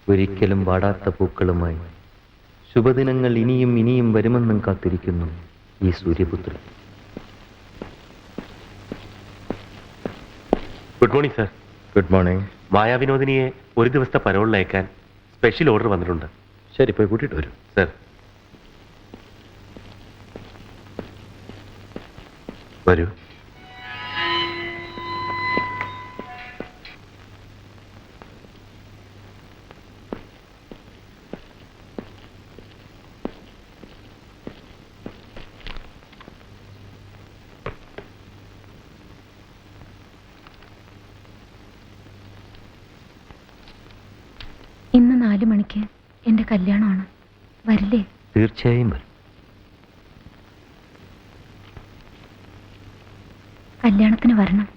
ഒരിക്കലും വാടാത്ത പൂക്കളുമായി ശുഭദിനങ്ങൾ ഇനിയും ഇനിയും വരുമെന്നും കാത്തിരിക്കുന്നു ഈ സൂര്യപുത്രൻ. Good morning sir. Good morning. മായാവിനോദിനിയെ ഒരു ദിവസത്തെ പരോളിലയക്കാൻ സ്പെഷ്യൽ ഓർഡർ വന്നിട്ടുണ്ട്. ശരി, പോയി കൂട്ടിയിട്ട് വരും. സർ വരൂ. ഇന്ന് 4 മണിക്ക് എന്റെ കല്യാണമാണ്. വരില്ലേ? തീർച്ചയായും വരും. കല്യാണത്തിന് വരണം.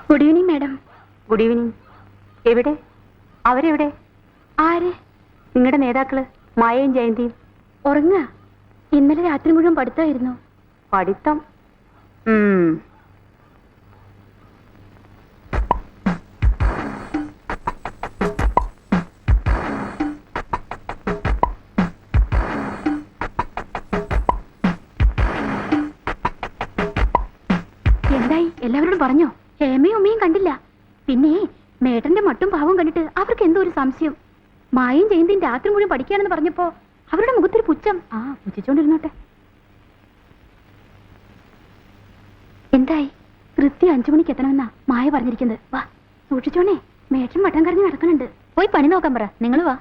Good evening madam. Good evening. എവിടെ? അവരെവിടെ? ആര്? നിങ്ങളുടെ നേതാക്കള് മായയും ജയന്തിയും. ഉറങ്ങ. ഇന്നലെ രാത്രി മുഴുവൻ പഠിത്തമായിരുന്നു. പഠിത്തം? എന്തായി? എല്ലാവരോടും പറഞ്ഞോ? ഹേമയും ഉമ്മയും കണ്ടില്ല. പിന്നെ മേട്ടന്റെ മട്ടും പാവം കണ്ടിട്ട് അവർക്ക് എന്തോ ഒരു സംശയം. മായയും ജയന്തിയും രാത്രി മുഴുവൻ പഠിക്കുകയാണെന്ന് പറഞ്ഞപ്പോ അവരുടെ മുഖത്തൊരു പുച്ഛം. പുച്ഛിച്ചോണ്ടിരുന്നോട്ടെ. എന്തായി? കൃത്യം 5 മണിക്ക് എത്തണമെന്നാ മായ പറഞ്ഞിരിക്കുന്നത്. വാ, സൂക്ഷിച്ചോണേ. മേട്ടൻ വട്ടം കറങ്ങി നടക്കുന്നുണ്ട്. പോയി പണി നോക്കാൻ പറ. നിങ്ങൾ വാ.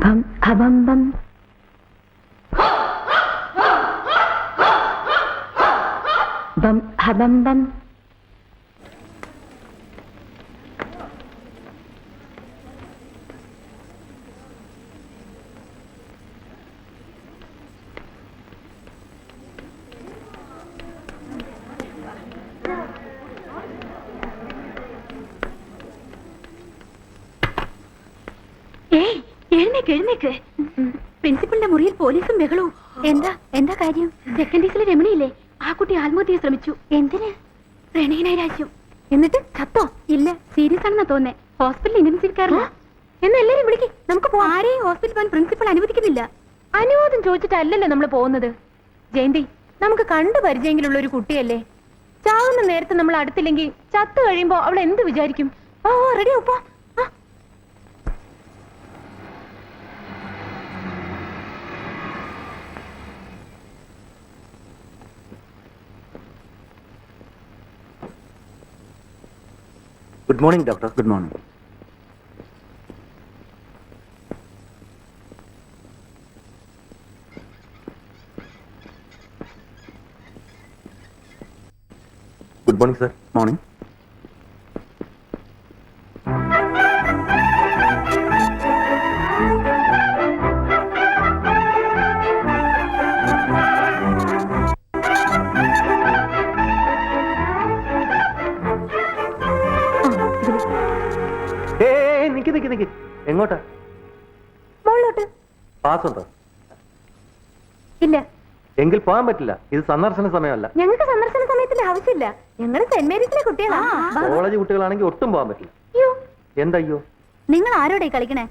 ബം ഹബം ബം. ബം ഹബം ബം. എഴുന്നേക്ക്. പ്രിൻസിപ്പലിന്റെ മുറിയിൽ പോലീസും ബഹളവും. എന്താ കാര്യം? സെക്കൻഡീസിലെ രമണിയില്ലേ, ആ കുട്ടി ആത്മഹത്യയെ ശ്രമിച്ചു. എന്തിന്? പ്രണയനൈരാശ്യം. എന്നിട്ട് ചത്തോ? ഇല്ല, സീരിയസ് ആണെന്നാ തോന്നേ. ഹോസ്പിറ്റലിൽ ഇന്റൻസീവ്. എന്നാ എല്ലാരും വിളിക്ക്, നമുക്ക് പോവാം. ആരെയും ഹോസ്പിറ്റൽ പോകാൻ പ്രിൻസിപ്പൽ അനുവദിക്കുന്നില്ല. അനുവാദം ചോദിച്ചിട്ടല്ലല്ലോ നമ്മൾ പോകുന്നത്. ജയന്തി, നമുക്ക് കണ്ടു പരിചയമെങ്കിലുള്ള ഒരു കുട്ടിയല്ലേ. ചാവുന്ന നേരത്തെ നമ്മൾ അടുത്തില്ലെങ്കിൽ ചത്തു കഴിയുമ്പോ അവൾ എന്ത് വിചാരിക്കും? ഓ, റെഡി ഒപ്പോ. Good morning doctor. Good morning. Good morning sir. Morning. നിക്ക്. എങ്ങോട്ടാ? മുകളിലോട്ട്. പാസ് ഉണ്ടോ? ഇല്ല. എങ്കിൽ പോകാൻ പറ്റില്ല. ഇത് സന്ദർശന സമയമല്ല. ഞങ്ങൾക്ക് സന്ദർശന സമയത്തിന്റെ ആവശ്യമില്ല. ഞങ്ങൾ സെന്റ് മേരീസിലെ കുട്ടികളാണ്. കോളേജ് കുട്ടികളാണെങ്കിൽ ഒട്ടും പോകാൻ പറ്റില്ല. എന്തയ്യോ? നിങ്ങൾ ആരോടെ കളിക്കണേ?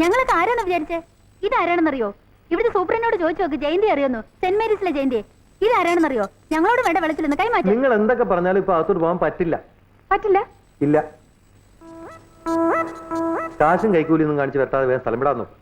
ഞങ്ങളൊക്കെ ആരാണ് വിചാരിച്ചേ? ഇതാരാണെന്നറിയോ? ഇവിടുത്തെ സൂപ്രനോട് ചോദിച്ചു നോക്ക്. ജയന്തി അറിയുന്നു? സെന്റ് മേരീസിലെ ജയന്തി. ഇതാരാണെന്നറിയോ? ഞങ്ങളോട് വേണ്ട വെള്ളത്തിലൊന്ന് കൈമാറ്റി. നിങ്ങൾ എന്തൊക്കെ പറഞ്ഞാലും ഇപ്പൊ അകത്തോട്ട് പോകാൻ പറ്റില്ല. പറ്റില്ല? ഇല്ല. കാശും കൈക്കൂലിയൊന്നും കാണിച്ച് വരട്ടാതെ വേഗം സ്ഥലം വിടാൻ നോക്കും.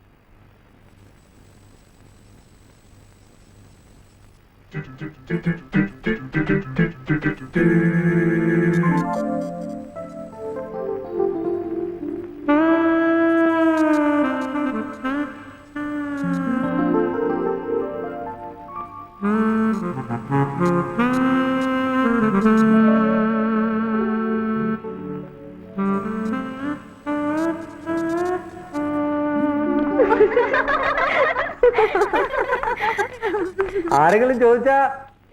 ആരെങ്കിലും ചോദിച്ചാ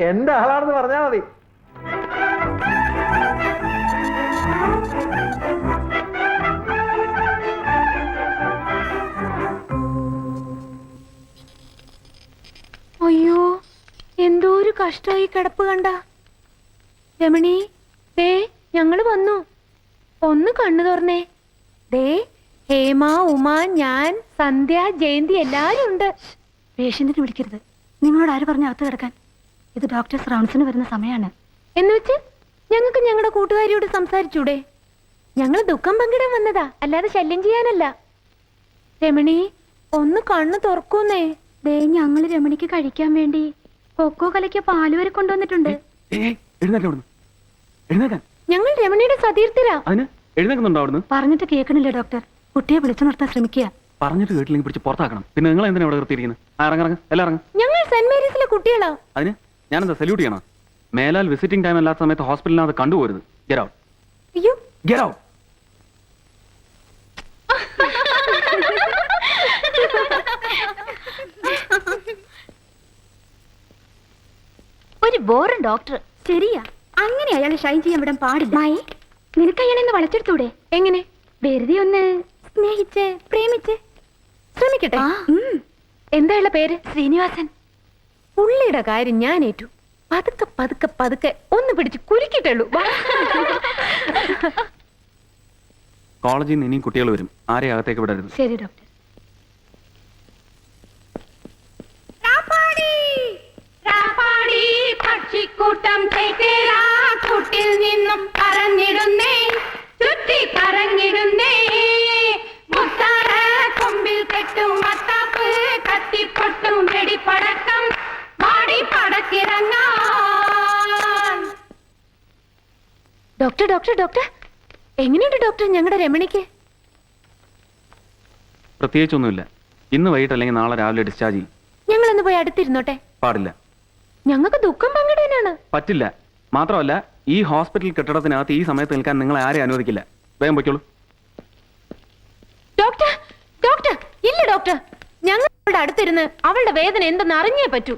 എന്റെ ആളാണെന്ന് പറഞ്ഞാ മതി. അയ്യോ, എന്തോ ഒരു കഷ്ടമായി കിടപ്പ് കണ്ട. രമണി, ദേ ഞങ്ങള് വന്നു. ഒന്ന് കണ്ണു തുറന്നേ. ദേ ഹേമ, ഉമ, ഞാൻ, സന്ധ്യ, ജയന്തി എല്ലാരും ഉണ്ട്. പേഷ്യന്റിനെ വിളിക്കരുത്. നിങ്ങളോട് ആര് പറഞ്ഞ അകത്ത് കിടക്കാൻ? ഇത് ഡോക്ടേഴ്സ് റൗണ്ട്സിന് വരുന്ന സമയമാണ്. എന്ന് വെച്ച് ഞങ്ങൾക്ക് ഞങ്ങളുടെ കൂട്ടുകാരിയോട് സംസാരിച്ചൂടെ? ഞങ്ങൾ ദുഃഖം പങ്കിടാൻ വന്നതാ, അല്ലാതെ ശല്യം ചെയ്യാനല്ല. രമണി, ഒന്ന് കണ്ണു തുറക്കൂന്നേ. ദേ ഞങ്ങള് രമണിക്ക് കഴിക്കാൻ വേണ്ടി കൊക്കോ കലയ്ക്ക് പാല് വരെ കൊണ്ടുവന്നിട്ടുണ്ട്. ഞങ്ങൾ രമണിയുടെ സതീർത്ഥരാ. പറഞ്ഞിട്ട് കേൾക്കണില്ല ഡോക്ടർ. കുട്ടിയെ വിളിച്ചു നിർത്താൻ ശ്രമിക്കുക. പറഞ്ഞിട്ട് കേട്ടില്ലെങ്കിൽ പിടിച്ച് പുറത്താക്കണം. പിന്നെ നിങ്ങൾ എന്തിനാ ഇവിടെ നിർത്തിയിരിക്കുന്നത്? ഇറങ്ങ, എല്ലാം ഇറങ്ങും. ഞങ്ങൾ സെന്റ് മേരീസിലെ കുട്ടികളാ. അതിന് ഞാനെന്താ സല്യൂട്ട് ചെയ്യണം? മേലാൽ വിസിറ്റിംഗ് ടൈം അല്ലാത്ത സമയത്ത് ഹോസ്പിറ്റലിനകത്ത് കണ്ടുപോരുത്. Get out. അയ്യോ, ഗെറ്റ് ഔട്ട്. ഒരു ബോറും ഡോക്ടർ. ശരിയാ, അങ്ങനെ അയാളെ ഷൈൻ ചെയ്യാൻ വിടാൻ പാടില്ല. നിനക്ക് അയാളെ ഒന്ന് വളച്ചെടുത്തൂടെ? എങ്ങനെ? വെറുതെ ഒന്ന് സ്നേഹിച്ച് പ്രേമിച്ച് ശ്രമിക്കട്ടെ. എന്താ ഉള്ള പേര്? ശ്രീനിവാസൻ. പുള്ളിയുടെ കാര്യം ഞാൻ ഏറ്റു. പതുക്കെ പതുക്കെ പതുക്കെ ഒന്ന് പിടിച്ച് കുലുക്കിട്ടുള്ളൂ. കോളേജിൽ നിന്ന് ഇനിയും കുട്ടികൾ വരും. ആരെയും അകത്തേക്ക് വിടരുത്. ശരി ഡോക്ടർ. പക്ഷിക്കൂട്ടം കൂട്ടിൽ നിന്നും പറഞ്ഞിടുന്നേ, ചുറ്റി കറങ്ങിടുന്നേ, മുത്താറ കൊമ്പിൽ കെട്ടും മത്താപ്പ്, കത്തിപ്പൊട്ടും വെടിപ്പടക്കം, പാടി പടക്കിറങ്ങാൻ. ഡോക്ടർ ഡോക്ടർ ഡോക്ടർ, എങ്ങനെയുണ്ട് ഡോക്ടർ ഞങ്ങളുടെ രമണിക്ക്? പ്രത്യേകിച്ചൊന്നുമില്ല. ഇന്ന് വൈകിട്ട് അല്ലെങ്കിൽ നാളെ രാവിലെ ഡിസ്ചാർജ് ചെയ്യും. ഞങ്ങളൊന്ന് പോയി അടുത്തിരുന്നോട്ടെ? പാടില്ല. ഞങ്ങൾക്ക് ദുഃഖം പങ്കിടാനാണ്. പറ്റില്ല. മാത്രമല്ല, ഈ ഹോസ്പിറ്റൽ കെട്ടിടത്തിനകത്ത് ഈ സമയത്ത് നിൽക്കാൻ നിങ്ങളെ ആരെയും അനുവദിക്കില്ല. വേഗം പൊയ്ക്കോളൂ. ഡോക്ടർ ഡോക്ടർ, ഇല്ല ഡോക്ടർ. ഞങ്ങൾ അവളുടെ അടുത്തിരുന്ന് അവളുടെ വേദന എന്തെന്ന് അറിഞ്ഞേ പറ്റൂ.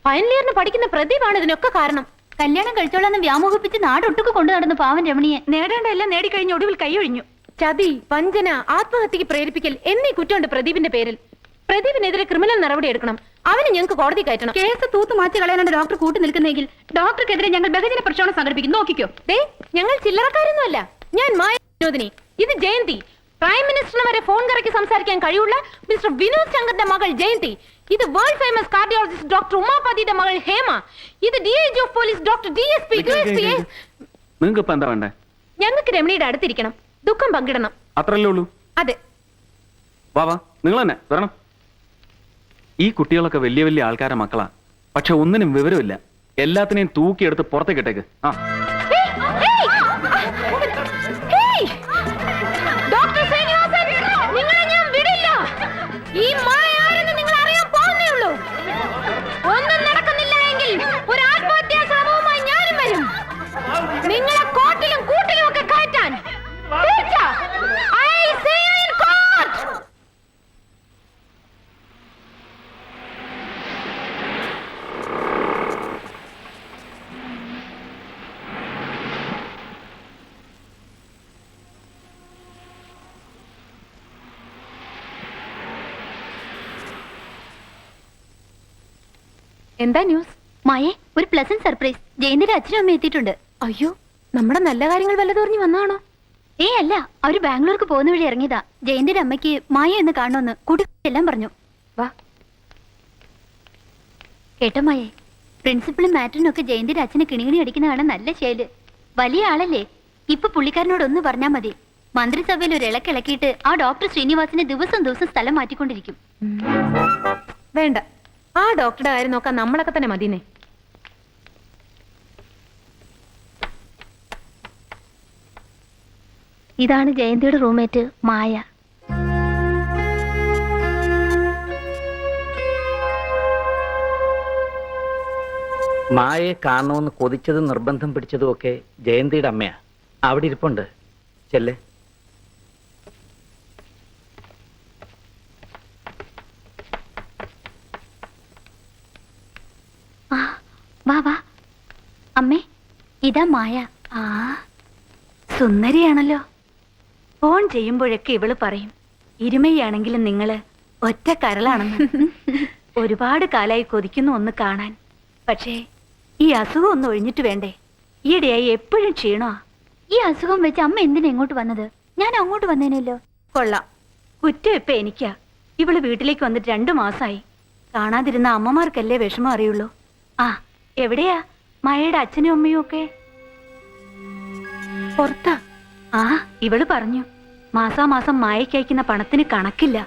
ഫൈനൽ ഇയറിന് പഠിക്കുന്ന പ്രദീപാണ് ഇതിനൊക്കെ കാരണം. കല്യാണം കഴിച്ചോളാന്ന് വ്യാമോഹിപ്പിച്ച് നാടൊട്ടുക്ക് കൊണ്ടു നടന്ന പാവൻ രമണിയെ നേടേണ്ടതെല്ലാം നേടിക്കഴിഞ്ഞ ഒടുവിൽ കൈയൊഴിഞ്ഞു. ചതി, വഞ്ചന, ആത്മഹത്യക്ക് പ്രേരിപ്പിക്കൽ എന്നീ കുറ്റമുണ്ട് പ്രദീപിന്റെ പേരിൽ. പ്രദീപിനെതിരെ ക്രിമിനൽ നടപടി എടുക്കണം. അവന് ഞങ്ങൾക്ക് കോടതി കയറ്റണം. കേസ് തൂത്ത് മാറ്റി കളയാനാണ് ഡോക്ടർ കൂട്ടി നിൽക്കുന്നെങ്കിൽ ഡോക്ടർക്കെതിരെ ഞങ്ങൾ ബഹുജന പ്രക്ഷോഭം സംഘടിപ്പിക്കും. നോക്കിക്കോ. ദേ, ഞങ്ങൾ ചില്ലറക്കാരൊന്നുമല്ല. ഞാൻ മായ വിനോദിനി, ഇത് ജയന്തി. പ്രൈം മിനിസ്റ്ററിന് വരെ ഫോൺ കറക്കി സംസാരിക്കാൻ കഴിവുള്ള മിസ്റ്റർ വിനോദ് ശങ്കറിന്റെ മകൾ ജയന്തി. ഇത് വേൾഡ് ഫേമസ് കാർഡിയോളജിസ്റ്റ് ഡോക്ടർ ഉമാപതിയുടെ മകൾ ഹേമ. ഇത് DIG of police doctor DSP. നിങ്ങൾക്ക് ഇപ്പൊ എന്താ വേണ്ടേ? ഞങ്ങൾക്ക് രമണിയുടെ അടുത്തിരിക്കണം, ദുഃഖം പങ്കിടണം. അത്രല്ലേ ഉള്ളൂ? അതെ. വാ വാ, നിങ്ങൾ തന്നെ വരണം. ഈ കുട്ടികളൊക്കെ വലിയ വലിയ ആൾക്കാരെ മക്കളാ. പക്ഷെ ഒന്നിനും വിവരമില്ല. എല്ലാത്തിനെയും തൂക്കിയെടുത്ത് പുറത്തേക്ക് ഇട്ടേക്ക്. ആ, ഡോക്ടർ ശ്രീനിവാസൻ, നിങ്ങളെ ഞാൻ വിടില്ല. ഈ മായ ആരെന്ന് നിങ്ങൾ അറിയാൻ പോകുന്നേ ഉള്ളൂ. ഒന്നും നടക്കുന്നില്ല എങ്കിൽ ഒരു ആത്മഹത്യാ ശ്രമവുമായി ഞാനും വരും. നിങ്ങളെ കോട്ടിലും കൂട്ടിലും ഒക്കെ കയറ്റാൻ. I see you in court. എന്താ ന്യൂസ്? മായേ, ഒരു പ്ലസന്റ് സർപ്രൈസ്. ജയന്തിന്റെ അച്ഛനും അമ്മ എത്തിയിട്ടുണ്ട്. അയ്യോ, നമ്മുടെ നല്ല കാര്യങ്ങൾ വല്ലതോറിഞ്ഞു വന്നാണോ? അല്ല, അവര് ബാംഗ്ലൂർക്ക് പോകുന്ന വഴി ഇറങ്ങിയതാ. ജയന്തിന്റെ അമ്മയ്ക്ക് മായ എന്ന് കാണുമെന്ന് കൂട്ടി എല്ലാം പറഞ്ഞു. വാ. കേട്ടോ മായേ, പ്രിൻസിപ്പളും മാറ്ററിനും ഒക്കെ ജയന്തിന്റെ അച്ഛനെ കിണികിണി അടിക്കുന്ന കാണാൻ നല്ല ശൈല്. വലിയ ആളല്ലേ? ഇപ്പൊ പുള്ളിക്കാരനോട് ഒന്ന് പറഞ്ഞാ മതി. മന്ത്രിസഭയിൽ ഒരു ഇളക്കിളക്കിയിട്ട് ആ ഡോക്ടർ ശ്രീനിവാസിനെ ദിവസം ദിവസം സ്ഥലം മാറ്റിക്കൊണ്ടിരിക്കും. വേണ്ട, ആ ഡോക്ടറുടെ കാര്യം നോക്കാൻ നമ്മളൊക്കെ തന്നെ മതിനെ. ഇതാണ് ജയന്തിയുടെ റൂംമേറ്റ് മായ. മായയെ കാണണമെന്ന് കൊതിച്ചതും നിർബന്ധം പിടിച്ചതും ഒക്കെ ജയന്തിയുടെ അമ്മയാ. അവിടെ ഇരിപ്പുണ്ട്, ചെല്ലേ. വാ വാ അമ്മേ, ഇതാ മായ. ആ സുന്ദരിയാണല്ലോ. ഫോൺ ചെയ്യുമ്പോഴൊക്കെ ഇവള് പറയും ഇരുമയാണെങ്കിലും നിങ്ങള് ഒറ്റ കരളാണെന്ന്. ഒരുപാട് കാലായി കൊതിക്കുന്നു ഒന്ന് കാണാൻ. പക്ഷേ ഈ അസുഖം ഒന്ന് ഒഴിഞ്ഞിട്ട് വേണ്ടേ? ഈയിടെയായി എപ്പോഴും ക്ഷീണോ. ഈ അസുഖം വെച്ച് അമ്മ എന്തിനാ ഇങ്ങോട്ട് വന്നത്? ഞാൻ അങ്ങോട്ട് വന്നേനല്ലോ. കൊള്ളാം, കുറ്റം ഇപ്പൊ എനിക്കാ. ഇവള് വീട്ടിലേക്ക് വന്നിട്ട് 2 മാസമായി. കാണാതിരുന്ന അമ്മമാർക്കല്ലേ വിഷമം അറിയുള്ളൂ. ആ എവിടെയാ മായയുടെ അച്ഛനും അമ്മയും ഒക്കെ? പുറത്താ. ആ ഇവള് പറഞ്ഞു മാസാമാസം മായയ്ക്ക് അയക്കുന്ന പണത്തിന് കണക്കില്ല.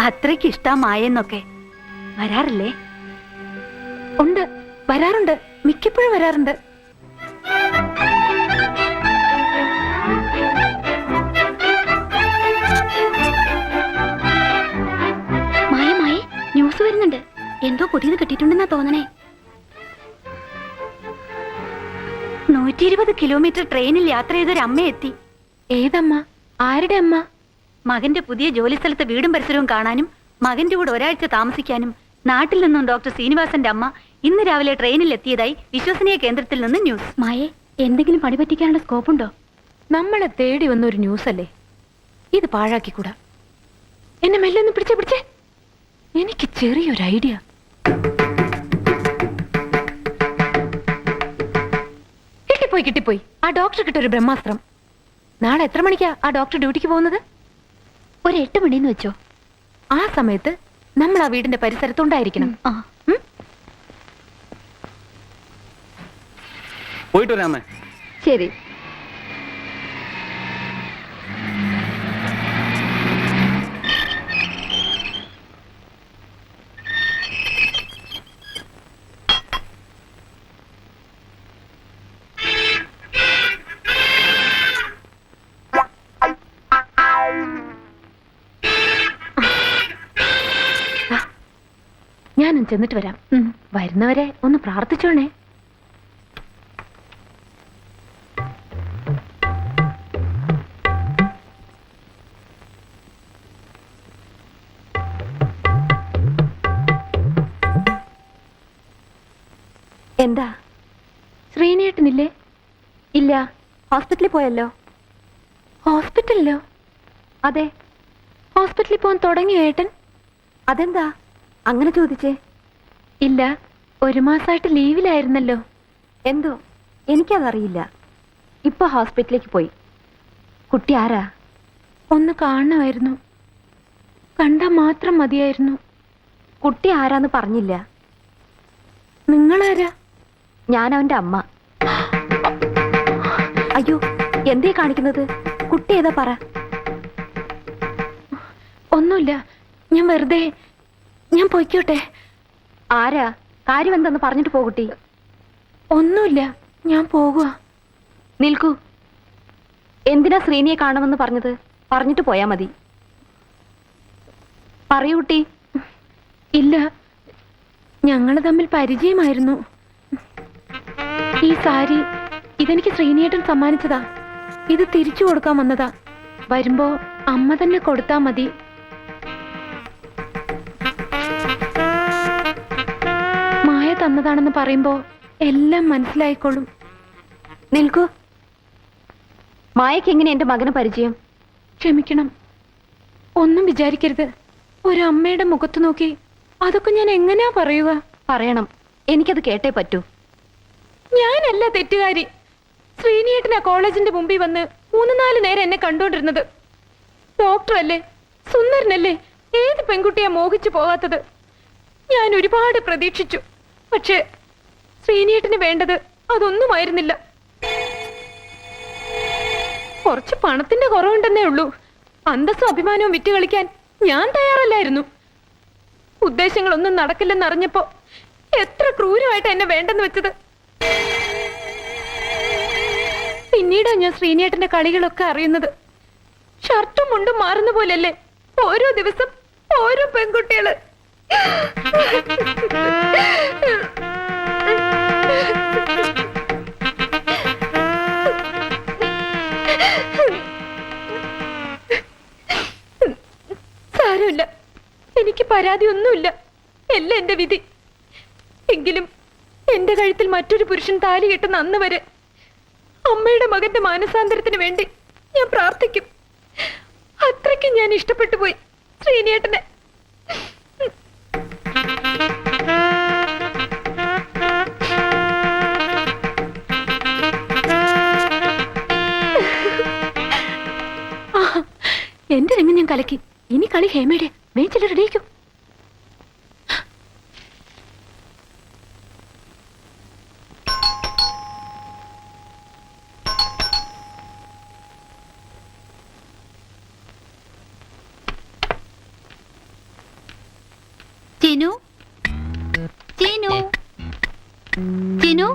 അത്രയ്ക്ക് ഇഷ്ടാ മായെന്നൊക്കെ. വരാറില്ലേ? ഉണ്ട്, വരാറുണ്ട്, മിക്കപ്പോഴും വരാറുണ്ട്. മായ മായ ന്യൂസ് വരുന്നുണ്ട്. എന്തോ പുതിയത് കിട്ടിയിട്ടുണ്ടെന്നാ തോന്നണേ. 120 കിലോമീറ്റർ ട്രെയിനിൽ യാത്ര ചെയ്തൊരു അമ്മ എത്തി. ഏതമ്മ? ആരുടെ അമ്മ? മകന്റെ പുതിയ ജോലിസ്ഥലത്തെ വീടും പരിസരവും കാണാനും മകന്റെ കൂടെ ഒരാഴ്ച താമസിക്കാനും നാട്ടിൽ നിന്നും ഡോക്ടർ ശ്രീനിവാസന്റെ അമ്മ ഇന്ന് രാവിലെ ട്രെയിനിൽ എത്തിയതായി വിശ്വസനീയ കേന്ദ്രത്തിൽ നിന്ന് ന്യൂസ്. മായെ, എന്തെങ്കിലും പണി പറ്റിക്കാനുള്ള സ്കോപ്പുണ്ടോ? നമ്മളെ തേടി വന്ന ഒരു ന്യൂസ് അല്ലേ, ഇത് പാഴാക്കിക്കൂടാ. എന്നെ മെല്ലെ ഒന്ന് പിടിച്ചേ. എനിക്ക് ചെറിയൊരു ഐഡിയ. കിട്ടിപ്പോയി. ആ ഡോക്ടർ കിട്ടൊരു ബ്രഹ്മാസ്ത്രം. നാളെ എത്ര മണിക്കാ ആ ഡോക്ടർ ഡ്യൂട്ടിക്ക് പോകുന്നത്? ഒരു 8 മണിന്ന് വെച്ചോ. ആ സമയത്ത് നമ്മൾ ആ വീടിന്റെ പരിസരത്തുണ്ടായിരിക്കണം. പോയിട്ട് വരാമേ. ശരി. ഞാനും ചെന്നിട്ട് വരാം. വരുന്നവരെ ഒന്ന് പ്രാർത്ഥിച്ചോണേ. എന്താ? ശ്രീനേട്ടനില്ലേ? ഇല്ല, ഹോസ്പിറ്റലിൽ പോയല്ലോ. ഹോസ്പിറ്റലിലോ? അതെ. ഹോസ്പിറ്റലിൽ പോകാൻ തുടങ്ങിയോ ഏട്ടൻ? അതെന്താ അങ്ങനെ ചോദിച്ചേ? ഇല്ല, 1 മാസമായിട്ട് ലീവിലായിരുന്നല്ലോ. എന്തോ എനിക്കതറിയില്ല. ഇപ്പൊ ഹോസ്പിറ്റലിലേക്ക് പോയി. കുട്ടി ആരാ? ഒന്ന് കാണണമായിരുന്നു. കണ്ടാ മാത്രം മതിയായിരുന്നു. കുട്ടി ആരാന്ന് പറഞ്ഞില്ല. നിങ്ങളാരാ? ഞാൻ അവന്റെ അമ്മ. അയ്യോ, എന്തേ കാണിക്കുന്നത്? കുട്ടി ഏതാ പറ. ഒന്നുമില്ല, ഞാൻ വെറുതെ. ഞാൻ പൊയ്ക്കോട്ടെ. ആരാ? കാര്യം എന്താന്ന് പറഞ്ഞിട്ട് പോകുട്ടി. ഒന്നുമില്ല, ഞാൻ പോകുക. നിൽക്കൂ. എന്തിനാ ശ്രീനിയെ കാണുമെന്ന് പറഞ്ഞത്? പറഞ്ഞിട്ട് പോയാ മതി. പറയൂട്ടി. ഇല്ല, ഞങ്ങൾ തമ്മിൽ പരിചയമായിരുന്നു. ഈ സാരി ഇതെനിക്ക് ശ്രീനിയേട്ടൻ സമ്മാനിച്ചതാ. ഇത് തിരിച്ചു കൊടുക്കാൻ വന്നതാ. വരുമ്പോ അമ്മ തന്നെ കൊടുത്താ മതി. മായ തന്നതാണെന്ന് പറയുമ്പോ എല്ലാം മനസ്സിലായിക്കോളും. നിൽക്കൂ. മായക്ക് എങ്ങനെ എന്റെ മകന് പരിചയം? ക്ഷമിക്കണം, ഒന്നും വിചാരിക്കരുത്. ഒരു അമ്മയുടെ മുഖത്ത് നോക്കി അതൊക്കെ ഞാൻ എങ്ങനെയാ പറയുക? പറയണം, എനിക്കത് കേട്ടേ പറ്റൂ. ഞാനല്ല തെറ്റുകാരി. ശ്രീനിയേട്ടനാ കോളേജിന്റെ മുമ്പിൽ വന്ന് 3-4 നേരം എന്നെ കണ്ടോണ്ടിരുന്നത്. ഡോക്ടറല്ലേ, സുന്ദരനല്ലേ, ഏത് പെൺകുട്ടിയാ മോഹിച്ചു പോകാത്തത്? ഞാൻ ഒരുപാട് പ്രതീക്ഷിച്ചു. പക്ഷേ ശ്രീനിയേട്ടന് വേണ്ടത് അതൊന്നുമായിരുന്നില്ല. കുറച്ച് പണത്തിന്റെ കുറവുണ്ടെന്നേ ഉള്ളൂ. അന്തസ്സും അഭിമാനവും വിറ്റ് കളിക്കാൻ ഞാൻ തയ്യാറല്ലായിരുന്നു. ഉദ്ദേശങ്ങളൊന്നും നടക്കില്ലെന്നറിഞ്ഞപ്പോ എത്ര ക്രൂരമായിട്ട് എന്നെ വേണ്ടെന്ന് വെച്ചത്. പിന്നീടാ ഞാൻ ശ്രീനേട്ടന്റെ കളികളൊക്കെ അറിയുന്നത്. ഷർട്ടും മുണ്ടും മാറുന്ന പോലല്ലേ ഓരോ ദിവസം ഓരോ പെൺകുട്ടികള്. സാരമില്ല, എനിക്ക് പരാതിയൊന്നുമില്ല. എല്ലാം എന്റെ വിധി. എങ്കിലും എന്റെ കഴുത്തിൽ മറ്റൊരു പുരുഷൻ താലി കെട്ടുന്ന അന്ന് വരെ അമ്മയുടെ മകന്റെ മാനസാന്തരത്തിന് വേണ്ടി ഞാൻ പ്രാർത്ഥിക്കും. അത്രയ്ക്ക് ഞാൻ ഇഷ്ടപ്പെട്ടു പോയി ശ്രീനേട്ടനെ. എന്റെ രംഗം ഞാൻ കലക്കി. ഇനി കളി ഹേമയുടെ. വേച്ചിട്ട് റെഡിയാക്കും. ചിനു, ചിനു, ചിനു.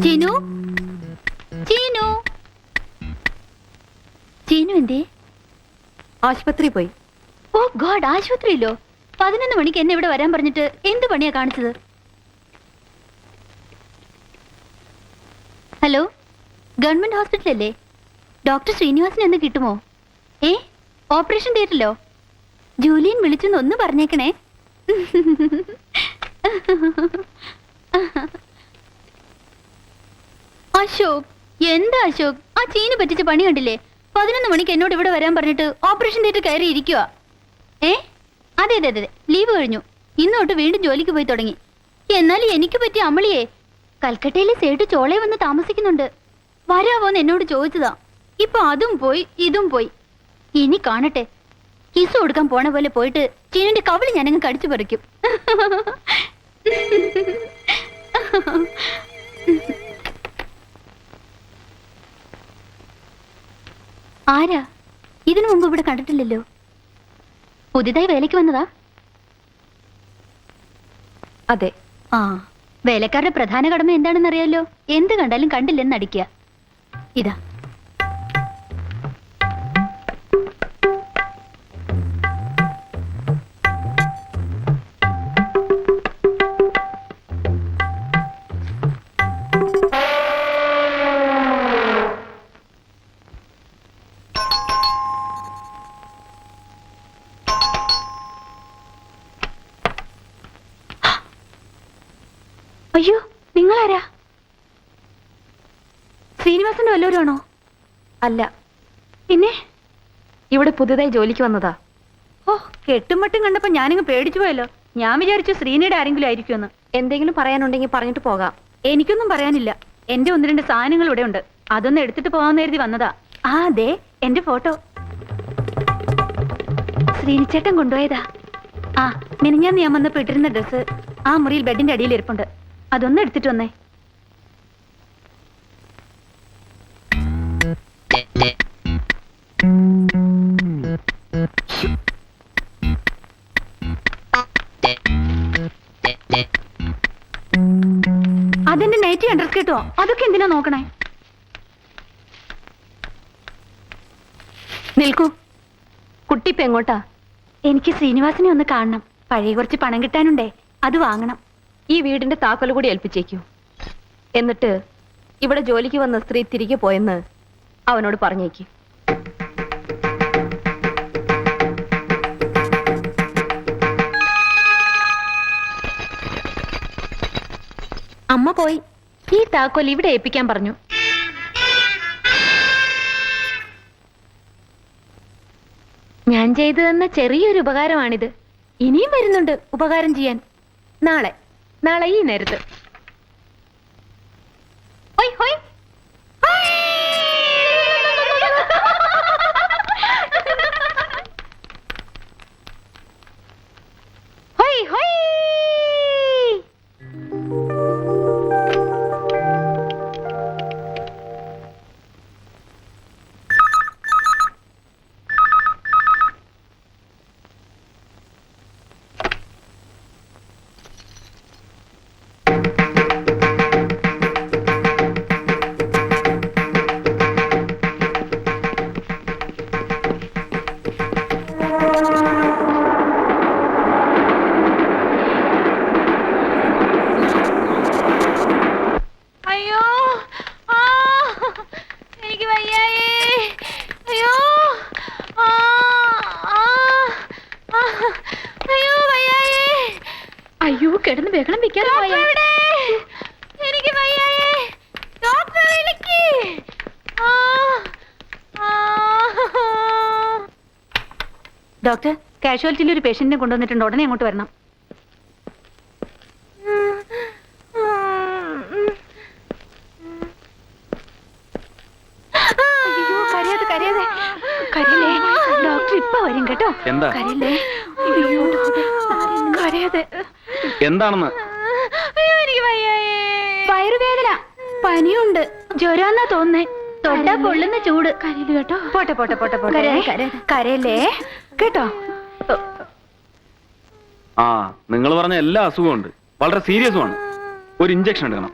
ചിനു, ചിനു, ചിനു എന്തേ? ആശുപത്രി പോയി. ഓ ഗോഡ്, ആശുപത്രിയില്ലോ? 11 മണിക്ക് എന്നെ ഇവിടെ വരാൻ പറഞ്ഞിട്ട് എന്ത് പണിയാ കാണിച്ചത്? ഹലോ, ഗവൺമെന്റ് ഹോസ്പിറ്റൽ അല്ലേ? ഡോക്ടർ ശ്രീനിവാസൻ എന്ന് കിട്ടുമോ? ഓപ്പറേഷൻ തിയേറ്ററിലോ? ജൂലിയൻ വിളിച്ചെന്ന് ഒന്ന് പറഞ്ഞേക്കണേ. അശോക്, എന്താ അശോക്, ആ ചീന് പറ്റിച്ച പണി കണ്ടില്ലേ? 11 മണിക്ക് എന്നോട് ഇവിടെ വരാൻ പറഞ്ഞിട്ട് ഓപ്പറേഷൻ തിയേറ്റർ കയറി ഇരിക്കുക. അതെ അതെ അതെ, ലീവ് കഴിഞ്ഞു. ഇന്നോട്ട് വീണ്ടും ജോലിക്ക് പോയി തുടങ്ങി. എന്നാലും എനിക്ക് പറ്റിയ അമളിയെ കൽക്കട്ടയിലെ സേട്ട് ചോളയെ വന്ന് താമസിക്കുന്നുണ്ട്. വരാവോന്ന് എന്നോട് ചോദിച്ചതാ. ഇപ്പൊ അതും പോയി ഇതും പോയി. ഇനി കാണട്ടെ, കിസ് കൊടുക്കാൻ പോണ പോലെ പോയിട്ട് ചീനിന്റെ കവിളി ഞാനങ്ങ് കടിച്ചു പറിക്കും. ആരാ? ഇതിനു മുമ്പ് ഇവിടെ കണ്ടിട്ടില്ലല്ലോ. പുതിയതായി വേലയ്ക്ക് വന്നതാ? അതെ. ആ, വേലക്കാരുടെ പ്രധാന കടമ എന്താണെന്ന് അറിയാലോ. എന്ത് കണ്ടാലും കണ്ടില്ലെന്ന് അടിക്കുക. ഇതാ. അയ്യോ, നിങ്ങളാരാ? ശ്രീനിവാസന്റെ വല്ലവരാണോ? അല്ല, പിന്നെ ഇവിടെ പുതുതായി ജോലിക്ക് വന്നതാ. ഓ, കെട്ടും മട്ടും കണ്ടപ്പോ ഞാനിങ്ങ് പേടിച്ചു പോയല്ലോ. ഞാൻ വിചാരിച്ചു ശ്രീനിയുടെ ആരെങ്കിലും ആയിരിക്കുമെന്ന്. എന്തെങ്കിലും പറയാനുണ്ടെങ്കിൽ പറഞ്ഞിട്ട് പോകാം. എനിക്കൊന്നും പറയാനില്ല. എന്റെ 1-2 സാധനങ്ങൾ ഇവിടെ ഉണ്ട്. അതൊന്ന് എടുത്തിട്ട് പോകാൻ കരുതി വന്നതാ. ആ അതെ, എന്റെ ഫോട്ടോ ശ്രീനിച്ചേട്ടൻ കൊണ്ടുപോയതാ. ആ, മിനിഞ്ഞാന്ന് ഞാൻ വന്നപ്പോ ഇട്ടിരുന്ന ഡ്രസ്സ് ആ മുറിയിൽ ബെഡിന്റെ അടിയിൽ ഇരിപ്പുണ്ട്. അതൊന്ന് എടുത്തിട്ട് വന്നേ. അതെന്റെ നൈറ്റി അണ്ടർ കേട്ടോ. അതൊക്കെ എന്തിനാ നോക്കണേ? നിൽക്കൂ. കുട്ടിപ്പ് എങ്ങോട്ടാ? എനിക്ക് ശ്രീനിവാസനെ ഒന്ന് കാണണം. പഴയ കുറച്ച് പണം കിട്ടാനുണ്ടേ, അത് വാങ്ങണം. ഈ വീടിന്റെ താക്കോൽ കൂടി ഏൽപ്പിച്ചേക്കൂ. എന്നിട്ട് ഇവിടെ ജോലിക്ക് വന്ന സ്ത്രീ തിരികെ പോയെന്ന് അവനോട് പറഞ്ഞേക്ക്. അമ്മ പോയി. ഈ താക്കോൽ ഇവിടെ ഏൽപ്പിക്കാൻ പറഞ്ഞു. ഞാൻ ചെയ്തു തന്ന ചെറിയൊരു ഉപകാരമാണിത്. ഇനിയും വരുന്നുണ്ട് ഉപകാരം ചെയ്യാൻ. നാളെ ഈ നേരത്ത്. ഹോയ് ഹോയ്. ഹോയ് ഹോയ്. ഡോക്ടർ, കാഷ്വാലിറ്റിയിൽ ഒരു പേഷ്യന്റിനെ കൊണ്ടുവന്നിട്ടുണ്ട്, ഉടനെ അങ്ങോട്ട് വരണം. അയ്യോ, കരയാതെ കരയാതെ കരയില്ലേ, ഡോക്ടർ ഇപ്പൊ വരും കേട്ടോ. എന്താ? കരയില്ലേ, അയ്യോ, കരയാതെ. എന്താണെന്ന്? എനിക്ക് വയറുവേദന, പനിയുണ്ട്, ജ്വരാന്നാ തോന്നുന്നേ. തൊട്ടാ പൊള്ളുന്ന ചൂട്. കരയില് കേട്ടോ. പോട്ടെ പോട്ടെ പോട്ടെ പോട്ടെ, കരയല്ലേ കേട്ടോ. ആ, നിങ്ങൾ പറഞ്ഞ എല്ലാ അസുഖവും ഉണ്ട്, വളരെ സീരിയസുമാണ്. ഒരു ഇഞ്ചക്ഷൻ എടുക്കണം.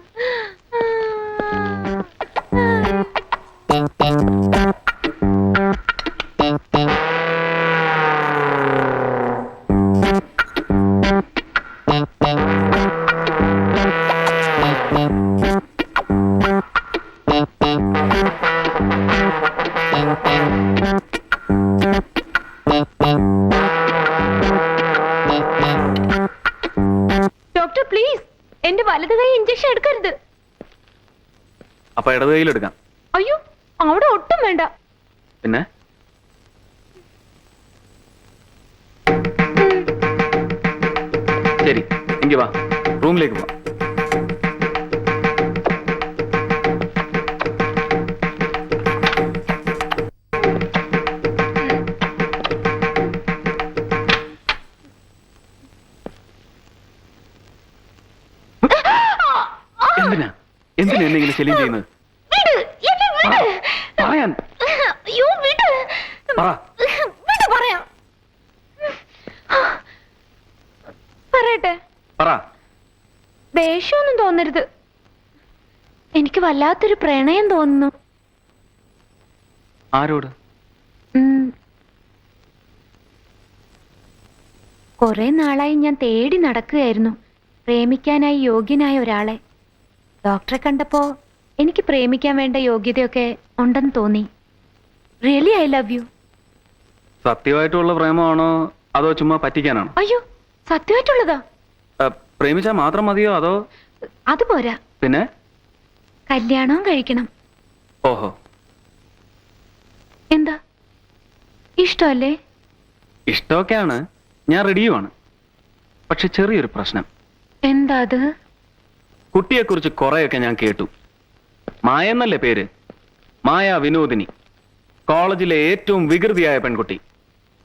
ഡോക്ടർ പ്ലീസ്, എന്റെ വലത് കൈ ഇഞ്ചക്ഷൻ എടുക്കരുത്. അപ്പൊ ഇടത് കയ്യിലെടുക്കാം. അയ്യോ, അവിടെ ഒട്ടും വേണ്ട. പിന്നെ ശരി, എങ്കിൽ വാ, റൂമിലേക്ക് പോവാം. എന്തിനാ എന്തിനാ എന്നെ ഇങ്ങനെ ശല്യം ചെയ്യുന്നത്? പറയാൻ പറ. പറയട്ടെ. പറ. ദേഷ്യമൊന്നും തോന്നരുത്. എനിക്ക് വല്ലാത്തൊരു പ്രണയം തോന്നുന്നു. ആരോട്? കുറെ നാളായി ഞാൻ തേടി നടക്കുകയായിരുന്നു പ്രേമിക്കാനായി യോഗ്യനായ ഒരാളെ. ഡോക്ടറെ കണ്ടപ്പോ എനിക്ക് പ്രേമിക്കാൻ വേണ്ട യോഗ്യതയൊക്കെ ഉണ്ടെന്ന് തോന്നി. Really I love you. സത്യമായിട്ടുള്ള പ്രേമമാണോ അതോ ചുമ്മാ പറ്റിക്കാനാണോ? അയ്യോ, സത്യമായിട്ടുള്ളതാ. പ്രേമിച്ചാൽ മാത്രം മതിയോ അതോ? അത് പോരാ, പിന്നെ കല്യാണവും കഴിക്കണം. ഓഹോ, എന്താ, ഇഷ്ടമല്ലേ? ഇഷ്ടമൊക്കെയാണ്, ഞാൻ റെഡിയുമാണ്. പക്ഷെ ചെറിയൊരു പ്രശ്നം. എന്താ അത്? കുട്ടിയെക്കുറിച്ച് കുറെയൊക്കെ ഞാൻ കേട്ടു. മായ എന്നല്ലേ പേര്? മായ വിനോദിനി. കോളേജിലെ ഏറ്റവും വികൃതിയായ പെൺകുട്ടി,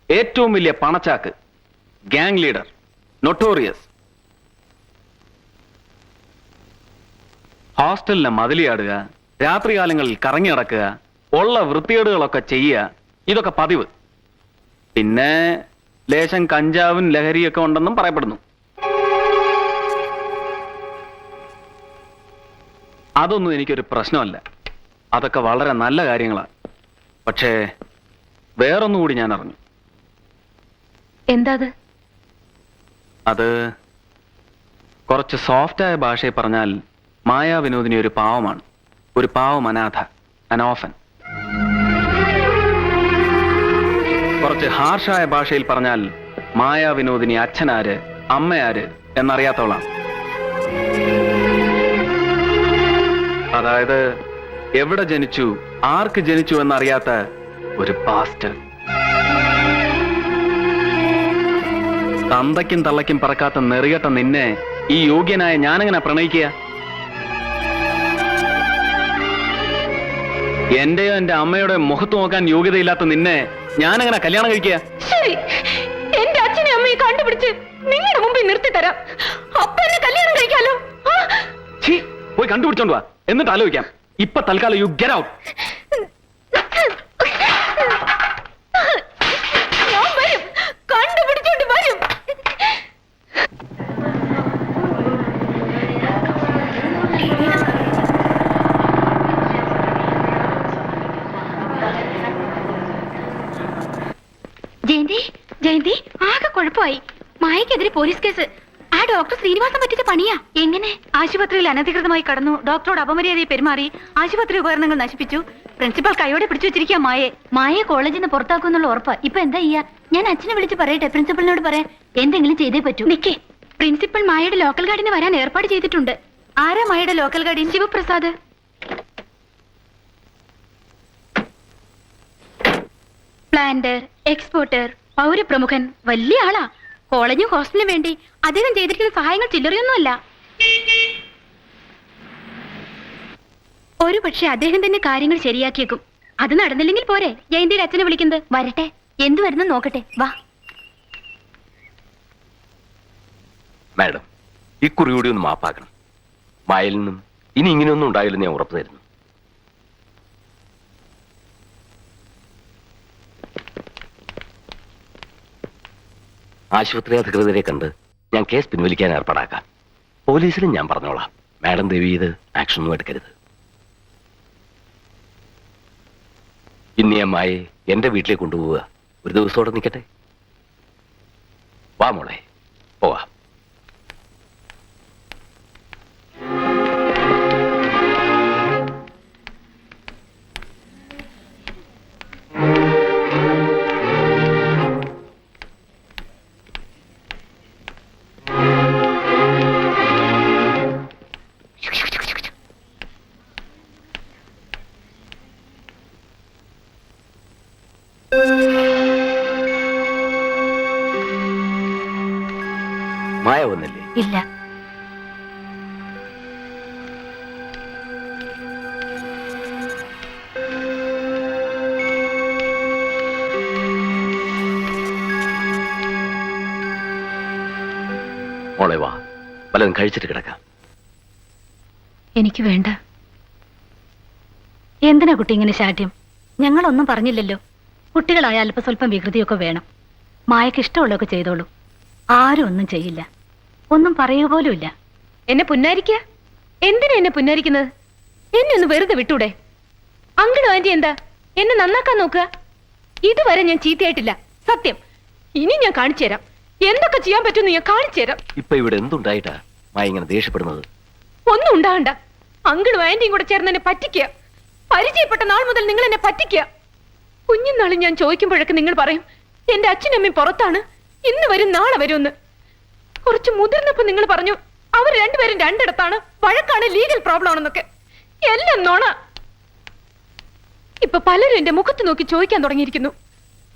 ഏറ്റവും വലിയ പണച്ചാക്ക്, ഗ്യാങ് ലീഡർ, നൊട്ടോറിയസ്. ഹോസ്റ്റലിലെ മതിലിയാടുക, രാത്രികാലങ്ങളിൽ കറങ്ങി നടക്കുക, ഉള്ള വൃത്തികേടുകളൊക്കെ ചെയ്യുക, ഇതൊക്കെ പതിവ്. പിന്നെ ലേശം കഞ്ചാവും ലഹരിയൊക്കെ ഉണ്ടെന്നും പറയപ്പെടുന്നു. അതൊന്നും എനിക്കൊരു പ്രശ്നമല്ല, അതൊക്കെ വളരെ നല്ല കാര്യങ്ങളാണ്. പക്ഷേ വേറൊന്നുകൂടി ഞാൻ അറിഞ്ഞു. എന്താ അത്? അത് കുറച്ച് സോഫ്റ്റായ ഭാഷയിൽ പറഞ്ഞാൽ മായ വിനോദിനി ഒരു പാവമാണ്, ഒരു പാവം അനാഥ, അനോഫൻ. കുറച്ച് ഹാർഷായ ഭാഷയിൽ പറഞ്ഞാൽ മായ വിനോദിനി അച്ഛനാര് അമ്മയാര് എന്നറിയാത്തവളാണ്. അതായത് എവിടെ ജനിച്ചു, ആർക്ക് ജനിച്ചു എന്നറിയാത്ത ഒരു ബാസ്റ്റർ. തന്തയ്ക്കും തള്ളയ്ക്കും പറക്കാത്ത നെറികെട്ട നിന്നെ ഈ യോഗ്യനായ ഞാനെങ്ങനെ പ്രണയിക്കുക? എന്റെയോ എന്റെ അമ്മയുടെ മുഖത്ത് നോക്കാൻ യോഗ്യതയില്ലാത്ത നിന്നെ ഞാനെങ്ങനെ കല്യാണം കഴിക്കുക? ശരി, എന്റെ അച്ഛനെ അമ്മയെ കണ്ടുപിടിച്ച് നിങ്ങളുടെ മുമ്പിൽ നിർത്തി തരാം. അപ്പൊ എന്നെ കല്യാണം കഴിക്കാലോ. പോയി കണ്ടുപിടിച്ചോണ്ട് വാ, എന്നിട്ട് ആലോചിക്കാം. ഇപ്പൊ തൽക്കാലം യു ഗെറ്റ് ഔട്ട്. ഞാൻ വരും, കണ്ടുപിടിച്ചോണ്ട് വരും. ജയന്തി, ജയന്തി, ആകെ കുഴപ്പമായി. മായക്കെതിരെ പോലീസ് കേസ്. ആ ഡോക്ടർ ശ്രീനിവാസൻ പറ്റിച്ച പണിയാ. എങ്ങനെ? ആശുപത്രിയിൽ അനധികൃതമായി കടന്നു, ഡോക്ടറോട് അപമര്യാദയെ പെരുമാറി, ആശുപത്രി ഉപകരണങ്ങൾ നശിപ്പിച്ചു. പ്രിൻസിപ്പൽ കൈയോടെ പിടിച്ചു വെച്ചിരിക്കുക മായെ. മായെ കോളേജിൽ നിന്ന് പുറത്താക്കുന്നുള്ള ഉറപ്പാ. ഇപ്പൊ എന്താ ചെയ്യാ? ഞാൻ അച്ഛനെ വിളിച്ച് പറയട്ടെ, പ്രിൻസിപ്പലിനോട് പറയാൻ. എന്തെങ്കിലും ചെയ്തേ പറ്റൂ. നിക്കേ, പ്രിൻസിപ്പൽ മായയുടെ ലോക്കൽ ഗാർഡിന് വരാൻ ഏർപ്പാട് ചെയ്തിട്ടുണ്ട്. ആരാ മായയുടെ local guardian? Shivaprasad. Planter, exporter, പൗരപ്രമുഖൻ വലിയ ആളാ. കോളേജും ഹോസ്റ്റലിനും വേണ്ടി അദ്ദേഹം ചെയ്തിരിക്കുന്ന സഹായങ്ങൾ ചില്ലറിയൊന്നുമല്ല. ഒരു പക്ഷെ അദ്ദേഹം തന്നെ കാര്യങ്ങൾ ശരിയാക്കിയേക്കും. അത് നടന്നില്ലെങ്കിൽ പോരെ ജയന്തിയുടെ അച്ഛനെ വിളിക്കുന്നത്? വരട്ടെ, എന്തു വരുന്നു നോക്കട്ടെ. വാ. മാഡം, ഇക്കുറി കൂടി ഒന്ന് മാപ്പാക്കണം. മായയിൽ നിന്നും ഇനി ഇങ്ങനെയൊന്നും ഉണ്ടായില്ലെന്ന് ഞാൻ ഉറപ്പു തരുന്നു. ആശുപത്രി അധികൃതരെ കണ്ട് ഞാൻ കേസ് പിൻവലിക്കാൻ ഏർപ്പാടാക്കാം. പോലീസിലും ഞാൻ പറഞ്ഞോളാം. മാഡം ദേവി ഇത് ആക്ഷനൊന്നും എടുക്കരുത്. ഇനി ഞാൻ മായെ എന്റെ വീട്ടിലേക്ക് കൊണ്ടുപോവുക. ഒരു ദിവസത്തോടെ നിൽക്കട്ടെ. വാ മോളെ, പോവാം. മായ വന്നില്ലേ? ഇല്ല. മോളെ വാ, വല്ലതും കഴിച്ചിട്ട് കിടക്കാം. എനിക്ക് വേണ്ട. എന്തിനാ കുട്ടി ഇങ്ങനെ ശാഠ്യം? ഞങ്ങളൊന്നും പറഞ്ഞില്ലല്ലോ. കുട്ടികളായ അല്പ സ്വല്പം വികൃതിയൊക്കെ വേണം. മായക്ക് ഇഷ്ടമുള്ളതൊക്കെ ചെയ്തോളൂ. ആരും ഒന്നും ചെയ്യില്ല. ഒന്നും പറയുക പോലുമില്ല. എന്നെ പുന്നാരിക്കുക? എന്തിനാ എന്നെ പുന്നാരിക്കുന്നത്? എന്നെ ഒന്ന് വെറുതെ വിട്ടൂടെ? അങ്കിളും ആന്റി എന്താ എന്നെ നന്നാക്കാൻ നോക്കുക? ഇതുവരെ ഞാൻ ചീത്തയായിട്ടില്ല, സത്യം. ഇനി ഞാൻ കാണിച്ചു തരാം എന്തൊക്കെ ചെയ്യാൻ പറ്റുമെന്ന്. ഞാൻ കാണിച്ചു തരാം. ഇപ്പൊ ഇവിടെ എന്തുണ്ടായിട്ടാ മായ ഇങ്ങനെ ദേഷ്യപ്പെടുന്നത്? ഒന്നും ഉണ്ടാകണ്ട. അങ്കിളും ആന്റിയും കൂടെ ചേർന്ന് എന്നെ പറ്റിക്കുക. പരിചയപ്പെട്ട നാൾ മുതൽ നിങ്ങൾ എന്നെ പറ്റിക്കുക. കുഞ്ഞുനാളിൽ ഞാൻ ചോദിക്കുമ്പോഴൊക്കെ നിങ്ങൾ പറയും എന്റെ അച്ഛനമ്മയും പുറത്താണ്, ഇന്ന് വരും നാളെ വരുമെന്ന്. കുറച്ച് മുതിർന്നപ്പോ നിങ്ങൾ പറഞ്ഞു അവർ രണ്ടുപേരും രണ്ടിടത്താണ്, വഴക്കാണ്, ലീഗൽ പ്രോബ്ലം ആണെന്നൊക്കെ. എല്ലാം നോണ. ഇപ്പൊ പലരും എന്റെ മുഖത്ത് നോക്കി ചോദിക്കാൻ തുടങ്ങിയിരിക്കുന്നു,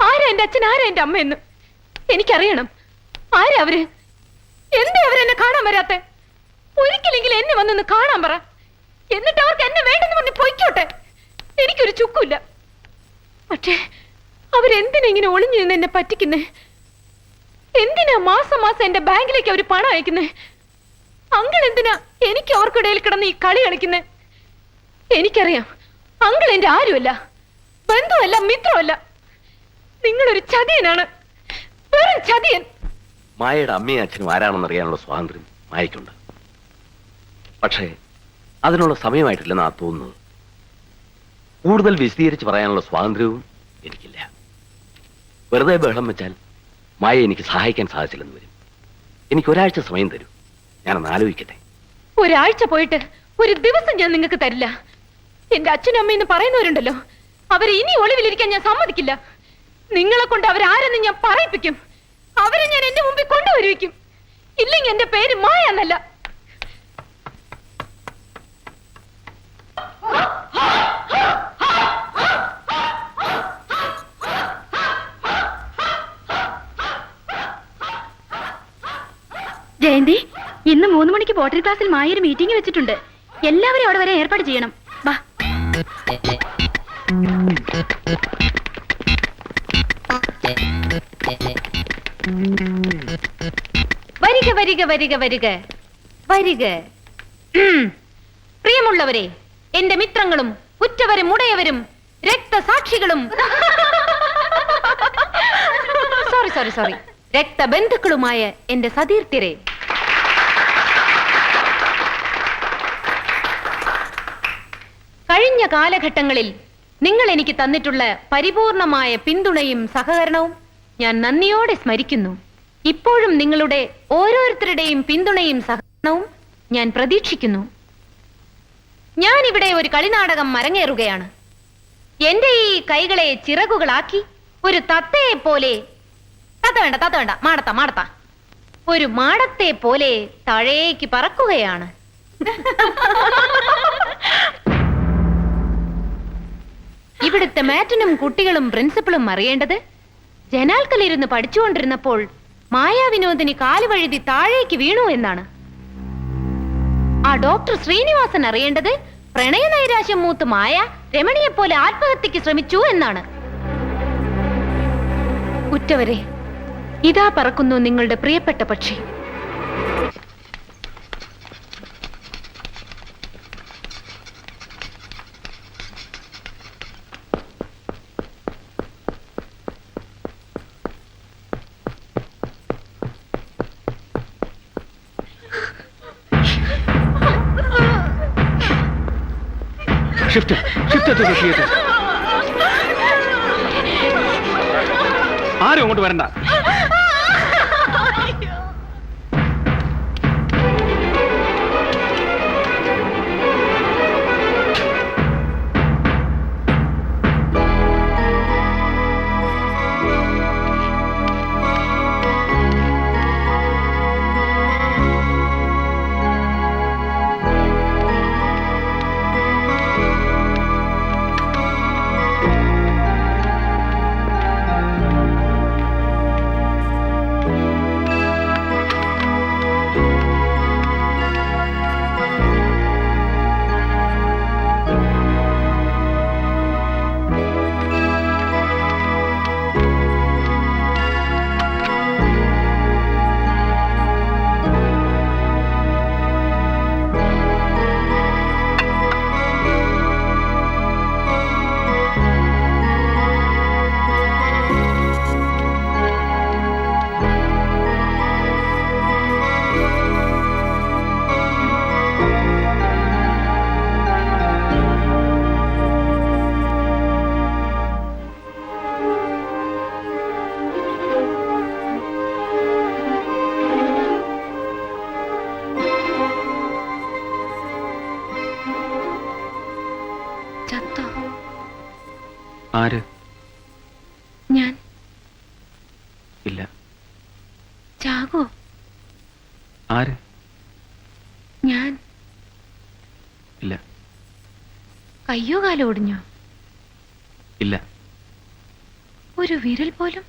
ആരാ എന്റെ അച്ഛൻ, ആരാ എന്റെ അമ്മ എന്ന്. എനിക്കറിയണം ആരാ അവര്. എന്താ അവരെന്നെ കാണാൻ വരാത്തെ? ഒരിക്കലെങ്കിലും എന്നെ വന്നൊന്ന് കാണാൻ പറ. എന്നിട്ട് അവർക്ക് എന്നെ വേണ്ടെന്ന് പറഞ്ഞ് പൊയ്ക്കോട്ടെ, എനിക്കൊരു ചുക്കുമില്ല. പക്ഷേ അവരെന്തിനാ ഇങ്ങനെ ഒളിഞ്ഞു നിന്ന് എന്നെ പറ്റിക്കുന്നേ? എന്തിനാ മാസം മാസം എന്റെ ബാങ്കിലേക്ക് അവര് പണം അയക്കുന്നേ? അങ്കിൾ എന്തിനാ എനിക്ക് അവർക്കിടയിൽ കിടന്ന് ഈ കളി കളിക്കുന്നേ? എനിക്കറിയാം അങ്കിൾ എന്റെ ആരുമല്ല, ബന്ധുവല്ല, മിത്രമല്ല. നിങ്ങളൊരു ചതിയനാണ്, വെറും ചതിയൻ. മായയുടെ അമ്മയും അച്ഛനും ആരാണെന്ന് അറിയാനുള്ള സ്വാതന്ത്ര്യം മായയ്ക്കുണ്ട്. പക്ഷേ അതിനുള്ള സമയമായിട്ടില്ലെന്നാ തോന്നുന്നത്. കൂടുതൽ വിശദീകരിച്ച് പറയാനുള്ള സ്വാതന്ത്ര്യവും എനിക്കില്ല. വെറുതെ ബഹളം വെച്ചാൽ മായ എനിക്ക് സഹായിക്കാൻ സാധിച്ചില്ലെന്ന് വരും. എനിക്ക് ഒരാഴ്ച സമയം തരൂ, ഞാനൊന്ന് ആലോചിക്കട്ടെ. ഒരാഴ്ച പോയിട്ട് ഒരു ദിവസം ഞാൻ നിങ്ങൾക്ക് തരില്ല. എന്റെ അച്ഛനും അമ്മയെന്ന് പറയുന്നവരുണ്ടല്ലോ, അവരെ ഇനി ഒളിവിലിരിക്കാൻ ഞാൻ സമ്മതിക്കില്ല. നിങ്ങളെ കൊണ്ട് അവരാരെന്ന് ഞാൻ പറയിപ്പിക്കും. അവരെ ഞാൻ എന്റെ മുമ്പിൽ കൊണ്ടുവരുവിക്കും. ഇല്ലെങ്കിൽ എന്റെ പേര് മായ എന്നല്ല. ജയന്തി, ഇന്ന് 3 മണിക്ക് പോട്ടറി ക്ലാസ്സിൽ മായൊരു മീറ്റിംഗ് വെച്ചിട്ടുണ്ട്. എല്ലാവരും അവിടെ വരെ ഏർപ്പാട് ചെയ്യണം. വാ. വരിക വരിക വരിക വരിക വരിക. പ്രിയമുള്ളവരെ, എന്റെ മിത്രങ്ങളും ഉറ്റവരും ഉടയവരും രക്തസാക്ഷികളും സോറി രക്തബന്ധുക്കളുമായ എന്റെ സതീർത്ഥ്യരെ, കഴിഞ്ഞ കാലഘട്ടങ്ങളിൽ നിങ്ങൾ എനിക്ക് തന്നിട്ടുള്ള പരിപൂർണമായ പിന്തുണയും സഹകരണവും ഞാൻ നന്ദിയോടെ സ്മരിക്കുന്നു. ഇപ്പോഴും നിങ്ങളുടെ ഓരോരുത്തരുടെയും പിന്തുണയും സഹകരണവും ഞാൻ പ്രതീക്ഷിക്കുന്നു. ഞാൻ ഇവിടെ ഒരു കളിനാടകം അരങ്ങേറുകയാണ്. എന്റെ ഈ കൈകളെ ചിറകുകളാക്കി ഒരു തത്തയെ പോലെ, തത്ത വേണ്ട, മാടത്ത, ഒരു മാടത്തെ പോലെ താഴേക്ക് പറക്കുകയാണ്. ഇവിടുത്തെ മാറ്റനും കുട്ടികളും പ്രിൻസിപ്പളും അറിയേണ്ടത് ജനാൽക്കലിരുന്ന് പഠിച്ചുകൊണ്ടിരുന്നപ്പോൾ മായാവിനോദിനി കാലുവഴുതി താഴേക്ക് വീണു എന്നാണ്. ആ ഡോക്ടർ ശ്രീനിവാസൻ അറിയേണ്ടത് പ്രണയ നൈരാശ്യം മൂത്ത് മായ രമണിയെപ്പോലെ ആത്മഹത്യക്ക് ശ്രമിച്ചു എന്നാണ്. ഉറ്റവരെ, ഇതാ പറക്കുന്നു നിങ്ങളുടെ പ്രിയപ്പെട്ട പക്ഷി. Shift shift to the theatre. ആരും അങ്ങോട്ട് വരണ്ട. ആര്? ഞാൻ. ഇല്ല. ചാകോ? ആര്? ഞാൻ. ഇല്ല. കയ്യോ കാലോ ഒടിഞ്ഞോ? ഇല്ല. ഒരു വിരൽ പോലും?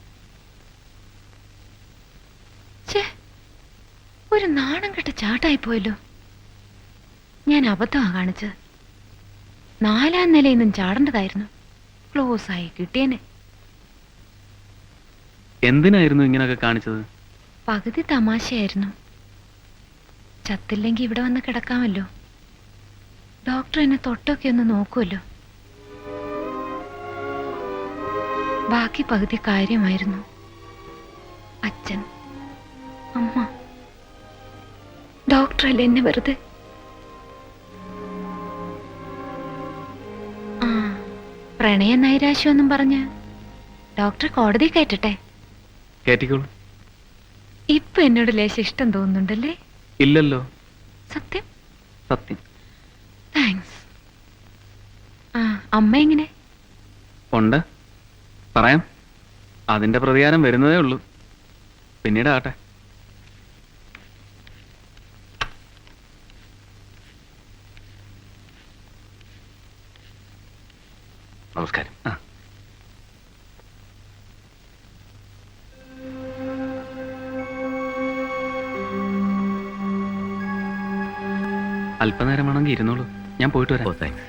ഛേ, ഒരു നാണം കെട്ട ചാട്ടായി പോയല്ലോ. ഞാൻ അബദ്ധമാ കാണിച്ചത്. 4ാം നിലയിൽ നിന്നും ചാടേണ്ടതായിരുന്നു. ക്ലോസ് ആയി കിട്ടിയേനെ. എന്തിനായിരുന്നു ഇങ്ങനെയൊക്കെ കാണിച്ചത്? പകുതി തമാശയായിരുന്നു. ചത്തില്ലെങ്കിൽ ഇവിടെ വന്ന് കിടക്കാമല്ലോ. ഡോക്ടർ എന്നെ തൊട്ടൊക്കെ ഒന്ന് നോക്കുമല്ലോ. ബാക്കി പകുതി കാര്യമായിരുന്നു. അച്ഛൻ, അമ്മ, ഡോക്ടറല്ലേ എന്നെ വെറുതെ. ആ, പ്രണയ നൈരാശ്യമൊന്നും പറഞ്ഞ് ഡോക്ടർ കോടതി കയറ്റട്ടെ. കേറ്റിക്കോളൂ. ഇപ്പൊ എന്നോട് ലേശം ഇഷ്ടം തോന്നുന്നുണ്ടല്ലേ? ഇല്ലല്ലോ. സത്യം? സത്യം. താങ്ക്സ്. ആ, അമ്മ എങ്ങനെ? ഉണ്ട്, പറയാം. അതിന്റെ പ്രതികാരം വരുന്നതേ ഉള്ളൂ. പിന്നീട് ആട്ടെ. നമസ്കാരം. അല്പനേരം വേണമെങ്കിൽ ഇരുന്നോളൂ, ഞാൻ പോയിട്ട് വരാം. താങ്ക്സ്.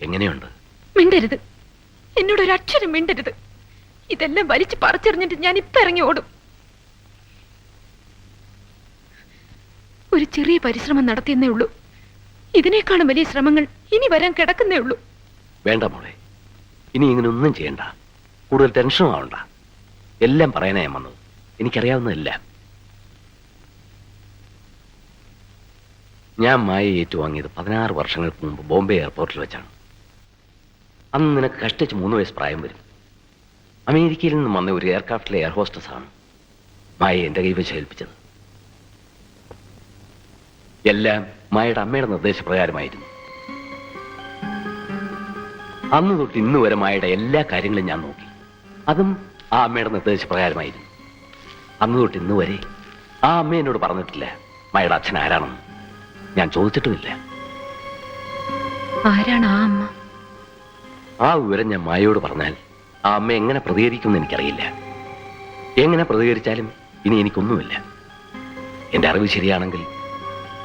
എങ്ങനെയുണ്ട്? മിണ്ടരുത്, എന്നോട് ഒരു അക്ഷരം മിണ്ടരുത്. ഇതെല്ലാം വലിച്ചു പറിച്ചെറിഞ്ഞിട്ട് ഞാൻ ഇപ്പൊ ഇറങ്ങി ഓടും. ഒരു ചെറിയ പരിശ്രമം നടത്തിയെന്നേ ഉള്ളൂ. ഇതിനേക്കാളും വലിയ ശ്രമങ്ങൾ ഇനി വരാൻ കിടക്കുന്നേ ഉള്ളൂ. വേണ്ട മോളെ, ഇനി ഇങ്ങനെ ഒന്നും ചെയ്യണ്ട. കൂടുതൽ ടെൻഷനും ആവണ്ട. എല്ലാം പറയാനാ ഞാൻ വന്നത്. എനിക്കറിയാവുന്നതെല്ലാം. ഞാൻ മായയെ ഏറ്റുവാങ്ങിയത് 16 വർഷങ്ങൾക്ക് മുമ്പ് ബോംബെ എയർപോർട്ടിൽ വെച്ചാണ്. അന്ന് നിനക്ക് കഷ്ടിച്ച് 3 വയസ്സ് പ്രായം വരും. അമേരിക്കയിൽ നിന്നും വന്ന ഒരു എയർക്രാഫ്റ്റിലെ എയർ ഹോസ്റ്റസ് ആണ് മായയെ എൻ്റെ കൈവശം ഏൽപ്പിച്ചത്. എല്ലാം മായയുടെ അമ്മയുടെ നിർദ്ദേശപ്രകാരമായിരുന്നു. അന്ന് തൊട്ട് ഇന്ന് വരെ മായയുടെ എല്ലാ കാര്യങ്ങളും ഞാൻ നോക്കി. അതും ആ അമ്മയുടെ നിർദ്ദേശപ്രകാരമായിരുന്നു. അന്ന് തൊട്ട് ഇന്ന് വരെ ആ അമ്മ എന്നോട് പറഞ്ഞിട്ടില്ല മായയുടെ അച്ഛൻ ആരാണെന്ന്. ഞാൻ ചോദിച്ചിട്ടുമില്ല. ആരാണ് ആ അമ്മ? ആ വിവരം ഞാൻ മായയോട് പറഞ്ഞാൽ ആ അമ്മ എങ്ങനെ പ്രതികരിക്കുമെന്ന് എനിക്കറിയില്ല. എങ്ങനെ പ്രതികരിച്ചാലും ഇനി എനിക്കൊന്നുമില്ല. എന്റെ അറിവ് ശരിയാണെങ്കിൽ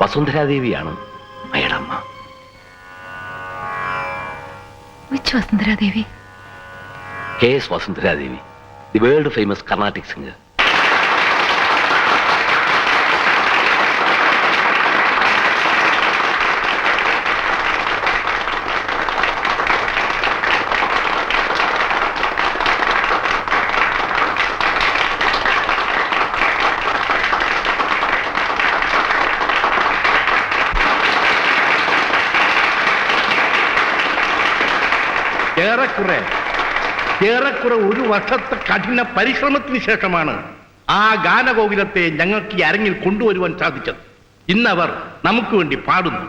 വസുന്ധരാദേവിയാണ് മായയുടെ അമ്മ. Vasundharadevi? KS Vasundharadevi, the world famous Carnatic singer. ഏറെക്കുറെ ഒരു വർഷത്തെ കഠിന പരിശ്രമത്തിന് ശേഷമാണ് ആ ഗാനഗോകുലത്തെ ഞങ്ങൾക്ക് ഈ അരങ്ങിൽ കൊണ്ടുവരുവാൻ സാധിച്ചത്. ഇന്നവർ നമുക്ക് വേണ്ടി പാടുന്നു.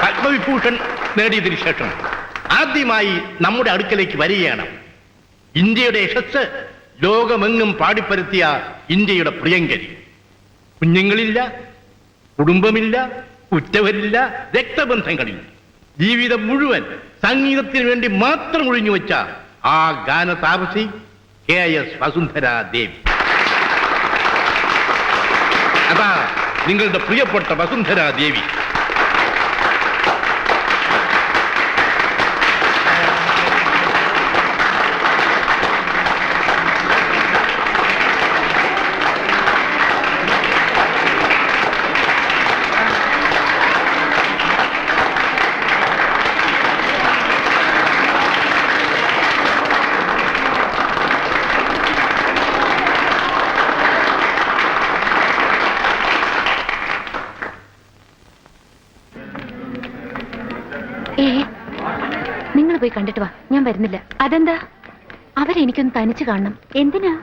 പത്മവിഭൂഷൺ നേടിയതിനു ശേഷം ആദ്യമായി നമ്മുടെ അടുക്കലേക്ക് വരികയാണ് ഇന്ത്യയുടെ യശസ് ലോകമെങ്ങും പാടിപ്പരത്തിയ ഇന്ത്യയുടെ പ്രിയങ്കരി. കുഞ്ഞുങ്ങളില്ല, കുടുംബമില്ല, ഉറ്റവരില്ല, രക്തബന്ധങ്ങളില്ല. ജീവിതം മുഴുവൻ സംഗീതത്തിന് വേണ്ടി മാത്രം ഒഴിഞ്ഞു വെച്ച ആ ഗാനതാപസി KS വസുന്ധരാദേവി. അതാ നിങ്ങളുടെ പ്രിയപ്പെട്ട വസുന്ധരാദേവി. നിങ്ങൾ പോയി കണ്ടിട്ട് വാ, ഞാൻ വരുന്നില്ല. അതെന്താ? അവരെനിക്കൊന്ന് തനിച്ച് കാണണം. എന്തിനാ?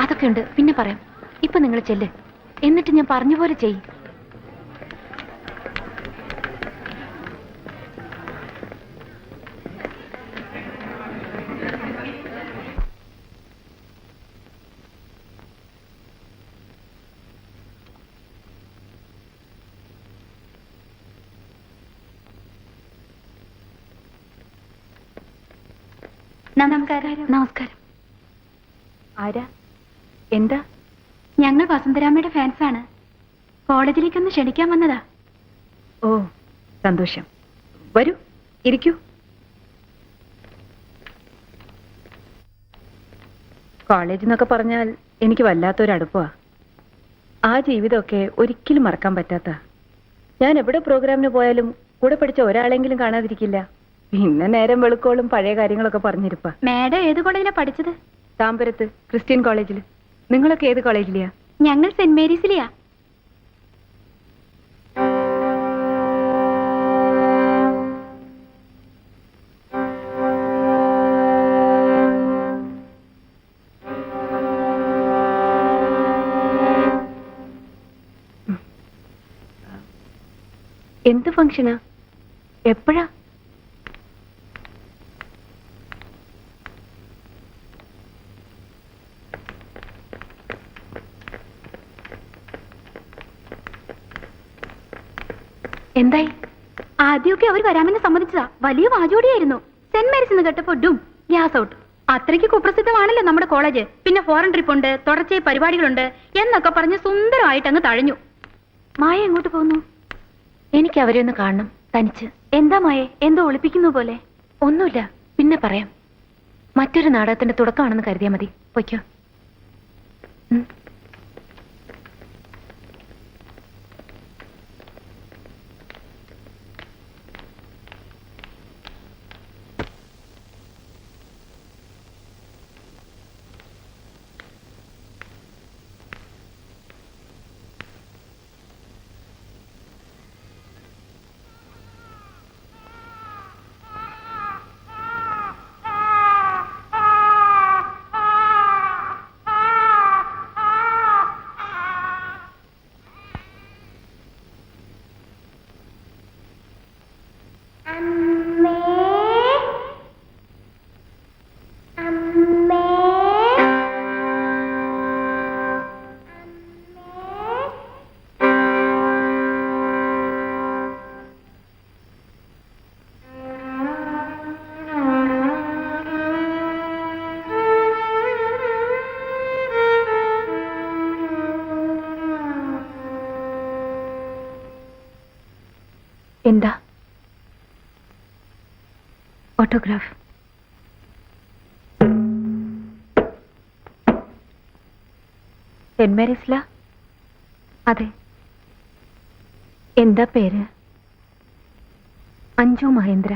അതൊക്കെ ഉണ്ട്, പിന്നെ പറയാം. ഇപ്പൊ നിങ്ങൾ ചെല്ല്, എന്നിട്ട് ഞാൻ പറഞ്ഞ പോലെ ചെയ്. നമസ്കാരം. നമസ്കാരം. ആരാ? എന്താ? ഞങ്ങൾ വസുന്ധരാമയുടെ ഫാൻസാണ്. കോളേജിലേക്കൊന്ന് ക്ഷണിക്കാൻ വന്നതാ. ഓ, സന്തോഷം. വരൂ, ഇരിക്കൂ. കോളേജ് എന്നൊക്കെ പറഞ്ഞാൽ എനിക്ക് വല്ലാത്തൊരടുപ്പാ. ആ ജീവിതമൊക്കെ ഒരിക്കലും മറക്കാൻ പറ്റാത്ത. ഞാൻ എവിടെ പ്രോഗ്രാമിന് പോയാലും കൂടെ പഠിച്ച ഒരാളെങ്കിലും കാണാതിരിക്കില്ല. പിന്നെ നേരം വെളുക്കോളും പഴയ കാര്യങ്ങളൊക്കെ പറഞ്ഞിരിപ്പാ. മാഡം ഏത് കോളേജിലാ പഠിച്ചത്? താമ്പരത്ത് ക്രിസ്ത്യൻ കോളേജിൽ. നിങ്ങളൊക്കെ ഏത് കോളേജിലെയാ? ഞങ്ങൾ സെന്റ് മേരീസിലെയാ. എന്ത് ഫംഗ്ഷനാ? എപ്പോഴാ? എന്തായി? ആദ്യമൊക്കെ അവർ വരാമെന്ന് സമ്മതിച്ചതാ. വലിയ വാചോടിയായിരുന്നു. സെന്റ് മേരീസ് എന്ന് കേട്ടപ്പോ ഡും, ഗ്യാസ് ഔട്ട്. അത്രയ്ക്ക് കുപ്രസിദ്ധമാണല്ലോ നമ്മുടെ കോളേജ്. പിന്നെ ഫോറിൻ ട്രിപ്പ് ഉണ്ട്, തുടർച്ചയായി പരിപാടികളുണ്ട് എന്നൊക്കെ പറഞ്ഞ് സുന്ദരമായിട്ട് അങ്ങ് തഴഞ്ഞു. മായ എങ്ങോട്ട് പോകുന്നു? എനിക്ക് അവരെ ഒന്ന് കാണണം, തനിച്ച്. എന്താ മായേ, എന്തോ ഒളിപ്പിക്കുന്നു പോലെ? ഒന്നുമില്ല, പിന്നെ പറയാം. മറ്റൊരു നാടകത്തിന്റെ തുടക്കമാണെന്ന് കരുതിയാൽ മതി. പൊയ്ക്കോ. എന്താ? ഓട്ടോഗ്രാഫ്. സെന്റ് മേരീസ്ല? അതെ. എന്താ പേര്? അഞ്ജു മഹേന്ദ്ര.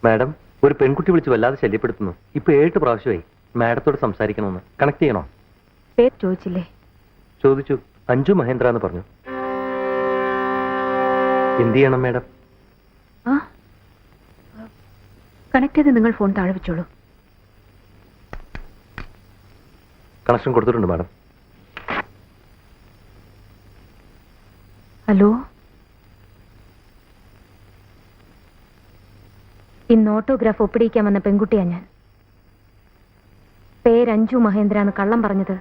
മാഡം, ഒരു പെൺകുട്ടി വിളിച്ച് വല്ലാതെ ശല്യപ്പെടുത്തുന്നു. ഇപ്പൊ 7 പ്രാവശ്യമായി. മാഡത്തോട് സംസാരിക്കണമെന്ന്. കണക്ട് ചെയ്യണോ? പേര് ചോദിച്ചില്ലേ? ചോദിച്ചു. അഞ്ജു മഹേന്ദ്ര എന്ന് പറഞ്ഞു. എന്ത് ചെയ്യണം മാഡം? ആ, കണക്ട് ചെയ്ത് നിങ്ങൾ ഫോൺ താഴെ വെച്ചോളൂ. കണക്ഷൻ കൊടുത്തിട്ടുണ്ട് മാഡം. ഹലോ, ഇന്ന് ഓട്ടോഗ്രാഫ് ഒപ്പിടിക്കാൻ വന്ന പെൺകുട്ടിയാ ഞാൻ. പേര് അഞ്ജു മഹേന്ദ്ര എന്ന് കള്ളം പറഞ്ഞത്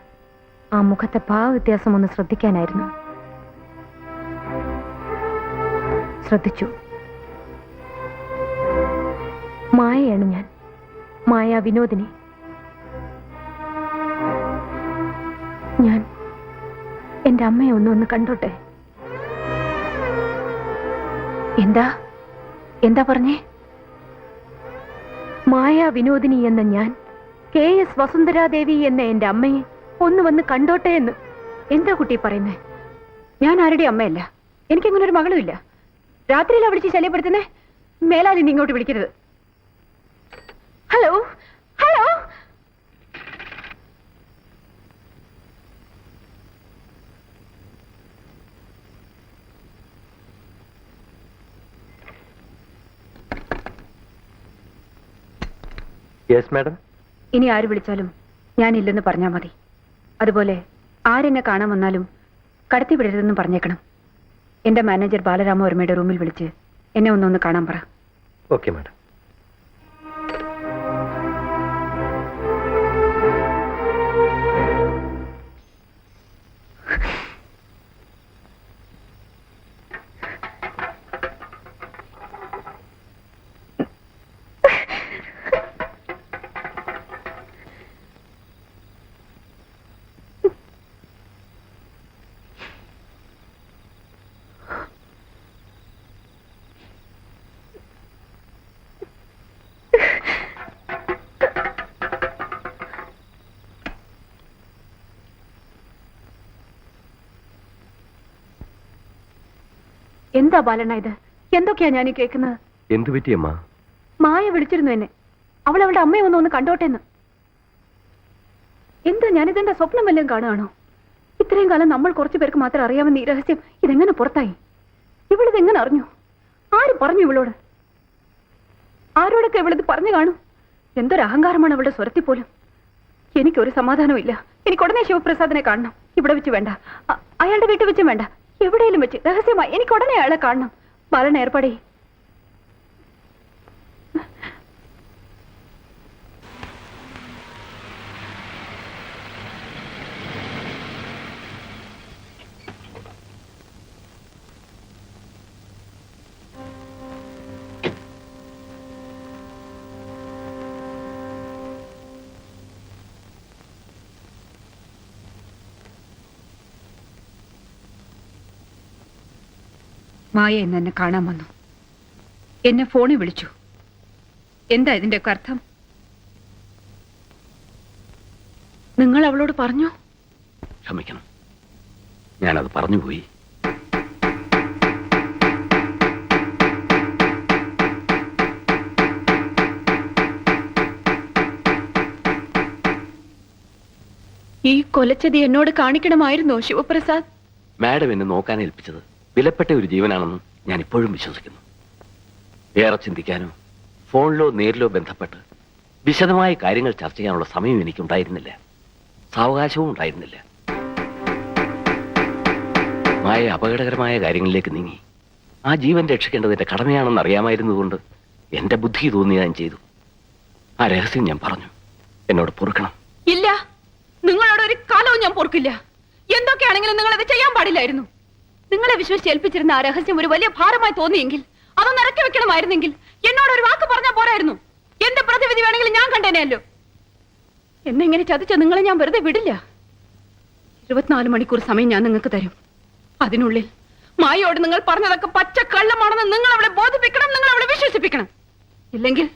ആ മുഖത്തെ ഭാവവ്യത്യാസം ഒന്ന് ശ്രദ്ധിക്കാനായിരുന്നു. ശ്രദ്ധിച്ചു. മായയാണ് ഞാൻ, മായ വിനോദിനി. ഞാൻ എന്റെ അമ്മയെ ഒന്ന് കണ്ടോട്ടെ. എന്താ എന്താ പറഞ്ഞേ? മായ വിനോദിനി എന്ന ഞാൻ KS വസുന്ധരാദേവി എന്ന എന്റെ അമ്മയെ ഒന്ന് വന്ന് കണ്ടോട്ടെ എന്ന്. എന്താ കുട്ടി പറയുന്നേ? ഞാൻ ആരുടെ അമ്മയല്ല. എനിക്കങ്ങനെ ഒരു മകളും ഇല്ല. രാത്രിയിലാ വിളിച്ച് ശല്യപ്പെടുത്തുന്നേ. മേലാലി നീ ഇങ്ങോട്ട് വിളിക്കരുത്. Hello hello. Yes madam. ഇനി ആര് വിളിച്ചാലും ഞാനില്ലെന്ന് പറഞ്ഞാൽ മതി. അതുപോലെ ആരെന്നെ കാണാൻ വന്നാലും കടത്തി വിടരുതെന്നും പറഞ്ഞേക്കണം. എന്റെ മാനേജർ ബാലരാമവർമ്മയുടെ റൂമിൽ വിളിച്ച് എന്നെ ഒന്ന് കാണാൻ പറ. Okay madam. എന്താ ബാലണ്ണ ഇത്? എന്തൊക്കെയാ ഞാൻ കേൾക്കുന്നത്? എന്തു പറ്റിയമ്മ? മായ വിളിച്ചിരുന്നു എന്നെ. അവൾ അവളുടെ അമ്മയെ ഒന്ന് കണ്ടോട്ടെന്ന്. എന്താ ഞാനിതെന്റെ സ്വപ്നം വല്ലതും കാണുകയാണോ? ഇത്രയും കാലം നമ്മൾ കുറച്ചു പേർക്ക് മാത്രം അറിയാവുന്ന ഈ രഹസ്യം ഇതെങ്ങനെ പുറത്തായി? ഇവളിതെങ്ങനെ അറിഞ്ഞു? ആര് പറഞ്ഞു ഇവളോട്? ആരോടൊക്കെ ഇവളിത് പറഞ്ഞു കാണും? എന്തൊരു അഹങ്കാരമാണ് അവളുടെ സ്വരത്തിൽ പോലും. എനിക്കൊരു സമാധാനവും ഇല്ല. എനിക്ക് ഉടനെ ശിവപ്രസാദിനെ കാണണം. ഇവിടെ വെച്ച് വേണ്ട, അയാളുടെ വീട്ടിൽ വെച്ചും വേണ്ട, എവിടെയെങ്കിലും വെച്ച് രഹസ്യമായി എനിക്ക് ഉടനെ അയാളെ കാണണം. ബാലൻ ഏർപ്പാടേ. മായ ഇന്ന് എന്നെ കാണാൻ വന്നു. എന്നെ ഫോണിൽ വിളിച്ചു. എന്താ ഇതിന്റെയൊക്കെ അർത്ഥം? നിങ്ങൾ അവളോട് പറഞ്ഞു? ക്ഷമിക്കണം, ഞാനത് പറഞ്ഞുപോയി. ഈ കൊലച്ചതി എന്നോട് കാണിക്കണമായിരുന്നോ ശിവപ്രസാദ്? മാഡം എന്നെ നോക്കാൻ ഏൽപ്പിച്ചത് വിലപ്പെട്ട ഒരു ജീവനാണെന്ന് ഞാൻ ഇപ്പോഴും വിശ്വസിക്കുന്നു. ഏറെ ചിന്തിക്കാനോ ഫോണിലോ നേരിലോ ബന്ധപ്പെട്ട് വിശദമായ കാര്യങ്ങൾ ചർച്ച ചെയ്യാനുള്ള സമയം എനിക്കുണ്ടായിരുന്നില്ല. സാവകാശവും ഉണ്ടായിരുന്നില്ല. മായ അപകടകരമായ കാര്യങ്ങളിലേക്ക് നീങ്ങി. ആ ജീവൻ രക്ഷിക്കേണ്ടത് എന്റെ കടമയാണെന്ന് അറിയാമായിരുന്നതുകൊണ്ട് എന്റെ ബുദ്ധി തോന്നി ഞാൻ ചെയ്തു. ആ രഹസ്യം ഞാൻ പറഞ്ഞു. എന്നോട് പൊറുക്കണം. ഇല്ല, നിങ്ങളോട് ഒരു കാലവും ഞാൻ പൊറുക്കില്ല. എന്തൊക്കെയാണെങ്കിലും നിങ്ങൾ അത് ചെയ്യാൻ പാടില്ലായിരുന്നു. നിങ്ങളെ വിശ്വസിച്ച് ഏൽപ്പിച്ചിരുന്ന ആ രഹസ്യം ഒരു വലിയ ഭാരമായി തോന്നിയെങ്കിൽ അതൊന്ന് ഇറക്കി വെക്കണമായിരുന്നെങ്കിൽ എന്നോട് ഒരു വാക്ക് പറഞ്ഞാൽ പോരായിരുന്നു. എന്ത് പ്രതിവിധി വേണമെങ്കിലും ഞാൻ കണ്ടേനെയല്ലോ. എന്നെ ഇങ്ങനെ ചതിച്ച നിങ്ങളെ ഞാൻ വെറുതെ വിടില്ല. 24 മണിക്കൂർ സമയം ഞാൻ നിങ്ങൾക്ക് തരും. അതിനുള്ളിൽ മായയോട് നിങ്ങൾ പറഞ്ഞതൊക്കെ പച്ച കള്ളമാണെന്ന് നിങ്ങൾ അവളെ ബോധിപ്പിക്കണം, നിങ്ങൾ അവളെ വിശ്വസിപ്പിക്കണം. ഇല്ലെങ്കിൽ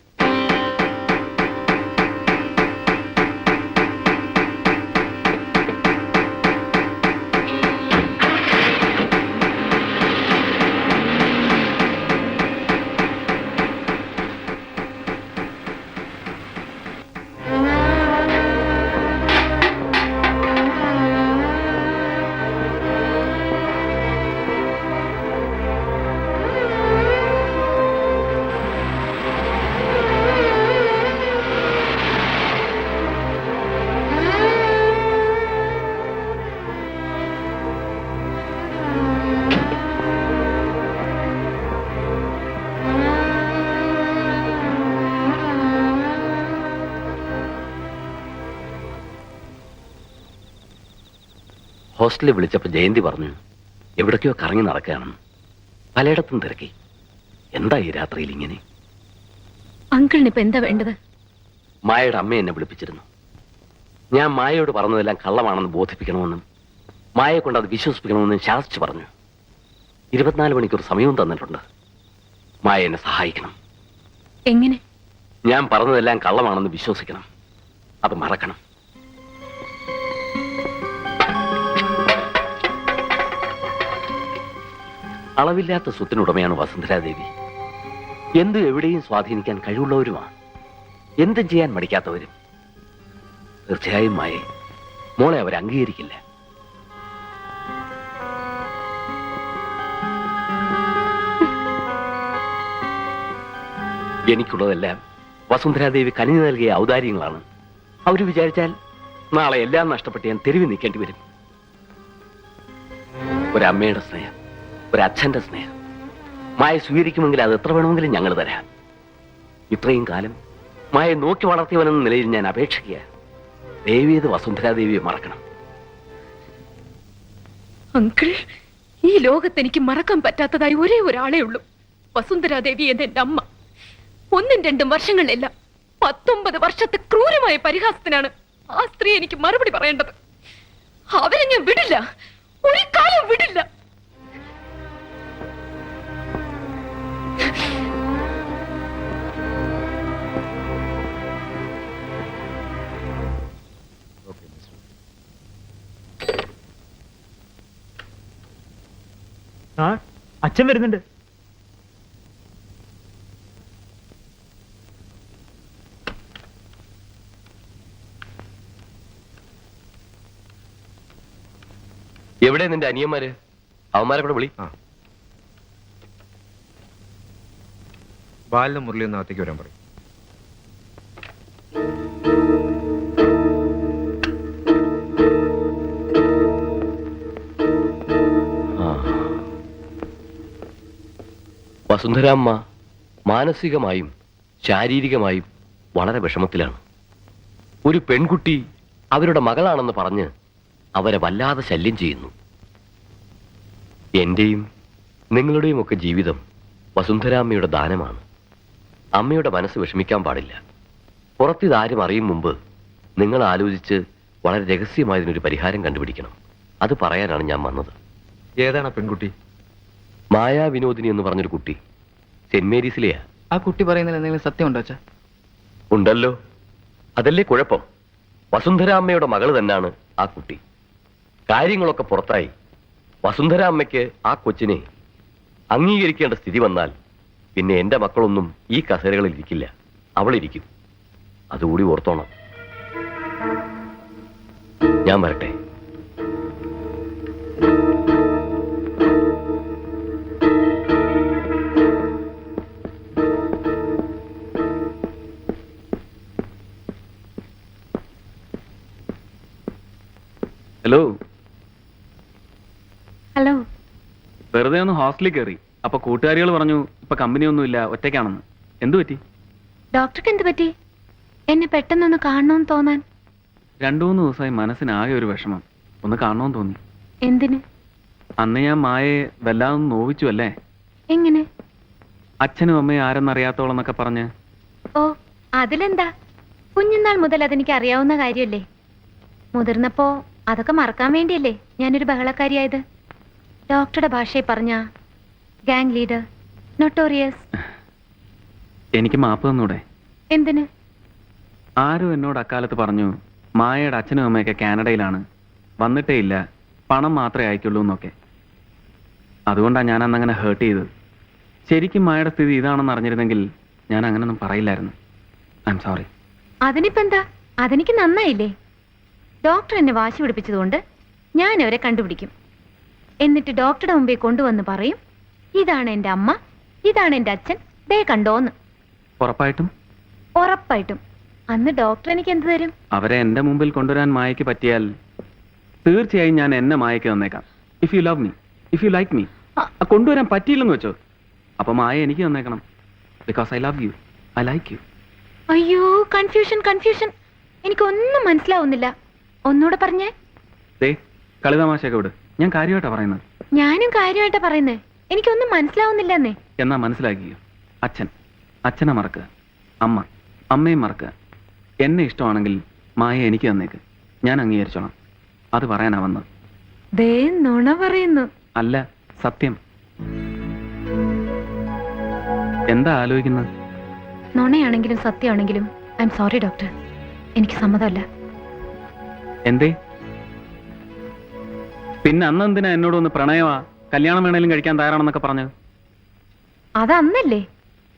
ഹോസ്റ്റലിൽ വിളിച്ചപ്പോൾ ജയന്തി പറഞ്ഞു എവിടേക്കോ കറങ്ങി നടക്കുകയാണെന്ന്. പലയിടത്തും തിരക്കി. എന്താ ഈ രാത്രിയിൽ ഇങ്ങനെ? അങ്കിളിന് ഇപ്പൊ എന്താ വേണ്ടത്? മായയുടെ അമ്മ എന്നെ വിളിപ്പിച്ചിരുന്നു. ഞാൻ മായയോട് പറഞ്ഞതെല്ലാം കള്ളമാണെന്ന് ബോധിപ്പിക്കണമെന്നും മായയെ കൊണ്ട് അത് വിശ്വസിപ്പിക്കണമെന്നും ശാസിച്ചു പറഞ്ഞു. 24 മണിക്കൂർ സമയവും തന്നിട്ടുണ്ട്. മായ എന്നെ സഹായിക്കണം. എങ്ങനെ? ഞാൻ പറഞ്ഞതെല്ലാം കള്ളമാണെന്ന് വിശ്വസിക്കണം. അത് മറക്കണം. അളവില്ലാത്ത സ്വത്തിനുടമയാണ് വസുന്ധരാദേവി. എന്തും എവിടെയും സ്വാധീനിക്കാൻ കഴിവുള്ളവരുമാണ്. എന്തും ചെയ്യാൻ മടിക്കാത്തവരും. തീർച്ചയായും മായേ, മോളെ അവർ അംഗീകരിക്കില്ല. എനിക്കുള്ളതെല്ലാം വസുന്ധരാദേവി കനിഞ്ഞു നൽകിയ ഔദാര്യങ്ങളാണ്. അവർ വിചാരിച്ചാൽ നാളെ എല്ലാം നഷ്ടപ്പെട്ട് ഞാൻ തെരുവിൽ നിൽക്കേണ്ടി വരും. ഒരമ്മയുടെ സ്നേഹം, ഒരച്ഛന്റെ സ്നേഹം മായ സ്വീകരിക്കുമെങ്കിൽ അത് എത്ര വേണമെങ്കിലും ഞങ്ങൾ തരാം. ഇത്രയും കാലം മായ നോക്കി വളർത്തിയവനെന്ന നിലയിൽ ഞാൻ അപേക്ഷിക്കുക. ദേവിയത് വസുന്ധരാദേവിയെ മറക്കണം. അങ്കിൾ, ഈ ലോകത്ത് എനിക്ക് മറക്കാൻ പറ്റാത്തതായി ഒരേ ഒരാളേ ഉള്ളൂ. വസുന്ധരാദേവി എന്റെ അമ്മ. 1-2 വർഷങ്ങളിലല്ല, 19 വർഷത്തെ ക്രൂരമായ പരിഹാസത്തിനാണ് ആ സ്ത്രീ എനിക്ക് മറുപടി പറയേണ്ടത്. അവരെ ഞാൻ വിടില്ല, ഒരു കാലം വിടില്ല. അച്ഛൻ വരുന്നുണ്ട്. എവിടെ നിന്റെ അനിയന്മാര്? അവന്മാരെ കൂടെ വിളി. ബാലിനും മുരളി ഒന്ന് അകത്തേക്ക് വരാൻ പറയും. വസുന്ധരാമ്മ മാനസികമായും ശാരീരികമായും വളരെ വിഷമത്തിലാണ്. ഒരു പെൺകുട്ടി അവരുടെ മകളാണെന്ന് പറഞ്ഞ് അവരെ വല്ലാതെ ശല്യം ചെയ്യുന്നു. എന്റെയും നിങ്ങളുടെയും ഒക്കെ ജീവിതം വസുന്ധരാമ്മയുടെ ദാനമാണ്. അമ്മയുടെ മനസ്സ് വിഷമിക്കാൻ പാടില്ല. പുറത്തിതാരും അറിയും മുമ്പ് നിങ്ങൾ ആലോചിച്ച് വളരെ രഹസ്യമായതിനൊരു പരിഹാരം കണ്ടുപിടിക്കണം. അത് പറയാനാണ് ഞാൻ വന്നത്. ഏതാണ് പെൺകുട്ടി? മായാ വിനോദിനി എന്ന് പറഞ്ഞൊരു കുട്ടി. സെന്റ് മേരീസിലെയാ. ആ കുട്ടി പറയുന്നതിൽ എന്തെങ്കിലും സത്യമുണ്ടോ അച്ഛാ? ഉണ്ടല്ലോ. അതല്ലേ കുഴപ്പം. വസുന്ധരാമ്മയുടെ മകള് തന്നെയാണ് ആ കുട്ടി. കാര്യങ്ങളൊക്കെ പുറത്തായി വസുന്ധരാമ്മയ്ക്ക് ആ കൊച്ചിനെ അംഗീകരിക്കേണ്ട സ്ഥിതി വന്നാൽ പിന്നെ എന്റെ മക്കളൊന്നും ഈ കസേരകളിൽ ഇരിക്കില്ല. അവളിരിക്കും. അതുകൂടി ഓർത്തോണം. ഞാൻ വരട്ടെ. ഹലോ. ഹലോ. വെറുതെ ഒന്ന് ഹോസ്റ്റലിൽ കയറി. അപ്പൊ കൂട്ടുകാരികൾ പറഞ്ഞു ഇപ്പൊ കമ്പനിയൊന്നുമില്ല, ഒറ്റയ്ക്കാണെന്ന്. എന്തു പറ്റി? ഡോക്ടർക്ക് എന്ത് പറ്റി? എന്നെ പെട്ടെന്നൊന്ന് കാണണമെന്ന് തോന്നാൻ. 2-3 ദിവസമായി മനസ്സിനാകെ ഒരു വിഷമം. ഒന്ന് കാണണമെന്ന് തോന്നി. എന്തിന്? അന്ന് ഞാൻ മായയെ വല്ലാതെ നോവിച്ചു അല്ലേ? എങ്ങനെ? അച്ഛനും അമ്മയും ആരെന്നറിയാത്തോളം എന്നൊക്കെ പറഞ്ഞ്. ഓ, അതിലെന്താ? കുഞ്ഞുനാൾ മുതൽ അതെനിക്ക് അറിയാവുന്ന കാര്യമല്ലേ. മുതിർന്നപ്പോ അതൊക്കെ മറക്കാൻ വേണ്ടിയല്ലേ ഞാനൊരു ബഹളക്കാരിയായത്. ഡോക്ടറുടെ ഭാഷയിൽ പറഞ്ഞ ഗാങ് ലീഡർ, നൊട്ടോറിയസ്. എനിക്ക് മാപ്പ് തന്നൂടെ? എന്തിന്? ആരും എന്നോട് അക്കാലത്ത് പറഞ്ഞു മായയുടെ അച്ഛനും അമ്മയൊക്കെ കാനഡയിലാണ്, വന്നിട്ടേ ഇല്ല, പണം മാത്രമേ അയക്കുള്ളൂ എന്നൊക്കെ. അതുകൊണ്ടാണ് ഞാൻ അന്നങ്ങനെ ഹേർട്ട് ചെയ്തത്. ശരിക്കും മായയുടെ സ്ഥിതി ഇതാണെന്ന് അറിഞ്ഞിരുന്നെങ്കിൽ ഞാൻ അങ്ങനൊന്നും പറയില്ലായിരുന്നു. I am sorry. അതിനിപ്പോ എന്താ? അതെനിക്ക് നന്നായില്ലേ. ഡോക്ടർ എന്നെ വാശി പിടിപ്പിച്ചതുകൊണ്ട് ഞാൻ അവരെ കണ്ടുപിടിക്കും. എന്നിട്ട് ഡോക്ടറുടെ മുമ്പിൽ കൊണ്ടുവന്ന് പറയും, ഇതാണ് എൻ്റെ അമ്മ, ഇതാണ് എൻ്റെ അച്ഛൻ, ദേ കണ്ടോന്ന്. ഉറപ്പായിട്ടും? ഉറപ്പായിട്ടും. അന്ന് ഡോക്ടർ എനിക്ക് എന്ത് തരും? അവരെ എന്റെ മുമ്പിൽ കൊണ്ടുവരാൻ മായയ്ക്ക് പറ്റിയാൽ തീർച്ചയായും ഞാൻ എന്നെ മായയ്ക്ക് തന്നേക്കാം. If you love me, if you like me. കൊണ്ടുവരാൻ പറ്റിയില്ലെന്ന് വെച്ചോ, അപ്പൊ മായ എനിക്ക് തന്നേക്കണം. Because I love you, I like you. അയ്യോ, കൺഫ്യൂഷൻ കൺഫ്യൂഷൻ. എനിക്കൊന്നും മനസ്സിലാവുന്നില്ല. ഒന്നുകൂടെ പറഞ്ഞേ. ദേ കളിതമാശയൊക്കെ വിട്, ഞാൻ കാര്യമായിട്ടാ പറയുന്നത്. ഞാനും കാര്യമായിട്ടാ പറയുന്നേ. എനിക്കൊന്നും മനസ്സിലാവുന്നില്ലെന്നേ. എന്നാ മനസ്സിലാക്കിയോ? അച്ഛനെ മറക്കുക, അമ്മയും മറക്കുക. എന്നെ ഇഷ്ടമാണെങ്കിൽ മായ എനിക്ക് തന്നേക്ക്, ഞാൻ അംഗീകരിച്ചോളാം. അത് പറയാനാ വന്നത്. ദേ നുണ പറയുന്നു. അല്ല, സത്യം. എന്താ ആലോചിക്കുന്നത്? നുണയാണെങ്കിലും സത്യമാണെങ്കിലും ഐ എം സോറി ഡോക്ടർ, എനിക്ക് സമ്മതമല്ല. എന്തേ? പിന്നെ അന്നെന്തിനാ എന്നോട് ഒന്ന് പ്രണയമാ, കല്യാണം വേണേലും കഴിക്കാൻ തയ്യാറാണെന്നൊക്കെ പറഞ്ഞത്? അതന്നല്ലേ.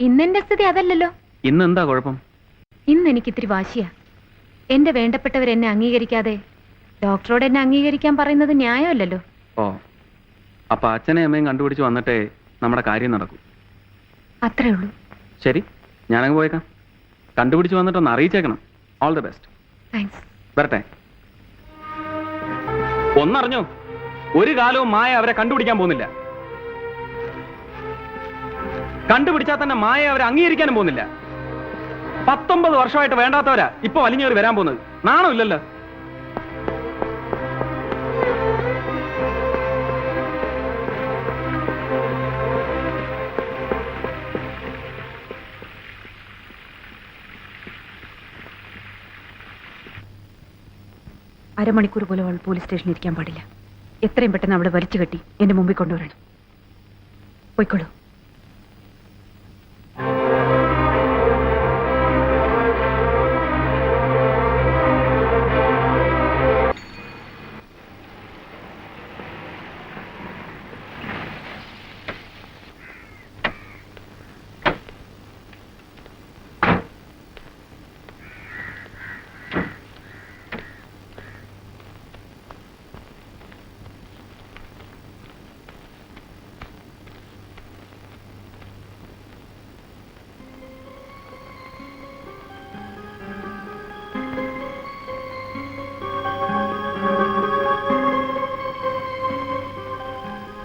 ഇന്നെന്റെ സ്ഥിതി അതല്ലല്ലോ. ഇന്ന് എന്താ കുഴപ്പം? ഇന്ന് എനിക്ക് ഇത്തിരി വാശിയാ. എന്റെ വേണ്ടപ്പെട്ടവരെന്നെ അംഗീകരിക്കാതെ ഡോക്ടറോട് എന്നെ അംഗീകരിക്കാൻ പറയുന്നത് ന്യായമല്ലല്ലോ. ഓ, അപ്പൊ അച്ഛനെ അമ്മയും കണ്ടുപിടിച്ച് വന്നിട്ടേ നമ്മുടെ കാര്യം നടക്കൂ. അത്രേ ഉള്ളൂ. ശരി, ഞാനങ്ങ് പോയേക്കാം. കണ്ടുപിടിച്ച് വന്നിട്ടൊന്ന് അറിയിച്ചേക്കണം. All the best. താങ്ക്സ്. വരട്ടെ. ഒന്നറിഞ്ഞോ, ഒരു കാലവും മായ അവരെ കണ്ടുപിടിക്കാൻ പോകുന്നില്ല. കണ്ടുപിടിച്ചാൽ തന്നെ മായ അവരെ അംഗീകരിക്കാനും പോകുന്നില്ല. 19 വർഷമായിട്ട് വേണ്ടാത്തവരാ ഇപ്പൊ വലിഞ്ഞേറി വരാൻ പോകുന്നത്. നാണോ ഇല്ലല്ലോ. അരമണിക്കൂർ പോലും അവൾ പോലീസ് സ്റ്റേഷനിൽ ഇരിക്കാൻ പാടില്ല. എത്രയും പെട്ടെന്ന് അവളെ വലിച്ചു കെട്ടി എന്റെ മുമ്പിൽ കൊണ്ടുവരണം. പോയിക്കോളൂ.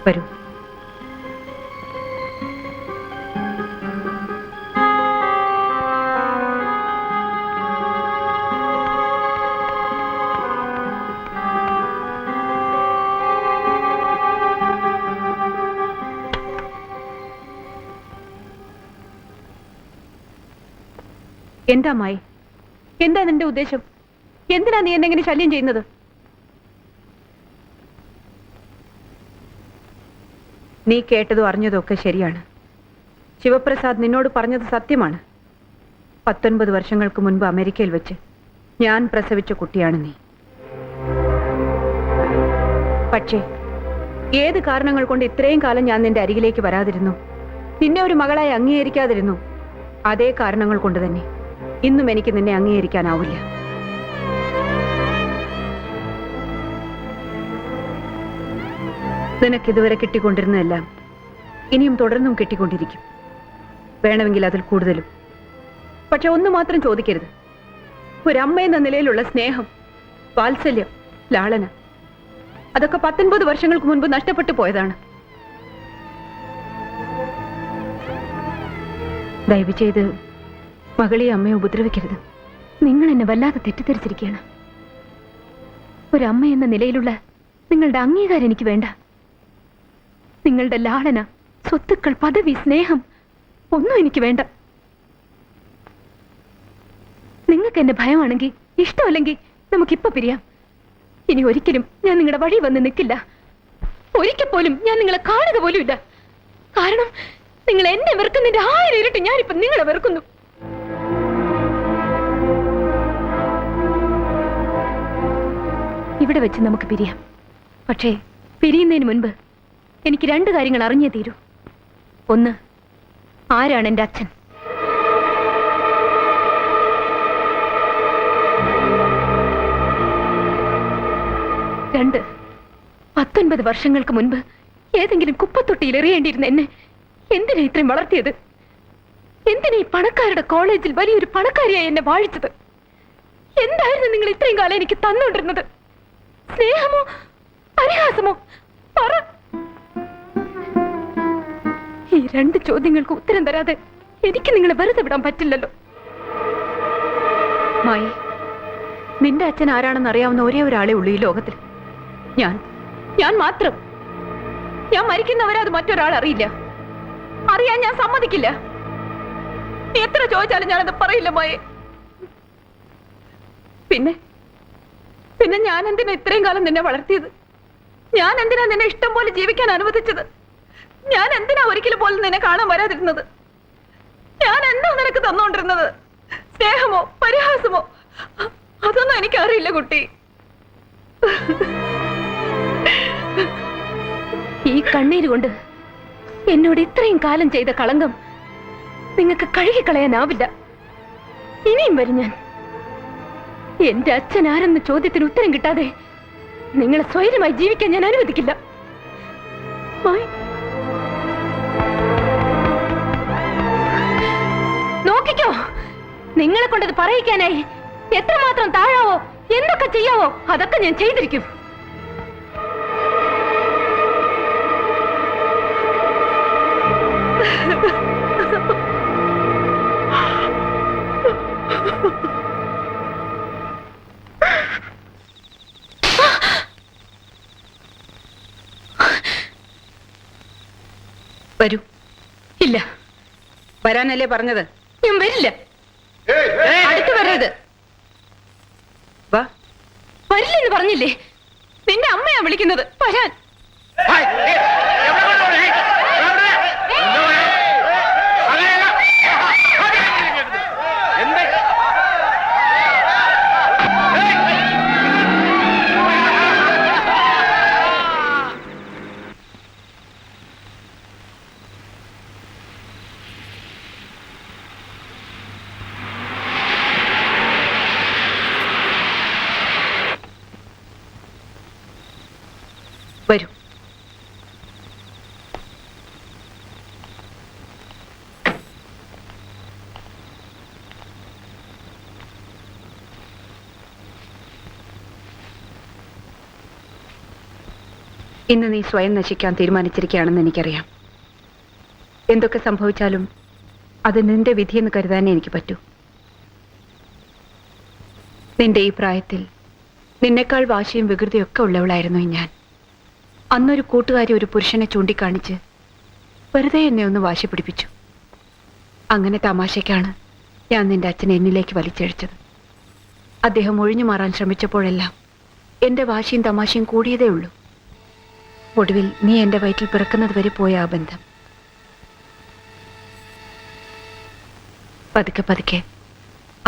വരൂ. എന്താ മായി? എന്താ നിന്റെ ഉദ്ദേശം? എന്തിനാ നീ എന്നെങ്ങനെ ശല്യം ചെയ്യുന്നത്? നീ കേട്ടതും അറിഞ്ഞതും ഒക്കെ ശരിയാണ്. ശിവപ്രസാദ് നിന്നോട് പറഞ്ഞത് സത്യമാണ്. 19 വർഷങ്ങൾക്ക് മുൻപ് അമേരിക്കയിൽ വെച്ച് ഞാൻ പ്രസവിച്ച കുട്ടിയാണ് നീ. പക്ഷേ ഏത് കാരണങ്ങൾ കൊണ്ട് ഇത്രയും കാലം ഞാൻ നിന്റെ അരികിലേക്ക് വരാതിരുന്നു, നിന്നെ ഒരു മകളായി അംഗീകരിക്കാതിരുന്നു, അതേ കാരണങ്ങൾ കൊണ്ട് തന്നെ ഇന്നും എനിക്ക് നിന്നെ അംഗീകരിക്കാനാവില്ല. നിനക്കിതുവരെ കിട്ടിക്കൊണ്ടിരുന്നതെല്ലാം ഇനിയും തുടർന്നും കിട്ടിക്കൊണ്ടിരിക്കും. വേണമെങ്കിൽ അതിൽ കൂടുതലും. പക്ഷെ ഒന്ന് മാത്രം ചോദിക്കരുത്. ഒരമ്മ എന്ന നിലയിലുള്ള സ്നേഹം, വാത്സല്യം, ലാളന അതൊക്കെ 19 വർഷങ്ങൾക്ക് മുൻപ് നഷ്ടപ്പെട്ടു പോയതാണ്. ദയവ് ചെയ്ത് മകളെ അമ്മയെ ഉപദ്രവിക്കരുത്. നിങ്ങൾ എന്നെ വല്ലാതെ തെറ്റിദ്ധരിച്ചിരിക്കുകയാണ്. ഒരമ്മ എന്ന നിലയിലുള്ള നിങ്ങളുടെ അംഗീകാരം എനിക്ക് വേണ്ട. നിങ്ങളുടെ ലാളന, സ്വത്തുക്കൾ, പദവി, സ്നേഹം ഒന്നും എനിക്ക് വേണ്ട. നിങ്ങൾക്ക് എന്നെ ഭയമാണെങ്കിൽ, ഇഷ്ടമല്ലെങ്കിൽ നമുക്കിപ്പോ പിരിയാം. ഇനി ഒരിക്കലും ഞാൻ നിങ്ങളുടെ വഴി വന്ന് നിൽക്കില്ല. ഒരിക്കൽ പോലും ഞാൻ നിങ്ങളെ കാണുക പോലുമില്ല. കാരണം നിങ്ങൾ എന്നെ വെറുക്കുന്നതിന്റെ 1000 ഇരട്ടി ഞാനിപ്പോ നിങ്ങളെ വെറുക്കുന്നു. ഇവിടെ വെച്ച് നമുക്ക് പിരിയാം. പക്ഷേ പിരിയുന്നതിന് മുൻപ് എനിക്ക് 2 കാര്യങ്ങൾ അറിഞ്ഞേ തീരൂ. ഒന്ന്, ആരാണ് എൻ്റെ അച്ഛൻ? 2, 19 വർഷങ്ങൾക്ക് മുൻപ് ഏതെങ്കിലും കുപ്പത്തൊട്ടിയിൽ എറിയേണ്ടിയിരുന്ന എന്നെ എന്തിനാ ഇത്രയും വളർത്തിയത്? എന്തിനാ ഈ പണക്കാരുടെ കോളേജിൽ വലിയൊരു പണക്കാരിയായി എന്നെ വാഴിച്ചത്? എന്തായിരുന്നു നിങ്ങൾ ഇത്രയും കാലം എനിക്ക് തന്നുകൊണ്ടിരുന്നത്? സ്നേഹമോ പരിഹാസമോ? പറ. ഈ 2 ചോദ്യങ്ങൾക്ക് ഉത്തരം തരാതെ എനിക്ക് നിങ്ങളെ വെറുതെ വിടാൻ പറ്റില്ലല്ലോ. മായി, നിന്റെ അച്ഛൻ ആരാണെന്ന് അറിയാവുന്ന ഒരേ ഒരാളെ ഉള്ളൂ ഈ ലോകത്തിൽ. ഞാൻ മാത്രം. ഞാൻ മരിക്കുന്നവരെ അത് മറ്റൊരാൾ അറിയില്ല. അറിയാൻ ഞാൻ സമ്മതിക്കില്ല. നീ എത്ര ചോദിച്ചാലും ഞാനത് പറയില്ല മായി. പിന്നെ ഞാൻ എന്തിനാ ഇത്രയും കാലം നിന്നെ വളർത്തിയത്? ഞാൻ എന്തിനാ നിന്നെ ഇഷ്ടം പോലെ ജീവിക്കാൻ അനുവദിച്ചത്? ഞാൻ എന്തിനാ ഒരിക്കലും പോലും നിന്നെ കാണാൻ വരാതിരുന്നത്? ഞാൻ എന്താ നിനക്ക് തന്നോണ്ടിരുന്നത്? സ്നേഹമോ പരിഹാസമോ? അതൊന്നും എനിക്കറിയില്ല കുട്ടി. ഈ കണ്ണീര് കൊണ്ട് എന്നോട് ഇത്രയും കാലം ചെയ്ത കളങ്കം നിങ്ങൾക്ക് കഴുകിക്കളയാനാവില്ല. ഇനിയും വരും ഞാൻ. എന്റെ അച്ഛൻ ആരെന്ന ചോദ്യത്തിന് ഉത്തരം കിട്ടാതെ നിങ്ങളെ സ്വൈര്യമായി ജീവിക്കാൻ ഞാൻ അനുവദിക്കില്ല. നോക്കിക്കോ, നിങ്ങളെ കൊണ്ടത് പറയിക്കാനായി എത്രമാത്രം താഴാവോ, എന്തൊക്കെ ചെയ്യാവോ അതൊക്കെ ഞാൻ ചെയ്തിരിക്കും. വരൂ. ഇല്ല, വരാനല്ലേ പറഞ്ഞത്? ഞാൻ വരില്ല. അടുത്ത് വരരുത്. വാ. വരില്ലെന്ന് പറഞ്ഞില്ലേ? നിന്റെ അമ്മയാ വിളിക്കുന്നത്. വരാൻ. വരൂ. ഇന്ന് നീ സ്വയം നശിക്കാൻ തീരുമാനിച്ചിരിക്കുകയാണെന്ന് എനിക്കറിയാം. എന്തൊക്കെ സംഭവിച്ചാലും അത് നിന്റെ വിധിയെന്ന് കരുതാനേ എനിക്ക് പറ്റൂ. നിന്റെ ഈ പ്രായത്തിൽ നിന്നെക്കാൾ വാശിയും വികൃതിയൊക്കെ ഉള്ളവളായിരുന്നു ഞാൻ. അന്നൊരു കൂട്ടുകാരി ഒരു പുരുഷനെ ചൂണ്ടിക്കാണിച്ച് വെറുതെ എന്നെ ഒന്ന് വാശി പിടിപ്പിച്ചു. അങ്ങനെ തമാശയ്ക്കാണ് ഞാൻ നിന്റെ അച്ഛനെ എന്നിലേക്ക് വലിച്ചഴിച്ചത്. അദ്ദേഹം ഒഴിഞ്ഞു മാറാൻ ശ്രമിച്ചപ്പോഴെല്ലാം എന്റെ വാശിയും തമാശയും കൂടിയതേ ഉള്ളൂ. ഒടുവിൽ നീ എന്റെ വയറ്റിൽ പിറക്കുന്നത് വരെ പോയ ആ ബന്ധം പതുക്കെ പതുക്കെ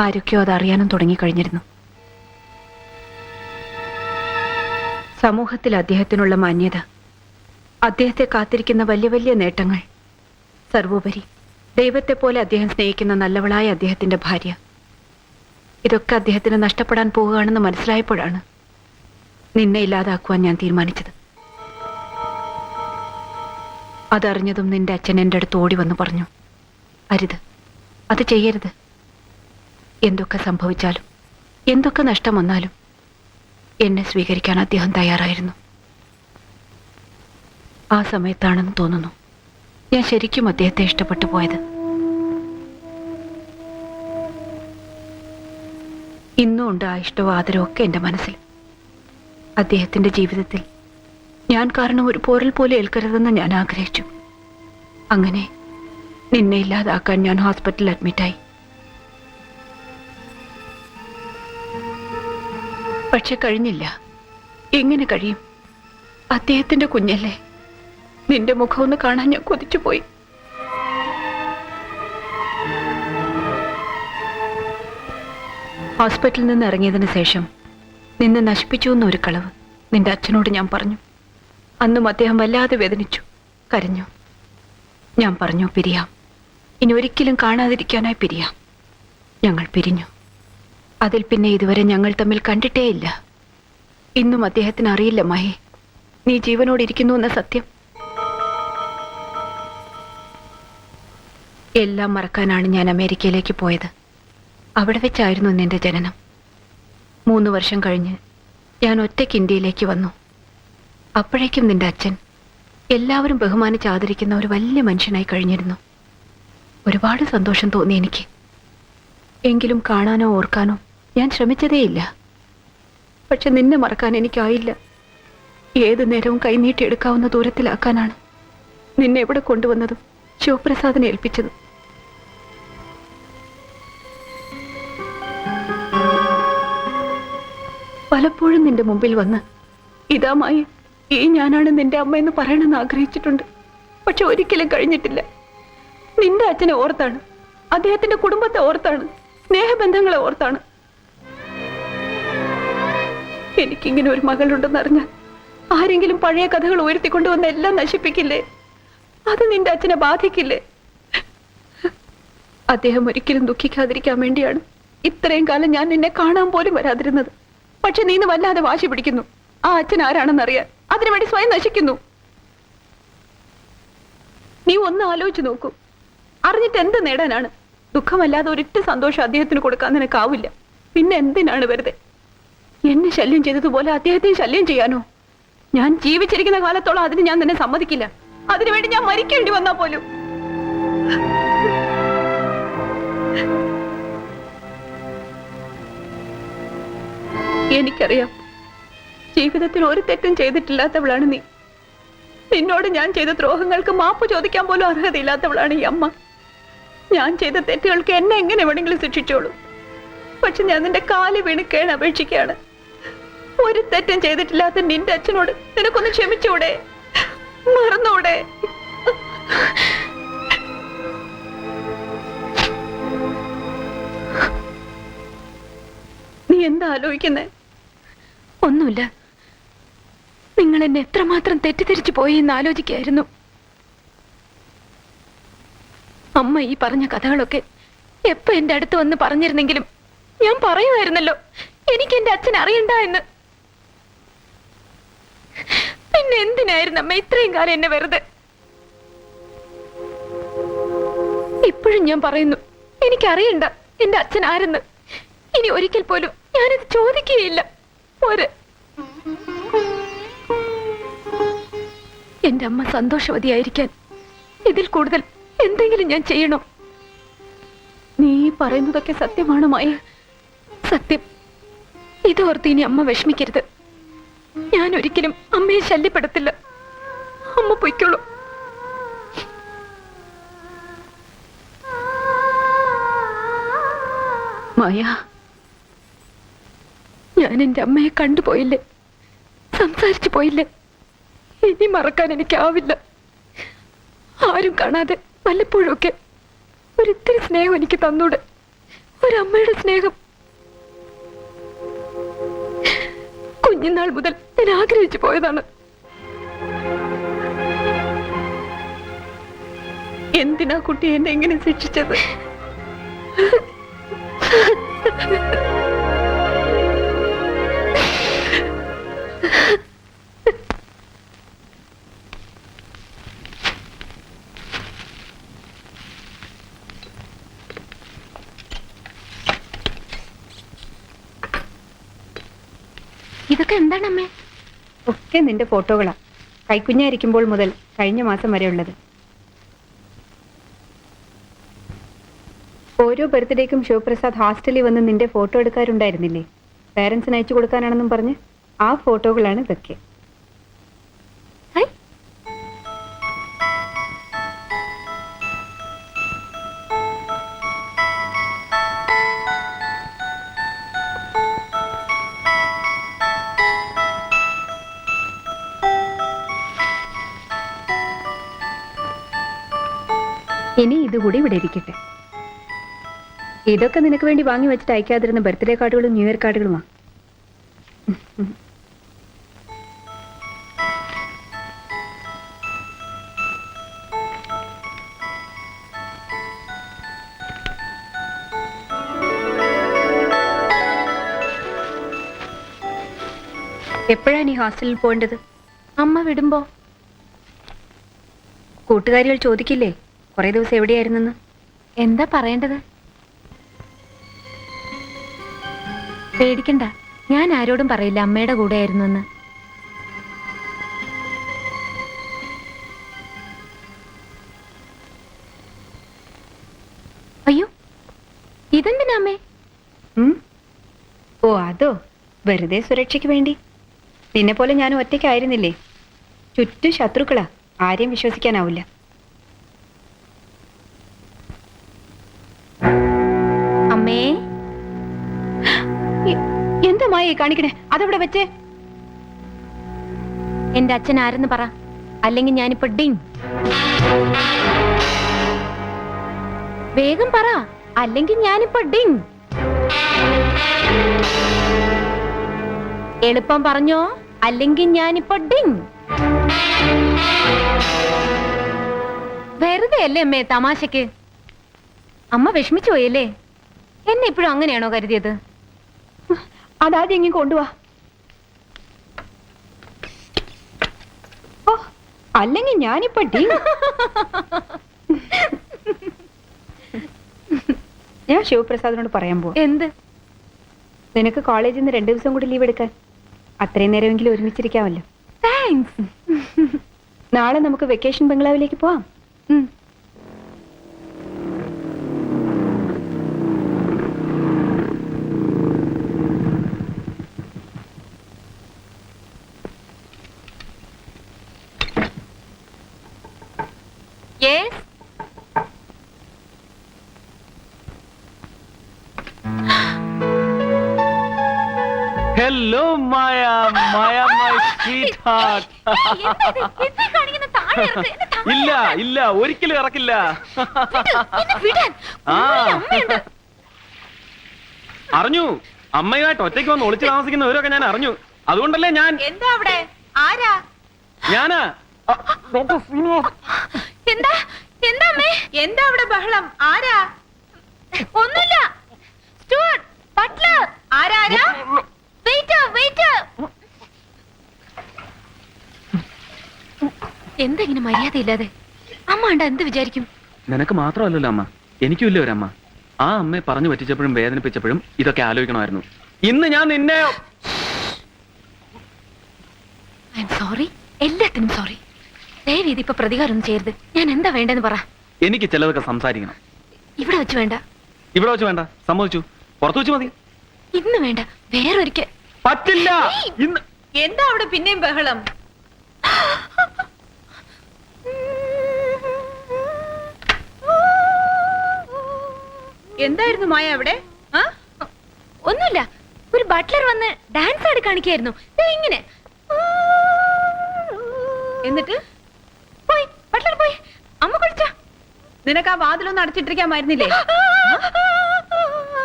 ആരൊക്കെയോ അത് അറിയാനും തുടങ്ങിക്കഴിഞ്ഞിരുന്നു. സമൂഹത്തിൽ അദ്ദേഹത്തിനുള്ള മാന്യത, അദ്ദേഹത്തെ കാത്തിരിക്കുന്ന വലിയ വലിയ നേട്ടങ്ങൾ, സർവോപരി ദൈവത്തെ പോലെ അദ്ദേഹം സ്നേഹിക്കുന്ന നല്ലവളായ അദ്ദേഹത്തിന്റെ ഭാര്യ, ഇതൊക്കെ അദ്ദേഹത്തിന് നഷ്ടപ്പെടാൻ പോവുകയാണെന്ന് മനസ്സിലായപ്പോഴാണ് നിന്നെ ഇല്ലാതാക്കുവാൻ ഞാൻ തീരുമാനിച്ചത്. അതറിഞ്ഞതും നിന്റെ അച്ഛൻ എൻ്റെ അടുത്ത് ഓടി വന്ന് പറഞ്ഞു, അരുത്, അത് ചെയ്യരുത്. എന്തൊക്കെ സംഭവിച്ചാലും എന്തൊക്കെ നഷ്ടം വന്നാലും എന്നെ സ്വീകരിക്കാൻ അദ്ദേഹം തയ്യാറായിരുന്നു. ആ സമയത്താണെന്ന് തോന്നുന്നു ഞാൻ ശരിക്കും അദ്ദേഹത്തെ ഇഷ്ടപ്പെട്ടു പോയത്. ഇന്നും ഉണ്ട് ആ ഇഷ്ടവും ആദരവും ഒക്കെ എൻ്റെ മനസ്സിൽ. അദ്ദേഹത്തിൻ്റെ ജീവിതത്തിൽ ഞാൻ കാരണം ഒരു പോരൽ പോലെ ഏൽക്കരുതെന്ന് ഞാൻ ആഗ്രഹിച്ചു. അങ്ങനെ നിന്നെ ഇല്ലാതാക്കാൻ ഞാൻ ഹോസ്പിറ്റലിൽ അഡ്മിറ്റായി. പക്ഷെ കഴിഞ്ഞില്ല. എങ്ങനെ കഴിയും? അദ്ദേഹത്തിന്റെ കുഞ്ഞല്ലേ. നിന്റെ മുഖം ഒന്ന് കാണാൻ ഞാൻ കൊതിച്ചുപോയി. ഹോസ്പിറ്റലിൽ നിന്ന് ഇറങ്ങിയതിന് ശേഷം നിന്നെ നശിപ്പിച്ചു എന്നൊരു കളവ് നിന്റെ അച്ഛനോട് ഞാൻ പറഞ്ഞു. അന്നും അദ്ദേഹം വല്ലാതെ വേദനിച്ചു, കരഞ്ഞു. ഞാൻ പറഞ്ഞു പിരിയാം, ഇനി ഒരിക്കലും കാണാതിരിക്കാനായി പിരിയാം. ഞങ്ങൾ പിരിഞ്ഞു. അതിൽ പിന്നെ ഇതുവരെ ഞങ്ങൾ തമ്മിൽ കണ്ടിട്ടേയില്ല. ഇന്നും അദ്ദേഹത്തിന് അറിയില്ല മഹേ, നീ ജീവനോടിരിക്കുന്നു എന്ന സത്യം. എല്ലാം മറക്കാനാണ് ഞാൻ അമേരിക്കയിലേക്ക് പോയത്. അവിടെ വെച്ചായിരുന്നു നിന്റെ ജനനം. 3 വർഷം കഴിഞ്ഞ് ഞാൻ ഒറ്റയ്ക്ക് ഇന്ത്യയിലേക്ക് വന്നു. അപ്പോഴേക്കും നിന്റെ അച്ഛൻ എല്ലാവരും ബഹുമാനിച്ച് ആദരിക്കുന്ന ഒരു വലിയ മനുഷ്യനായി കഴിഞ്ഞിരുന്നു. ഒരുപാട് സന്തോഷം തോന്നി എനിക്ക്. എങ്കിലും കാണാനോ ഓർക്കാനോ ഞാൻ ശ്രമിച്ചതേയില്ല. പക്ഷെ നിന്നെ മറക്കാൻ എനിക്കായില്ല. ഏത് നേരവും കൈനീട്ടിയെടുക്കാവുന്ന ദൂരത്തിലാക്കാനാണ് നിന്നെ എവിടെ കൊണ്ടുവന്നതും ശിവപ്രസാദിനെ ഏൽപ്പിച്ചതും. പലപ്പോഴും നിന്റെ മുമ്പിൽ വന്ന് ഇതാമായി ഈ ഞാനാണ് നിന്റെ അമ്മയെന്ന് പറയണമെന്ന് ആഗ്രഹിച്ചിട്ടുണ്ട്. പക്ഷെ ഒരിക്കലും കഴിഞ്ഞിട്ടില്ല. നിന്റെ അച്ഛനെ ഓർത്താണ്, അദ്ദേഹത്തിന്റെ കുടുംബത്തെ ഓർത്താണ്, സ്നേഹബന്ധങ്ങളെ ഓർത്താണ്. എനിക്കിങ്ങനെ ഒരു മകളുണ്ടെന്നറിഞ്ഞാൽ ആരെങ്കിലും പഴയ കഥകൾ ഉയർത്തിക്കൊണ്ടുവന്ന് എല്ലാം നശിപ്പിക്കില്ലേ? അത് നിന്റെ അച്ഛനെ ബാധിക്കില്ലേ? അദ്ദേഹം ഒരിക്കലും ദുഃഖിക്കാതിരിക്കാൻ വേണ്ടിയാണ് ഇത്രയും കാലം ഞാൻ നിന്നെ കാണാൻ പോലും വരാതിരുന്നത്. പക്ഷെ നീ വല്ലാതെ വാശി പിടിക്കുന്നു. ആ അച്ഛൻ ആരാണെന്നറിയാൻ അതിനുവേണ്ടി സ്വയം നശിക്കുന്നു. നീ ഒന്ന് ആലോചിച്ച് നോക്കൂ. അറിഞ്ഞിട്ട് എന്ത് നേടാനാണ്? ദുഃഖമല്ലാതെ ഒരിറ്റ സന്തോഷം അദ്ദേഹത്തിന് കൊടുക്കാൻ നിനക്കാവില്ല. പിന്നെ എന്തിനാണ് വെറുതെ എന്നെ ശല്യം ചെയ്തതുപോലെ അദ്ദേഹത്തെ ശല്യം ചെയ്യാനോ? ഞാൻ ജീവിച്ചിരിക്കുന്ന കാലത്തോളം അതിന് ഞാൻ നിന്നെ സമ്മതിക്കില്ല. അതിനുവേണ്ടി ഞാൻ മരിക്കേണ്ടി വന്നാ പോലും. എനിക്കറിയാം, ജീവിതത്തിൽ ഒരു തെറ്റും ചെയ്തിട്ടില്ലാത്തവളാണ് നീ. നിന്നോട് ഞാൻ ചെയ്ത ദ്രോഹങ്ങൾക്ക് മാപ്പ് ചോദിക്കാൻ പോലും അർഹതയില്ലാത്തവളാണ് ഈ അമ്മ. ഞാൻ ചെയ്ത തെറ്റുകൾക്ക് എന്നെ എങ്ങനെ വേണമെങ്കിലും ശിക്ഷിച്ചോളൂ. പക്ഷെ ഞാൻ നിന്റെ കാല് വീണ് കേണ് അപേക്ഷിക്കുകയാണ്. ഒരു തെറ്റും ചെയ്തിട്ടില്ലാത്ത നിന്റെ അച്ഛനോട് നിനക്കൊന്ന് ക്ഷമിച്ചൂടെ? മറന്നൂടെ? നീ എന്താ ആലോചിക്കുന്നേ? ഒന്നുമില്ല. നിങ്ങൾ എന്നെ എത്രമാത്രം തെറ്റിദ്ധരിച്ചു പോയി എന്ന് ആലോചിക്കായിരുന്നു. അമ്മ ഈ പറഞ്ഞ കഥകളൊക്കെ എപ്പോ എന്റെ അടുത്ത് വന്ന് പറഞ്ഞിരുന്നെങ്കിലും ഞാൻ പറയുമായിരുന്നല്ലോ എനിക്ക് എന്റെ അച്ഛൻ അറിയണ്ട എന്ന്. പിന്നെ എന്തിനായിരുന്നു അമ്മ ഇത്രയും കാലം എന്നെ വെറുതെ? ഇപ്പോഴും ഞാൻ പറയുന്നു, എനിക്കറിയണ്ട എന്റെ അച്ഛൻ ആരെന്ന്. ഇനി ഒരിക്കൽ പോലും ഞാനിത് ചോദിക്കുകയില്ല. പോരെ, എന്റെ അമ്മ സന്തോഷവതിയായിരിക്കാൻ ഇതിൽ കൂടുതൽ എന്തെങ്കിലും ഞാൻ ചെയ്യണോ? നീ പറയുന്നതൊക്കെ സത്യമാണ് മായ, സത്യം. ഇതോർത്ത് ഇനി അമ്മ വിഷമിക്കരുത്. ഞാൻ ഒരിക്കലും അമ്മയെ ശല്യപ്പെടുത്തില്ല. അമ്മ പൊയ്ക്കോളൂ. മായ, ഞാൻ എന്റെ അമ്മയെ കണ്ടുപോയില്ലേ, സംസാരിച്ചു പോയില്ലേ? ഇനി മറക്കാൻ എനിക്കാവില്ല. ആരും കാണാതെ വല്ലപ്പോഴൊക്കെ ഒരിത്തിരി സ്നേഹം എനിക്ക് തന്നൂടെ? ഒരമ്മയുടെ സ്നേഹം. കുഞ്ഞുനാൾ മുതൽ ഞാൻ ആഗ്രഹിച്ചു പോയതാണ്. എന്തിനാ കുട്ടി എന്നെ എങ്ങനെ ശിക്ഷിച്ചത്? ഇതൊക്കെ എന്താണമ്മേ? ഒക്കെ നിന്റെ ഫോട്ടോകളാ. കൈക്കുഞ്ഞായിരിക്കുമ്പോൾ മുതൽ കഴിഞ്ഞ മാസം വരെ ഉള്ളത്. ഓരോ ബർത്ത്ഡേക്കും ശിവപ്രസാദ് ഹോസ്റ്റലിൽ വന്ന് നിന്റെ ഫോട്ടോ എടുക്കാറുണ്ടായിരുന്നില്ലേ? പേരൻസിന് അയച്ചു കൊടുക്കാനാണെന്നും പറഞ്ഞ് ആ ഫോട്ടോകളാണ് ഇതൊക്കെ. ഇനി ഇതുകൂടി ഇവിടെ ഇരിക്കട്ടെ. ഇതൊക്കെ നിനക്ക് വേണ്ടി വാങ്ങി വെച്ചിട്ട് അയക്കാതിരുന്ന ബർത്ത്ഡേ കാർഡുകളും ന്യൂ ഇയർ കാർഡുകളുമാ. എപ്പോഴാ നീ ഹോസ്റ്റലിൽ പോകേണ്ടത്? അമ്മ വിടുമ്പോ. കൂട്ടുകാരികൾ ചോദിക്കില്ലേ കുറെ ദിവസം എവിടെയായിരുന്നെന്ന്? എന്താ പറയേണ്ടത്? പേടിക്കണ്ട, ഞാൻ ആരോടും പറയില്ല അമ്മയുടെ കൂടെ ആയിരുന്നെന്ന്. അയ്യോ, ഇതെന്തിനാ അമ്മേ? ഓ അതോ, വെറുതെ സുരക്ഷയ്ക്ക് വേണ്ടി. നിന്നെ പോലെ ഞാൻ ഒറ്റയ്ക്കായിരുന്നില്ലേ, ചുറ്റും ശത്രുക്കളാ, ആരെയും വിശ്വസിക്കാനാവില്ല. അമ്മേ, എന്താ മായ കാണിക്കണേ? അതവിടെ വെച്ചേ. എന്റെ അച്ഛൻ ആരെന്ന് പറ, അല്ലെങ്കിൽ ഞാനിപ്പോ ഡിങ്. വേഗം പറ, അല്ലെങ്കിൽ ഞാനിപ്പോ ഡിങ്. എളുപ്പം പറഞ്ഞോ, അല്ലെങ്കിൽ ഞാനിപ്പോ ഡിങ്. വെറുതെ അല്ലേ അമ്മേ തമാശക്ക്? അമ്മ വിഷമിച്ചു പോയല്ലേ? എന്നെ ഇപ്പോഴും അങ്ങനെയാണോ കരുതിയത്? അതാദ്യം ഇങ്ങനെ കൊണ്ടുപോവാ. ഓ, അല്ലെങ്കിൽ ഞാനിപ്പോ ഡിങ്. ഞാൻ ശിവപ്രസാദിനോട് പറയാൻ പോവാ. എന്ത്? നിനക്ക് കോളേജിൽ നിന്ന് 2 ദിവസം കൂടി ലീവ് എടുക്കാൻ. അത്രയും നേരമെങ്കിലും ഒരുമിച്ചിരിക്കാമല്ലോ. താങ്ക്സ്. നാളെ നമുക്ക് വെക്കേഷൻ ബംഗ്ലാവിലേക്ക് പോവാം. Yes. Hello Maya, Maya my sweet heart. ഇല്ല ഇല്ല, ഒരിക്കലും ഇറക്കില്ല. ആ അറിഞ്ഞു, അമ്മയുമായിട്ട് ഒറ്റയ്ക്ക് വന്ന് ഒളിച്ചു താമസിക്കുന്നവരൊക്കെ ഞാൻ അറിഞ്ഞു. അതുകൊണ്ടല്ലേ ഞാൻ. എന്താ അവിടെ? ആരാ? ഞാനാ. എന്താ എന്താ അമ്മേ? എന്താ അവിടെ ബഹളം? ആരാ? ഒന്നുമില്ല. സ്റ്റുവർട്ട്, ബട്ട്ലർ, ആരാ? Waiter, waiter. എന്താ ഇങ്ങനെ മര്യാദയില്ലാതെ? അമ്മ കണ്ട എന്ത് വിചാരിക്കും? നിനക്ക് മാത്രമല്ലല്ലോ അമ്മ, എനിക്കും ഇല്ല ഒരമ്മ. ആ അമ്മയെ പറഞ്ഞു പറ്റിച്ചപ്പോഴും വേദനിപ്പിച്ചപ്പോഴും ഇതൊക്കെ ആലോചിക്കണമായിരുന്നു. ഇന്ന് ഞാൻ നിന്നെ. ഐ എം സോറി, എല്ലാത്തിനും സോറി. ദയവേദി ഇപ്പൊ പ്രതികാരം ചെയ്യരുത്. ഞാൻ എന്താ വേണ്ടെന്ന് പറ. എനിക്ക് ചിലതൊക്കെ സംസാരിക്കണം. ഇവിടെ വെച്ച് വേണ്ട. ഇവിടെ വെച്ച് വേണ്ട, സമ്മതിച്ചു. പുറത്തു വെച്ച് മതി. ഇന്ന് വേണ്ട, വേറൊരിക്കൽ. പറ്റില്ല. ഇന്ന് എന്താ അവിടെ പിന്നെയും ബഹളം? എന്തായിരുന്നു മായ അവിടെ? ഒന്നുമില്ല, ഒരു ബട്ട്ലർ വന്ന് ഡാൻസ് ആടി കാണിക്കായിരുന്നു. ഇങ്ങനെ എന്നിട്ട് പോയി, ബട്ട്ലർ പോയി. അമ്മ കുളിച്ചോ? നിനക്ക് ആ വാതിലൊന്നും അടച്ചിട്ടിരിക്കാമായിരുന്നില്ലേ?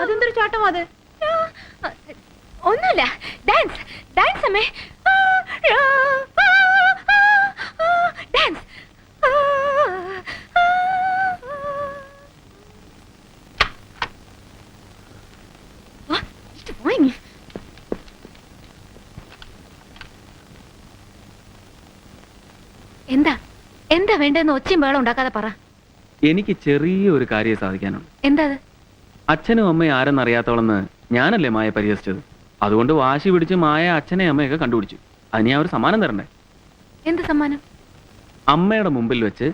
അതെന്തൊരു ചാട്ടം അത്? ഒന്നുമില്ല, ഡാൻസ് ഡാൻസ് അമ്മേ, ഡാൻസ്. എന്താ എന്താ വേണ്ടെന്ന് ഒച്ചയും ബഹളം ഉണ്ടാക്കാതെ പറ. എനിക്ക് ചെറിയൊരു കാര്യം സാധിക്കാനുണ്ട്. എന്താ അത്? അച്ഛനും അമ്മയും ആരെന്നറിയാത്തോളെന്ന് ഞാനല്ലേ മായ പരിഹസിച്ചത്. അതുകൊണ്ട് വാശി പിടിച്ച് മായ അച്ഛനെ അമ്മയൊക്കെ കണ്ടുപിടിച്ചു. അതിന് ഞാൻ ഒരു സമ്മാനം തരണ്ടേ? എന്ത് സമ്മാനം? അമ്മയുടെ മുമ്പിൽ വെച്ച്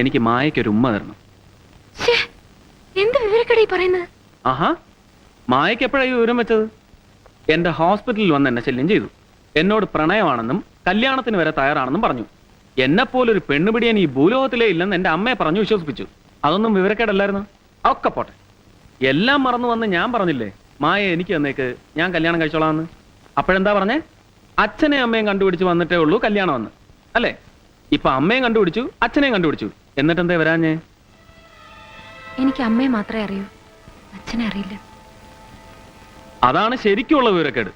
എനിക്ക് മായയ്ക്കൊരു ഉമ്മ തരണം. ശ്ശേ, എന്ത് വിവരക്കട പറയുന്നത്? ആഹാ, മായയ്ക്ക് എപ്പോഴായി വിവരം വെച്ചത്? എന്റെ ഹോസ്പിറ്റലിൽ വന്ന് എന്നെ ശല്യം ചെയ്തു. എന്നോട് പ്രണയമാണെന്നും കല്യാണത്തിന് വരെ തയ്യാറാണെന്നും പറഞ്ഞു. എന്നെപ്പോലൊരു പെണ്ണുപിടിയാൻ ഈ ഭൂലോകത്തിലേ ഇല്ലെന്ന് എന്റെ അമ്മയെ പറഞ്ഞു വിശ്വസിപ്പിച്ചു. അതൊന്നും വിവരക്കേടല്ലായിരുന്നു. ഒക്കെ പോട്ടെ, എല്ലാം മറന്നു വന്ന് ഞാൻ പറഞ്ഞില്ലേ മായ എനിക്ക് തന്നേക്ക്, ഞാൻ കല്യാണം കഴിച്ചോളാമെന്ന്. അപ്പോഴെന്താ പറഞ്ഞേ? അച്ഛനെ അമ്മയും കണ്ടുപിടിച്ച് വന്നിട്ടേ ഉള്ളൂ കല്യാണം വന്ന്, അല്ലേ? ഇപ്പൊ അമ്മയും കണ്ടുപിടിച്ചു, അച്ഛനെയും കണ്ടുപിടിച്ചു, എന്നിട്ടെന്തേ വരാഞ്ഞേ? എനിക്ക് അമ്മയെ മാത്രമേ അറിയൂ, അച്ഛനെ അറിയില്ല. അതാണ് ശരിക്കുള്ള വിവരക്കേട്.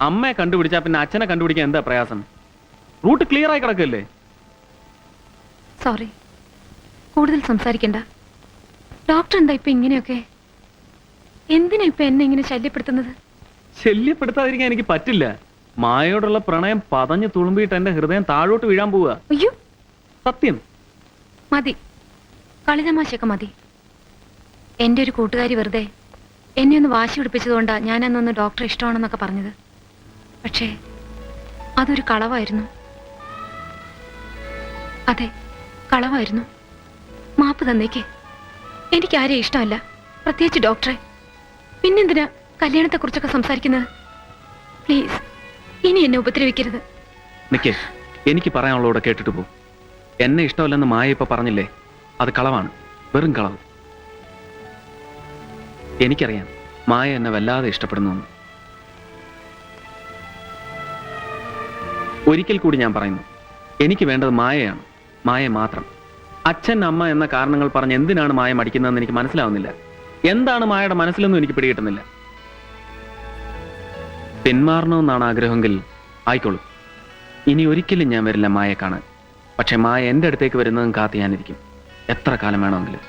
അമ്മയെ കണ്ടുപിടിച്ചാ പിന്നെ അച്ഛനെ കണ്ടുപിടിക്കാൻ എന്താ പ്രയാസം? റൂട്ട് ക്ലിയർ ആയി കിടക്കല്ലേ? സോറി, കൂടുതൽ സംസാരിക്കണ്ട. ഡോക്ടർ എന്താ ഇപ്പൊ ഇങ്ങനെയൊക്കെ? എന്തിനാ ഇപ്പൊ എന്നെ ഇങ്ങനെ ശല്യപ്പെടുത്തുന്നത്? ശല്യപ്പെടുത്താതിരിക്കാൻ എനിക്ക് പറ്റില്ല. മായയോടുള്ള പ്രണയം പതഞ്ഞു തുളുമ്പിയിട്ട് എന്റെ ഹൃദയം താഴോട്ട് വീഴാൻ പോവുക. അയ്യോ, സത്യം. മതി, കളിതമാശയൊക്കെ മതി. എന്റെ ഒരു കൂട്ടുകാരി വെറുതെ എന്നെ ഒന്ന് വാശി പിടിപ്പിച്ചതുകൊണ്ടാ ഞാൻ അന്നൊന്ന് ഡോക്ടറെ ഇഷ്ടമാണെന്നൊക്കെ പറഞ്ഞത്. പക്ഷേ അതൊരു കളവായിരുന്നു. അതെ, കളവായിരുന്നു. മാപ്പ് തന്നേക്ക്. എനിക്ക് ആരെയും ഇഷ്ടമല്ല, പ്രത്യേകിച്ച് ഡോക്ടറെ. പിന്നെന്തിനാ കല്യാണത്തെക്കുറിച്ചൊക്കെ സംസാരിക്കുന്നത്? പ്ലീസ്, ഇനി എന്നെ ഉപദ്രവിക്കരുത്. നിക്കേ, എനിക്ക് പറയാനുള്ളൂടെ കേട്ടിട്ട് പോ. എന്നെ ഇഷ്ടമല്ലെന്ന് മായ ഇപ്പൊ പറഞ്ഞില്ലേ, അത് കളവാണ്, വെറും കളവ്. എനിക്കറിയാം മായ എന്നെ വല്ലാതെ ഇഷ്ടപ്പെടുന്നു. ഒരിക്കൽ കൂടി ഞാൻ പറയുന്നു, എനിക്ക് വേണ്ടത് മായയാണ്, മായ മാത്രം. അച്ഛൻ അമ്മ എന്ന കാരണങ്ങൾ പറഞ്ഞ് എന്തിനാണ് മായ മടിക്കുന്നതെന്ന് എനിക്ക് മനസ്സിലാവുന്നില്ല. എന്താണ് മായയുടെ മനസ്സിലൊന്നും എനിക്ക് പിടികിട്ടുന്നില്ല. പിന്മാറണമെന്നാണ് ആഗ്രഹമെങ്കിൽ ആയിക്കോളൂ. ഇനി ഒരിക്കലും ഞാൻ വരില്ല മായയെ കാണാൻ. പക്ഷെ മായ എൻ്റെ അടുത്തേക്ക് വരുന്നതും കാത്ത് ഞാനിരിക്കും, എത്ര കാലം വേണമെങ്കിലും.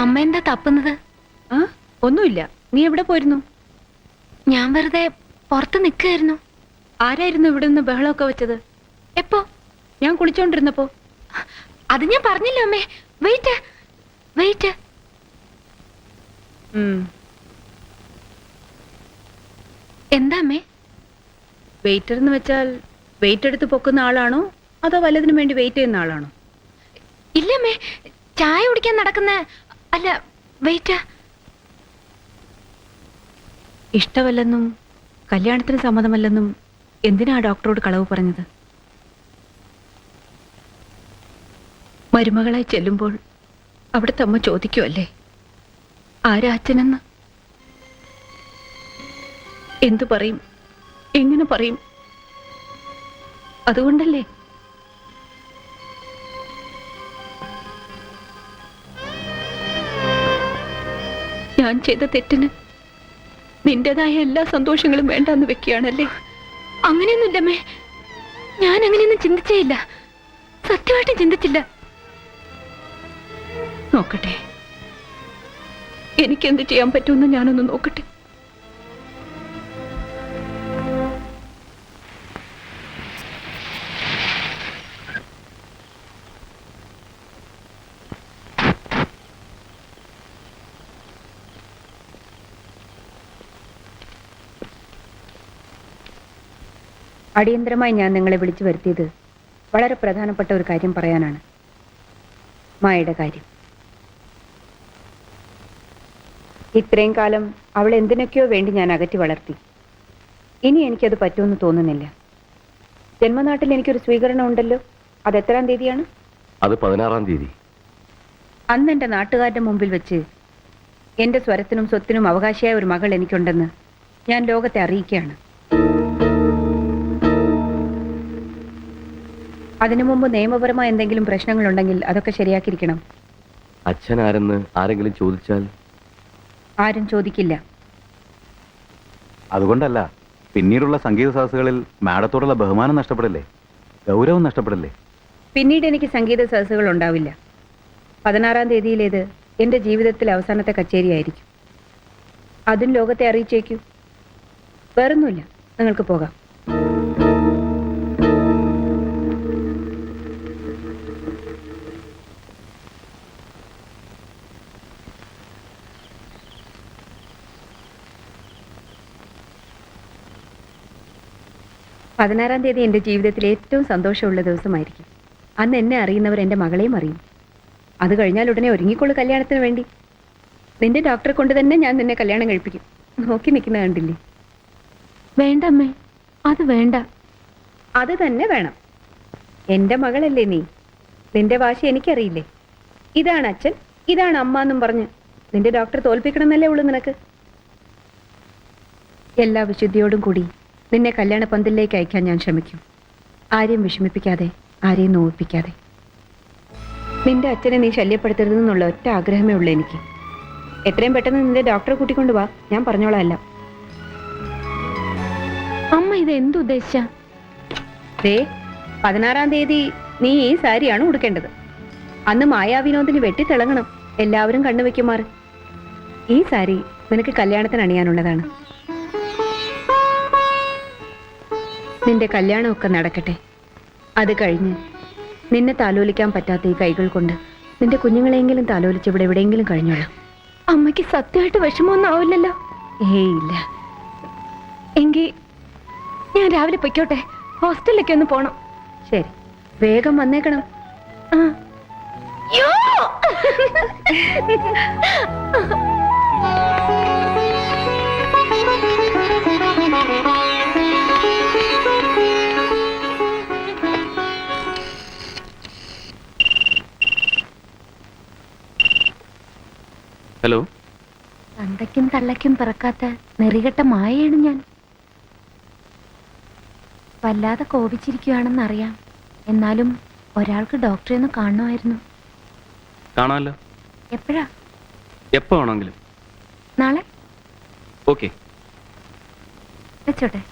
അമ്മ എന്താ തപ്പുന്നത്? ഒന്നുമില്ല. നീ എവിടെ പോയിരുന്നു? ഞാൻ വെറുതെ പുറത്ത് നിൽക്കുകയായിരുന്നു. ആരായിരുന്നു ഇവിടെ നിന്ന് ബഹളമൊക്കെ വെച്ചത്? എപ്പോ? ഞാൻ കുളിച്ചോണ്ടിരുന്നപ്പോ. അത് ഞാൻ പറഞ്ഞില്ല അമ്മേ. Wait wait. എന്താ അമ്മേ? വെയിറ്റർ എന്ന് വെച്ചാൽ വെയിറ്റ് എടുത്ത് പൊക്കുന്ന ആളാണോ അതോ വല്ലതിനും വേണ്ടി വെയിറ്റ് ചെയ്യുന്ന ആളാണോ? ഇല്ലമ്മേ, ചായ കുടിക്കാൻ നടക്കുന്ന അല്ല, വെയിറ്റ്. ഇഷ്ടമല്ലെന്നും കല്യാണത്തിന് സമ്മതമല്ലെന്നും എന്തിനാ ഡോക്ടറോട് കളവ് പറഞ്ഞത്? മരുമകളായി ചെല്ലുമ്പോൾ അവിടുത്തെ അമ്മ ചോദിക്കുമല്ലേ ആരാ അച്ഛനെന്ന്? എന്തു പറയും, എങ്ങനെ പറയും? അതുകൊണ്ടല്ലേ ഞാൻ ചെയ്ത തെറ്റിന് നിന്റേതായ എല്ലാ സന്തോഷങ്ങളും വേണ്ടെന്ന് വെക്കുകയാണല്ലേ? അങ്ങനെയൊന്നുമില്ലമ്മേ, ഞാൻ അങ്ങനെയൊന്നും ചിന്തിച്ചേ ഇല്ല, സത്യമായിട്ടും ചിന്തിച്ചില്ല. നോക്കട്ടെ, എനിക്കെന്ത് ചെയ്യാൻ പറ്റുമെന്ന് ഞാനൊന്ന് നോക്കട്ടെ. അടിയന്തരമായി ഞാൻ നിങ്ങളെ വിളിച്ചു വരുത്തിയത് വളരെ പ്രധാനപ്പെട്ട ഒരു കാര്യം പറയാനാണ്. മായയുടെ കാര്യം. ഇത്രയും കാലം അവൾ എന്തിനൊക്കെയോ വേണ്ടി ഞാൻ അകറ്റി വളർത്തി. ഇനി എനിക്കത് പറ്റുമെന്ന് തോന്നുന്നില്ല. ജന്മനാട്ടിൽ എനിക്കൊരു സ്വീകരണം ഉണ്ടല്ലോ, അത് എത്രാം തീയതിയാണ്? അത് 16-ാം തീയതി. അന്ന് എൻ്റെ നാട്ടുകാരുടെ മുമ്പിൽ വെച്ച് എൻ്റെ സ്വരത്തിനും സ്വത്തിനും അവകാശിയായ ഒരു മകൾ എനിക്കുണ്ടെന്ന് ഞാൻ ലോകത്തെ അറിയിക്കുകയാണ്. അതിനു മുമ്പ് നിയമപരമായ എന്തെങ്കിലും പ്രശ്നങ്ങളുണ്ടെങ്കിൽ അതൊക്കെ ശരിയാക്കിയിരിക്കണം. അച്ഛൻ ആരെന്ന് ആരെങ്കിലും ചോദിച്ചാൽ? ആരും ചോദിക്കില്ല. അതുകൊണ്ടല്ല, പിന്നീടുള്ള സംഗീത സദസ്സുകളിൽ മാഡത്തോടുള്ള ബഹുമാനം നഷ്ടപ്പെടില്ലേ, ഗൗരവം നഷ്ടപ്പെടില്ലേ? പിന്നീട് എനിക്ക് സംഗീത സദസ്സുകൾ ഉണ്ടാവില്ല. 16-ാം തീയതിയിലേത് എൻ്റെ ജീവിതത്തിൽ അവസാനത്തെ കച്ചേരിയായിരിക്കും. അതും ലോകത്തെ അറിയിച്ചേക്കൂ. വേറൊന്നുമില്ല, നിങ്ങൾക്ക് പോകാം. പതിനാറാം തീയതി എൻ്റെ ജീവിതത്തിൽ ഏറ്റവും സന്തോഷമുള്ള ദിവസമായിരിക്കും. അന്ന് എന്നെ അറിയുന്നവർ എൻ്റെ മകളെയും അറിയും. അത് കഴിഞ്ഞാൽ ഉടനെ ഒരുങ്ങിക്കൊള്ളു കല്യാണത്തിന് വേണ്ടി. നിന്റെ ഡോക്ടറെ കൊണ്ട് തന്നെ ഞാൻ നിന്നെ കല്യാണം കഴിപ്പിക്കും. നോക്കി നിൽക്കുന്ന കണ്ടില്ലേ? വേണ്ടമ്മേ, അത് വേണ്ട. അത് തന്നെ വേണം. എൻ്റെ മകളല്ലേ നീ. നിന്റെ വാശി എനിക്കറിയില്ലേ. ഇതാണ് അച്ഛൻ, ഇതാണ് അമ്മ എന്നും പറഞ്ഞ് നിന്റെ ഡോക്ടർ തോൽപ്പിക്കണമെന്നല്ലേ ഉള്ളൂ നിനക്ക്. എല്ലാ വിശുദ്ധിയോടും കൂടി നിന്നെ കല്യാണ പന്തലിലേക്ക് അയക്കാൻ ഞാൻ ശ്രമിക്കും. ആരെയും വിഷമിപ്പിക്കാതെ, ആരെയും നോവിപ്പിക്കാതെ. നിന്റെ അച്ഛനെ നീ ശല്യപ്പെടുത്തരുതെന്നുള്ള ഒറ്റ ആഗ്രഹമേ ഉള്ളൂ എനിക്ക്. എത്രയും പെട്ടെന്ന് നിന്റെ ഡോക്ടറെ കൂട്ടിക്കൊണ്ട് വാ, ഞാൻ പറഞ്ഞോളാം എല്ലാം. അമ്മ ഇത് എന്തുദ്ദേശിച്ച? 16-ാം തീയതി നീ ഈ സാരിയാണ് ഉടുക്കേണ്ടത്. അന്ന് മായാവിനോദിന് വെട്ടിത്തിളങ്ങണം എല്ലാവരും കണ്ണുവെക്കുമാറ്. ഈ സാരി നിനക്ക് കല്യാണത്തിന് അണിയാനുള്ളതാണ്. നിന്റെ കല്യാണമൊക്കെ നടക്കട്ടെ. അത് കഴിഞ്ഞ് നിന്നെ താലോലിക്കാൻ പറ്റാത്ത ഈ കൈകൾ കൊണ്ട് നിന്റെ കുഞ്ഞുങ്ങളെങ്കിലും താലോലിച്ച് ഇവിടെ എവിടെയെങ്കിലും കഴിഞ്ഞോളാം. അമ്മയ്ക്ക് സത്യമായിട്ട് വിഷമമൊന്നും ആവില്ലല്ലോ? ഇല്ല. എങ്കിൽ ഞാൻ രാവിലെ പൊയ്ക്കോട്ടെ, ഹോസ്റ്റലിലേക്ക് ഒന്ന് പോണം. ശരി, വേഗം വന്നേക്കണം. ഹലോ. തന്തയ്ക്കും തള്ളയ്ക്കും പിറക്കാത്ത നെറികെട്ട മായയാണ് ഞാൻ. വല്ലാതെ കോപിച്ചിരിക്കുകയാണെന്നറിയാം. എന്നാലും ഒരാൾക്ക് ഡോക്ടറെ ഒന്ന് കാണണമായിരുന്നു. കാണാമല്ലോ. എപ്പോഴാ? എപ്പോ വേണമെങ്കിലും. നാളെ? ഓക്കെ, വെച്ചോട്ടെ.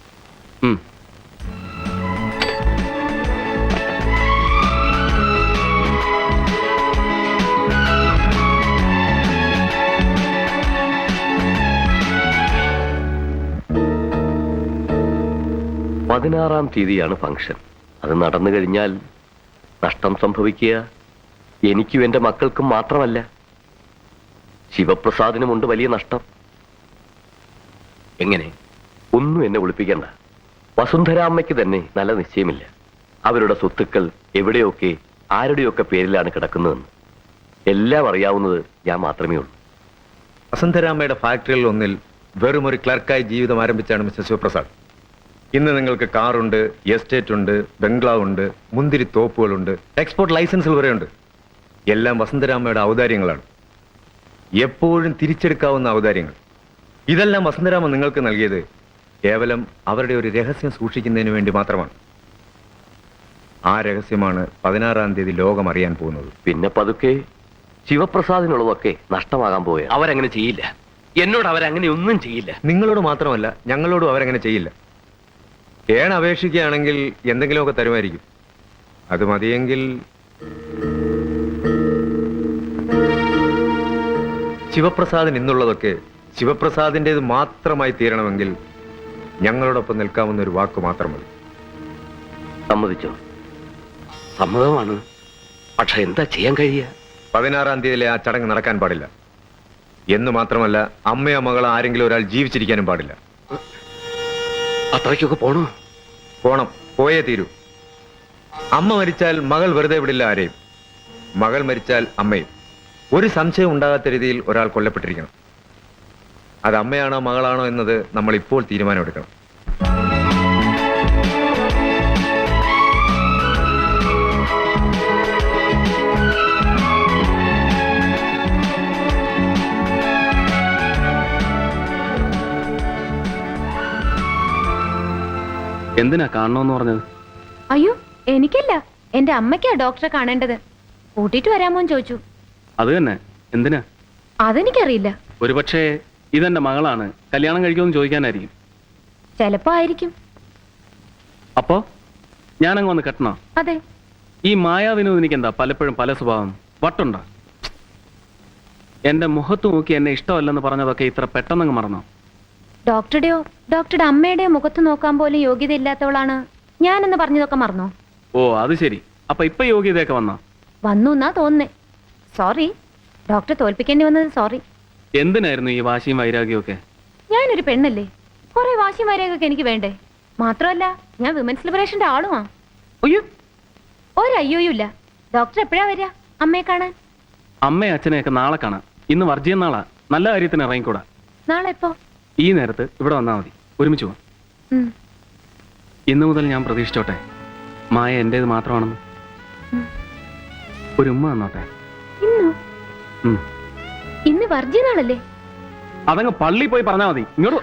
പതിനാറാം തീയതിയാണ് ഫംഗ്ഷൻ. അത് നടന്നു കഴിഞ്ഞാൽ നഷ്ടം സംഭവിക്കുക എനിക്കും എൻ്റെ മക്കൾക്കും മാത്രമല്ല, ശിവപ്രസാദിനുമുണ്ട് വലിയ നഷ്ടം. എങ്ങനെ? ഒന്നും എന്നെ ഒളിപ്പിക്കണ്ട. വസുന്ധരാമ്മയ്ക്ക് തന്നെ നല്ല നിശ്ചയമില്ല. അവരുടെ സ്വത്തുക്കൾ എവിടെയൊക്കെ ആരുടെയൊക്കെ പേരിലാണ് കിടക്കുന്നതെന്ന് എല്ലാം അറിയാവുന്നത് ഞാൻ മാത്രമേ ഉള്ളൂ. വസുന്ധരാമ്മയുടെ ഫാക്ടറികളിൽ ഒന്നിൽ വെറും ഒരു ക്ലർക്കായി ജീവിതം ആരംഭിച്ചാണ് മിസ്റ്റർ ശിവപ്രസാദ്. ഇന്ന് നിങ്ങൾക്ക് കാറുണ്ട്, എസ്റ്റേറ്റ് ഉണ്ട്, ബംഗ്ലാവ് ഉണ്ട്, മുന്തിരി തോപ്പുകളുണ്ട്, എക്സ്പോർട്ട് ലൈസൻസുകൾ വരെയുണ്ട്. എല്ലാം വസുന്ധരാമ്മയുടെ ഔദാര്യങ്ങളാണ്. എപ്പോഴും തിരിച്ചെടുക്കാവുന്ന ഔദാര്യങ്ങൾ. ഇതെല്ലാം വസുന്ധരാമ നിങ്ങൾക്ക് നൽകിയത് കേവലം അവരുടെ ഒരു രഹസ്യം സൂക്ഷിക്കുന്നതിന് വേണ്ടി മാത്രമാണ്. ആ രഹസ്യമാണ് 16-ാം തീയതി ലോകം അറിയാൻ പോകുന്നത്. പിന്നെ പതുക്കെ ശിവപ്രസാദിനുള്ളതൊക്കെ നഷ്ടമാകാൻ പോയ അവരങ്ങനെ ചെയ്യില്ല. എന്നോട് അവരങ്ങനെ ഒന്നും ചെയ്യില്ല. നിങ്ങളോട് മാത്രമല്ല, ഞങ്ങളോടും അവരങ്ങനെ ചെയ്യില്ല. ഏൺ അപേക്ഷിക്കുകയാണെങ്കിൽ എന്തെങ്കിലുമൊക്കെ തരുമായിരിക്കും. അത് മതിയെങ്കിൽ ശിവപ്രസാദിന് ഇന്നുള്ളതൊക്കെ ശിവപ്രസാദിൻ്റെത് മാത്രമായി തീരണമെങ്കിൽ ഞങ്ങളോടൊപ്പം നിൽക്കാവുന്ന ഒരു വാക്ക് മാത്രം മതി. സമ്മതിച്ചോ? സമ്മതമാണ്. പക്ഷെ എന്താ ചെയ്യാൻ കഴിയുക? 16-ാം തീയതിയിലെ ആ ചടങ്ങ് നടക്കാൻ പാടില്ല. എന്ന് മാത്രമല്ല, അമ്മയോ മകളോ ആരെങ്കിലും ഒരാൾ ജീവിച്ചിരിക്കാനും പാടില്ല. അത്രയ്ക്കൊക്കെ പോണോ? പോണം, പോയേ തീരൂ. അമ്മ മരിച്ചാൽ മകൾ വെറുതെ വിടില്ല ആരെയും. മകൾ മരിച്ചാൽ അമ്മയും. ഒരു സംശയം ഉണ്ടാകാത്ത രീതിയിൽ ഒരാൾ കൊല്ലപ്പെട്ടിരിക്കണം. അത് അമ്മയാണോ മകളാണോ എന്നത് നമ്മൾ ഇപ്പോൾ തീരുമാനമെടുക്കണം. എന്തിനാ കാണണമെന്ന് പറഞ്ഞത്? അയ്യോ, എനിക്കല്ല, എന്റെ അമ്മയ്ക്കാ ഡോക്ടറെ കാണേണ്ടത്. കൂട്ടിട്ട് വരാമോന്ന് ചോദിച്ചു. അത് തന്നെ. എന്തിനാ? അതെനിക്കറിയില്ല. ഒരുപക്ഷെ ഇതെന്റെ മകളാണ്, കല്യാണം കഴിക്കുമെന്ന് ചോദിക്കാനായിരിക്കും. ചിലപ്പോ ആയിരിക്കും. അപ്പോ ഞാനങ്ങ് വന്ന് കെട്ടണോ? അതെ. ഈ മായാവിനോദിനിക്ക് എന്താ പലപ്പോഴും പല സ്വഭാവം? വട്ടുണ്ടോ? എന്റെ മുഖത്ത് നോക്കി എന്നെ ഇഷ്ടമല്ലെന്ന് പറഞ്ഞതൊക്കെ ഇത്ര പെട്ടെന്നങ്ങ് മറന്നോ? ഡോക്ടറുടെ അമ്മയുടെയോ മുഖത്ത് നോക്കാൻ പോലും യോഗ്യതയില്ലാത്തവളാണ് ഞാനെന്ന് പറഞ്ഞതൊക്കെ മറന്നോ? ഓ അത് ശരി. അപ്പൊ ഇപ്പൊ യോഗ്യതയൊക്കെ വന്നു എന്നാ തോന്നുന്നേ. സോറി, ഡോക്ടറെ തോൽപ്പിക്കേണ്ടി വന്നത് സോറി. എന്തിനായിരുന്നു ഈ വാശിയും വൈരാഗ്യവും ഒക്കെ? ഞാനൊരു പെണ്ണല്ലേ, കുറെ വാശിയും വൈരാഗ്യമൊക്കെ എനിക്ക് വേണ്ടേ? മാത്രമല്ല ഞാൻ വിമൻസ് ലിബറേഷന്റെ ആളുമാ. അയ്യോ, ഒരയ്യോയും ഇല്ല. ഡോക്ടർ എപ്പോഴാ വരിക അമ്മയെ കാണാൻ? അമ്മയും അച്ഛനെയൊക്കെ നാളെ കാണാം. ഇന്ന് വർജിയം നാളാ. നല്ല കാര്യത്തിന് ഇറങ്ങിക്കൂടാ. നാളെ എപ്പോ? ഈ നേരത്ത് ഇവിടെ വന്നാൽ മതി. ഒരുമിച്ച് പോവാം. ഇന്നു മുതൽ ഞാൻ പ്രതീക്ഷിച്ചോട്ടെ, മായ എന്റേത് മാത്രമാണെന്ന്. ഒരു ഉമ്മ വന്നോട്ടെ. ഇന്ന് വർജിയ നാളല്ലേ? അതങ്ങ് പള്ളി പോയി പറഞ്ഞാൽ മതി. ഇങ്ങോട്ട്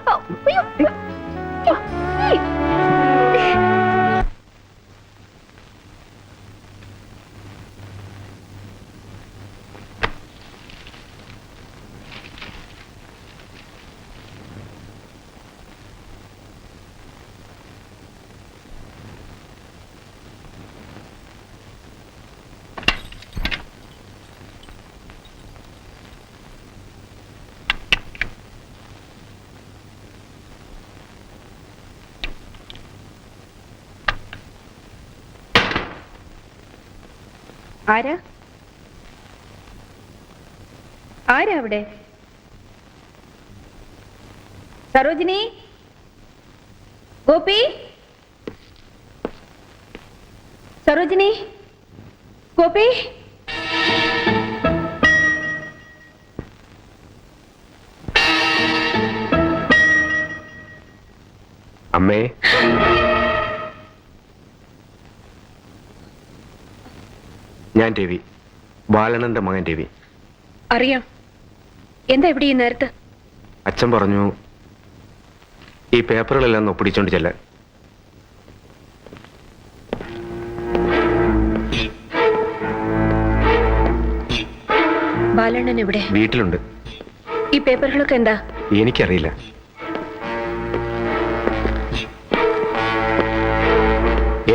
ആരാ അവിടെ? സരോജിനി, ഗോപി, സരോജിനി, ഗോപി. അമ്മേ, ഞാൻ രവി, ബാലണന്റെ മകൻ രവി. അറിയാം. എന്താ ഇവിടെ ഈ നേരത്ത്? അച്ഛൻ പറഞ്ഞു ഈ പേപ്പറുകളെല്ലാം ഒപ്പിടിച്ചോണ്ട് ചെല്ലാൻ. ബാലണ്ണൻ എവിടെ? വീട്ടിലുണ്ട്. ഈ പേപ്പറുകളൊക്കെ എന്താ? എനിക്കറിയില്ല.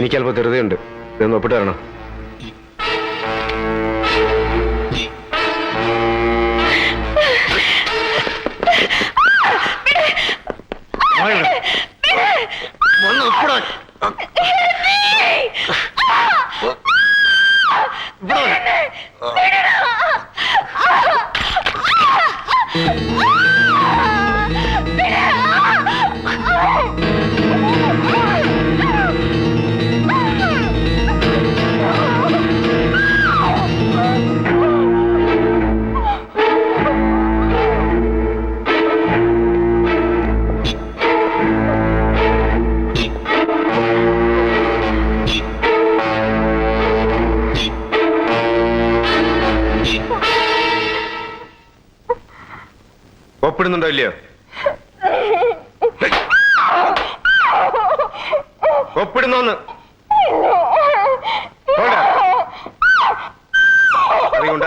എനിക്കല്പം ധൃതയുണ്ട്. ഇതൊന്ന് ഒപ്പിട്ട് തരണം. ഒപ്പിടുന്നുണ്ടോ ഇല്ലയോ? ഒപ്പിടുന്നോന്ന് അറിയുണ്ട.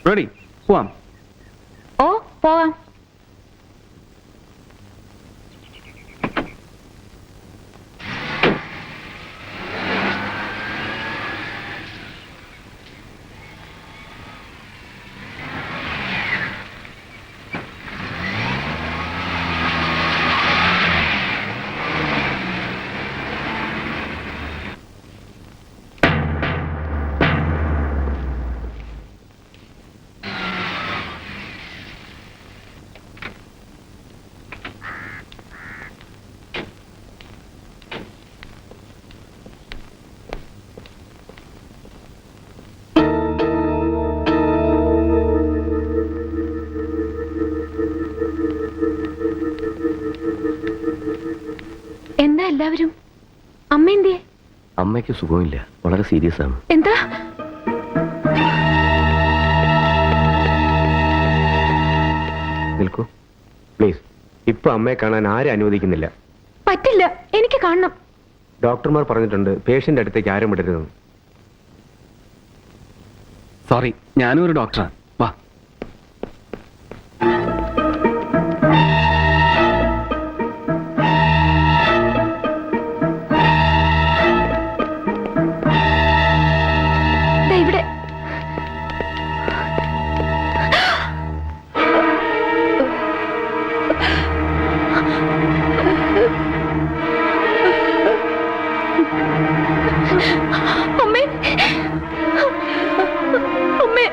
റെഡി, പോവാം. ഓ പോവാം. എന്താ എല്ലാവരും? അമ്മ എന്തിയെ? അമ്മയ്ക്ക് സുഖമില്ല, വളരെ സീരിയസ് ആണ്. എന്താ? നിൽക്കൂ പ്ലീസ്. ഇപ്പൊ അമ്മയെ കാണാൻ ആരും അനുവദിക്കുന്നില്ല. പറ്റില്ല, എനിക്ക് കാണണം. ഡോക്ടർമാർ പറഞ്ഞിട്ടുണ്ട് പേഷ്യന്റ് അടുത്തേക്ക് ആരും വിടരുതെന്ന്. സോറി, ഞാനും ഒരു ഡോക്ടറാണ്. വാ. ദാ ഇവിടെ. അമ്മേ, അമ്മേ.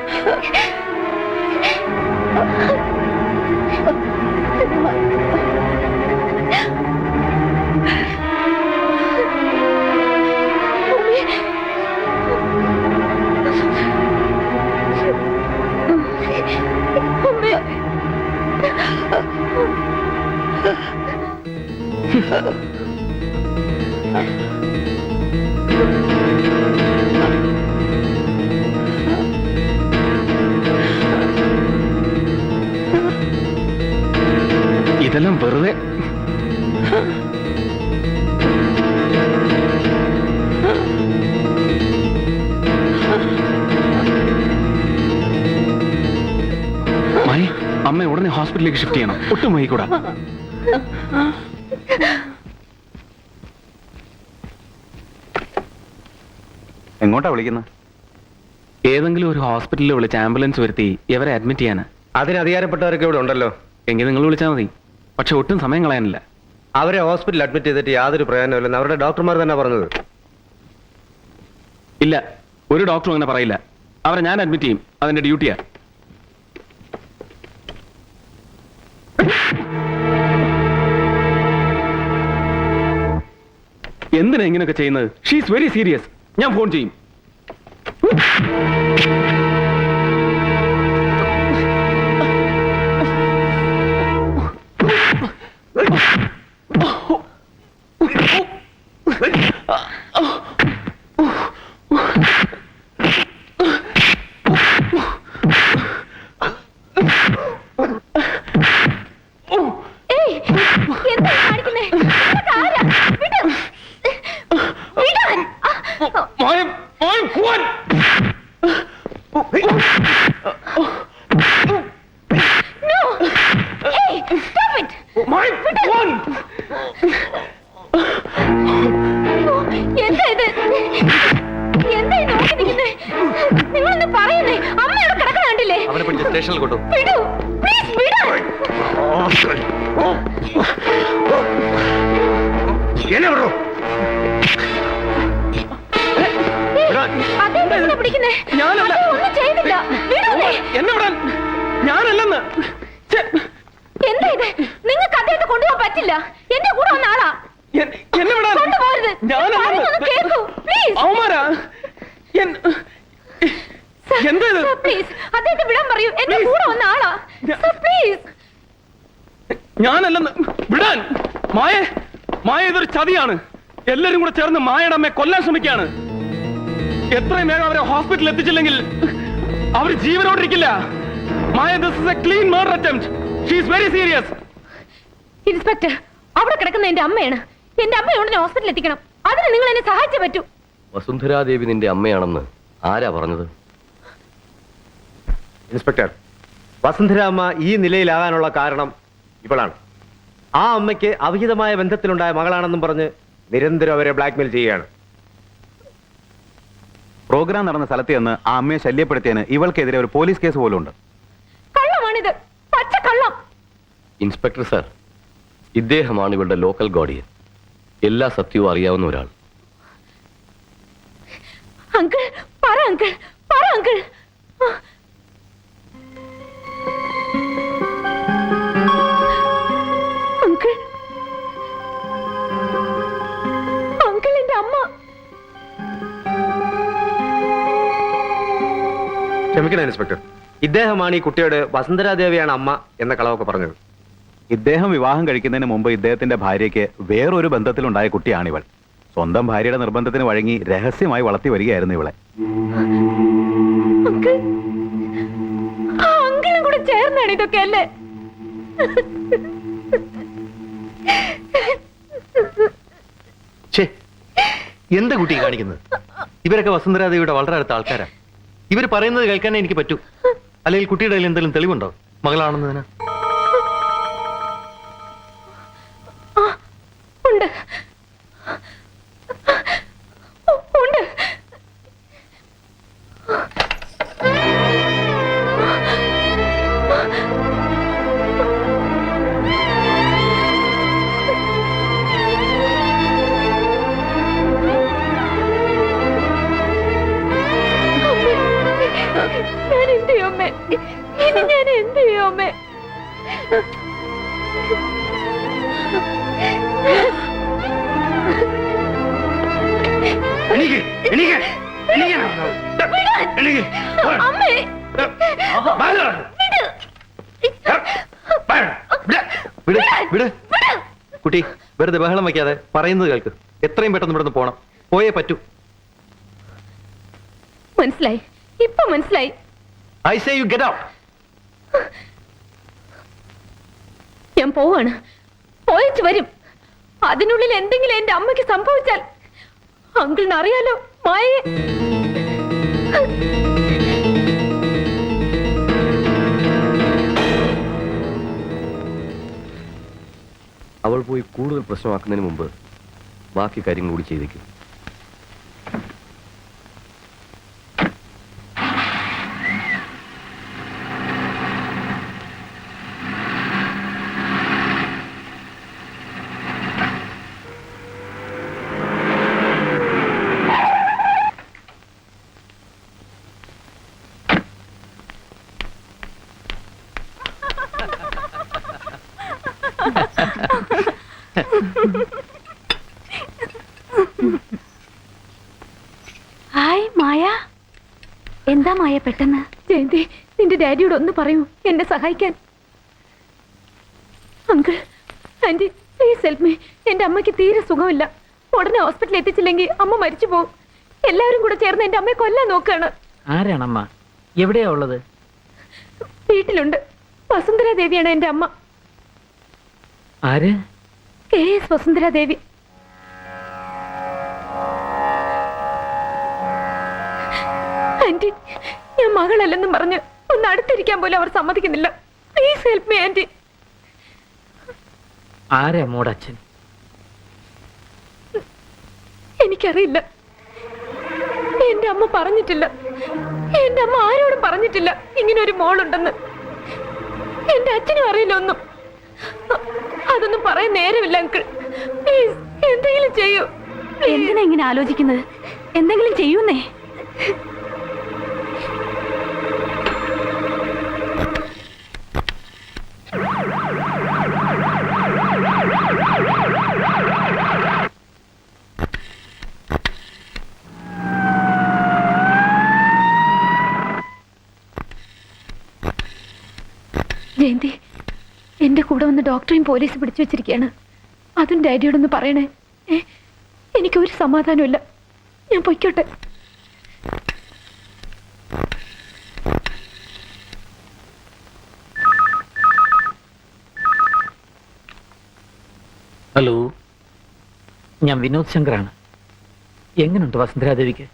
ഇതെല്ലാം വെറുതെ. മായി, അമ്മ ഉടനെ ഹോസ്പിറ്റലിലേക്ക് ഷിഫ്റ്റ് ചെയ്യണം. ഒട്ടും വൈകൂടാ. എങ്ങോട്ടാ വിളിക്കുന്നത്? ഏതെങ്കിലും ഒരു ഹോസ്പിറ്റലിൽ വിളിച്ച് ആംബുലൻസ് വരുത്തി ഇവരെ അഡ്മിറ്റ് ചെയ്യാന്. അതിന് അധികാരപ്പെട്ടവരൊക്കെ ഇവിടെ ഉണ്ടല്ലോ. എങ്കിൽ നിങ്ങൾ വിളിച്ചാൽ മതി. പക്ഷെ ഒട്ടും സമയം കളയാനില്ല. അവരെ ഹോസ്പിറ്റലിൽ അഡ്മിറ്റ് ചെയ്തിട്ട് യാതൊരു പ്രയോജനമില്ലെന്ന് അവരുടെ ഡോക്ടർമാർ തന്നെ പറഞ്ഞത്. ഇല്ല, ഒരു ഡോക്ടറും അങ്ങനെ പറയില്ല. അവരെ ഞാൻ അഡ്മിറ്റ് ചെയ്യും. അതിന്റെ ഡ്യൂട്ടിയാ. എന്തിനാ ഇങ്ങനെയൊക്കെ ചെയ്യുന്നത്? She's very serious. ഞാൻ ഫോൺ ചെയ്യും. അവനെ പിടിച്ച് സ്റ്റേഷനിൽ കൊണ്ടു. ഞാനല്ലെന്ന്. എന്താ ഇത്? നിങ്ങൾക്ക് അദ്ദേഹത്തെ കൊണ്ടുപോകാൻ പറ്റില്ല. എന്റെ കൂടെ വന്ന ആളാ. എന്നെ വിടാൻ. അവന്മാരാ? എന്താ ഇത്? അദ്ദേഹത്തെ വിടാൻ പറയൂ. എന്റെ കൂടെ വന്ന ആളാ. പ്ലീസ്. ഞാനല്ലെന്ന്. വിടാൻ. മായ, മായ ഇതൊരു ചതിയാണ്. എല്ലാരും കൂടെ ചേർന്ന് മായയുടെ അമ്മയെ കൊല്ലാൻ ശ്രമിക്കുകയാണ്. എത്രയും വേഗം അവരെ ഹോസ്പിറ്റലിൽ എത്തിച്ചില്ലെങ്കിൽ അവർ ജീവനോടിരിക്കില്ല. മായ, this is a clean murder attempt. She is very serious. Inspector, അവിടെ കിടക്കുന്ന എന്റെ അമ്മയാണ്. എന്റെ അമ്മയെ ഉടനെ ഹോസ്പിറ്റലിൽ എത്തിക്കണം. അതിന് നിങ്ങൾ എന്നെ സഹായിച്ചേ പറ്റൂ. വസുന്ധരാദേവി നിന്റെ അമ്മയാണെന്ന് ആരാ പറഞ്ഞത്? ഇൻസ്പെക്ടർ, വസുന്ധരാമ്മ ഈ നിലയിലാകാനുള്ള കാരണം ഇവളാണ്. ആ അമ്മയ്ക്ക് അവിഹിതമായ ബന്ധത്തിലുണ്ടായ മകളാണെന്നും പറഞ്ഞ് നിരന്തരം അവരെ ബ്ലാക്ക്മെയിൽ ചെയ്യുകയാണ്. പ്രോഗ്രാം നടന്ന സ്ഥലത്ത് നിന്ന് ആ അമ്മയെ ശല്യപ്പെടുത്തിയതിന് ഇവൾക്കെതിരെ ഒരു പോലീസ് കേസ് പോലും ഉണ്ട്. കള്ളമാണിത്, പച്ച കള്ളം. ഇൻസ്പെക്ടർ സാർ, ഇദ്ദേഹമാണ് ഇവളുടെ ലോക്കൽ ഗാർഡിയൻ, എല്ലാ സത്യവും അറിയാവുന്ന ഒരാൾ. അങ്കിൾ പറ, അങ്കിൾ പറ, അങ്കിൾ. അങ്കിൾ, അങ്കിൾ, എന്റെ അമ്മ. ക്ഷമിക്കണം ഇൻസ്പെക്ടർ, ഇദ്ദേഹമാണ് ഈ കുട്ടിയോട് വസുന്ധരാദേവിയാണ് അമ്മ എന്ന കളവൊക്കെ പറഞ്ഞത്. ഇദ്ദേഹം വിവാഹം കഴിക്കുന്നതിന് മുമ്പ് ഇദ്ദേഹത്തിന്റെ ഭാര്യയ്ക്ക് വേറൊരു ബന്ധത്തിലുണ്ടായ കുട്ടിയാണിവൾ. സ്വന്തം ഭാര്യയുടെ നിർബന്ധത്തിന് വഴങ്ങി രഹസ്യമായി വളർത്തി വരികയായിരുന്നു ഇവളെ. അങ്കിൾ, ആ അങ്കിളും കൂടെ ചേർന്നാണ് ഇതൊക്കെ അല്ലേ? എന്താ കുട്ടി കാണിക്കുന്നത്? ഇവരൊക്കെ വസുന്ധരാദേവിയുടെ വളരെ അടുത്ത ആൾക്കാരാ. ഇവർ പറയുന്നത് കേൾക്കാനേ എനിക്ക് പറ്റൂ. അല്ലെങ്കിൽ കുട്ടിയുടെ കയ്യിൽ എന്തെങ്കിലും തെളിവുണ്ടോ മകളാണെന്നതിന്? ഉണ്ട്, ഉണ്ട്. ഞാൻ എന്ത് ചെയ്യും അമ്മേ? ഇനി ഞാൻ എന്ത് ചെയ്യും അമ്മേ? അമ്മേ, കുട്ടി വെറുതെ ബഹളം വയ്ക്കാതെ പറയുന്നത് കേൾക്ക്. എത്രയും പെട്ടെന്ന് ഇവിടുന്ന് പോണം. പോയേ പറ്റൂ. മനസ്സിലായി, ഇപ്പൊ മനസ്സിലായി. I say you get out. ഞാൻ പോവാണ്, പോയിട്ട് വരും. അതിനുള്ളിൽ എന്തെങ്കിലും എന്റെ അമ്മയ്ക്ക് സംഭവിച്ചാൽ അങ്കിളിന് അറിയാലോ മായയെ. അവൾ പോയി കൂടുതൽ പ്രശ്നമാക്കുന്നതിന് മുമ്പ് ബാക്കി കാര്യം കൂടി ചെയ്തേക്കും. ഹായ് മായ. എന്താ മായ പെട്ടെന്ന്? ജയന്തി, നിന്റെ ഡാഡിയോട് ഒന്ന് പറയൂ എന്നെ സഹായിക്കാൻ. Uncle, aunty, please help me. എന്റെ അമ്മയ്ക്ക് തീരെ സുഖമില്ല. ഉടനെ ഹോസ്പിറ്റലിൽ എത്തിച്ചില്ലെങ്കിൽ അമ്മ മരിച്ചു പോകും. എല്ലാവരും കൂടെ ചേർന്ന് എന്റെ അമ്മയെ കൊല്ലാൻ നോക്കാണ്. ആരാണമ്മ? എവിടെയാ ഉള്ളത്? വീട്ടിലുണ്ട്. വസുന്ധരാദേവിയാണ് എന്റെ അമ്മ. ആര്? KS വസുന്ധരാദേവി. ആന്റി, ഞാൻ മകളല്ലെന്നും പറഞ്ഞ് ഒന്ന് അടുത്തിരിക്കാൻ പോലും അവർ സമ്മതിക്കുന്നില്ല. Please help me aunty. ആരാ മോടച്ഛൻ? എനിക്കറിയില്ല. എന്റെ അമ്മ പറഞ്ഞിട്ടില്ല. എന്റെ അമ്മ ആരോടും പറഞ്ഞിട്ടില്ല ഇങ്ങനെ ഒരു മോളുണ്ടെന്ന്. എന്റെ അച്ഛനും അറിയില്ല ഒന്നും. അതൊന്നും പറയാൻ നേരമില്ല അങ്കിൾ. പ്ലീസ് എന്തെങ്കിലും ചെയ്യൂ. എന്തിനാ ഇങ്ങനെ ആലോചിക്കുന്നത്? എന്തെങ്കിലും ചെയ്യൂന്നേ. ജയന്തി, എന്റെ കൂടെ വന്ന് ഡോക്ടറെയും പോലീസ് പിടിച്ചു വെച്ചിരിക്കുകയാണ്. അതും ഡാഡിയോടൊന്ന് പറയണേ. എനിക്കൊരു സമാധാനമില്ല. ഞാൻ പൊയ്ക്കോട്ടെ. ഹലോ, ഞാൻ വിനോദ് ശങ്കറാണ്. എങ്ങനെയുണ്ട് വസുന്ധരാദേവിക്ക്?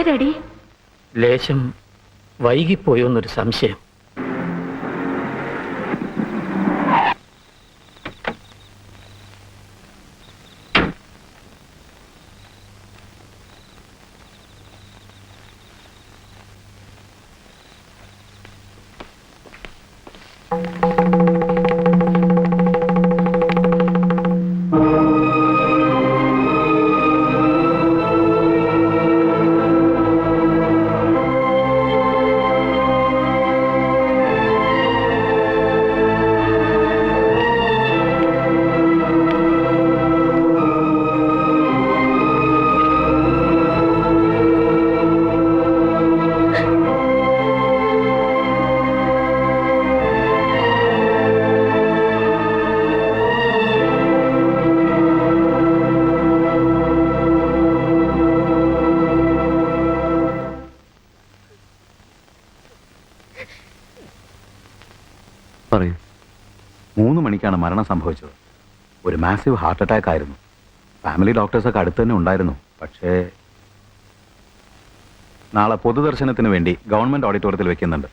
എന്താ ഡാഡി? ലേശം വൈകിപ്പോയോന്നൊരു സംശയം. പറയൂ. 3 മണിക്കാണ് മരണം സംഭവിച്ചത്. ഒരു മാസീവ് ഹാർട്ട് അറ്റാക്ക് ആയിരുന്നു. ഫാമിലി ഡോക്ടേഴ്സൊക്കെ അടുത്ത് തന്നെ ഉണ്ടായിരുന്നു. പക്ഷേ നാളെ പൊതുദർശനത്തിന് വേണ്ടി ഗവൺമെന്റ് ഓഡിറ്റോറിയത്തിൽ വെക്കുന്നുണ്ട്.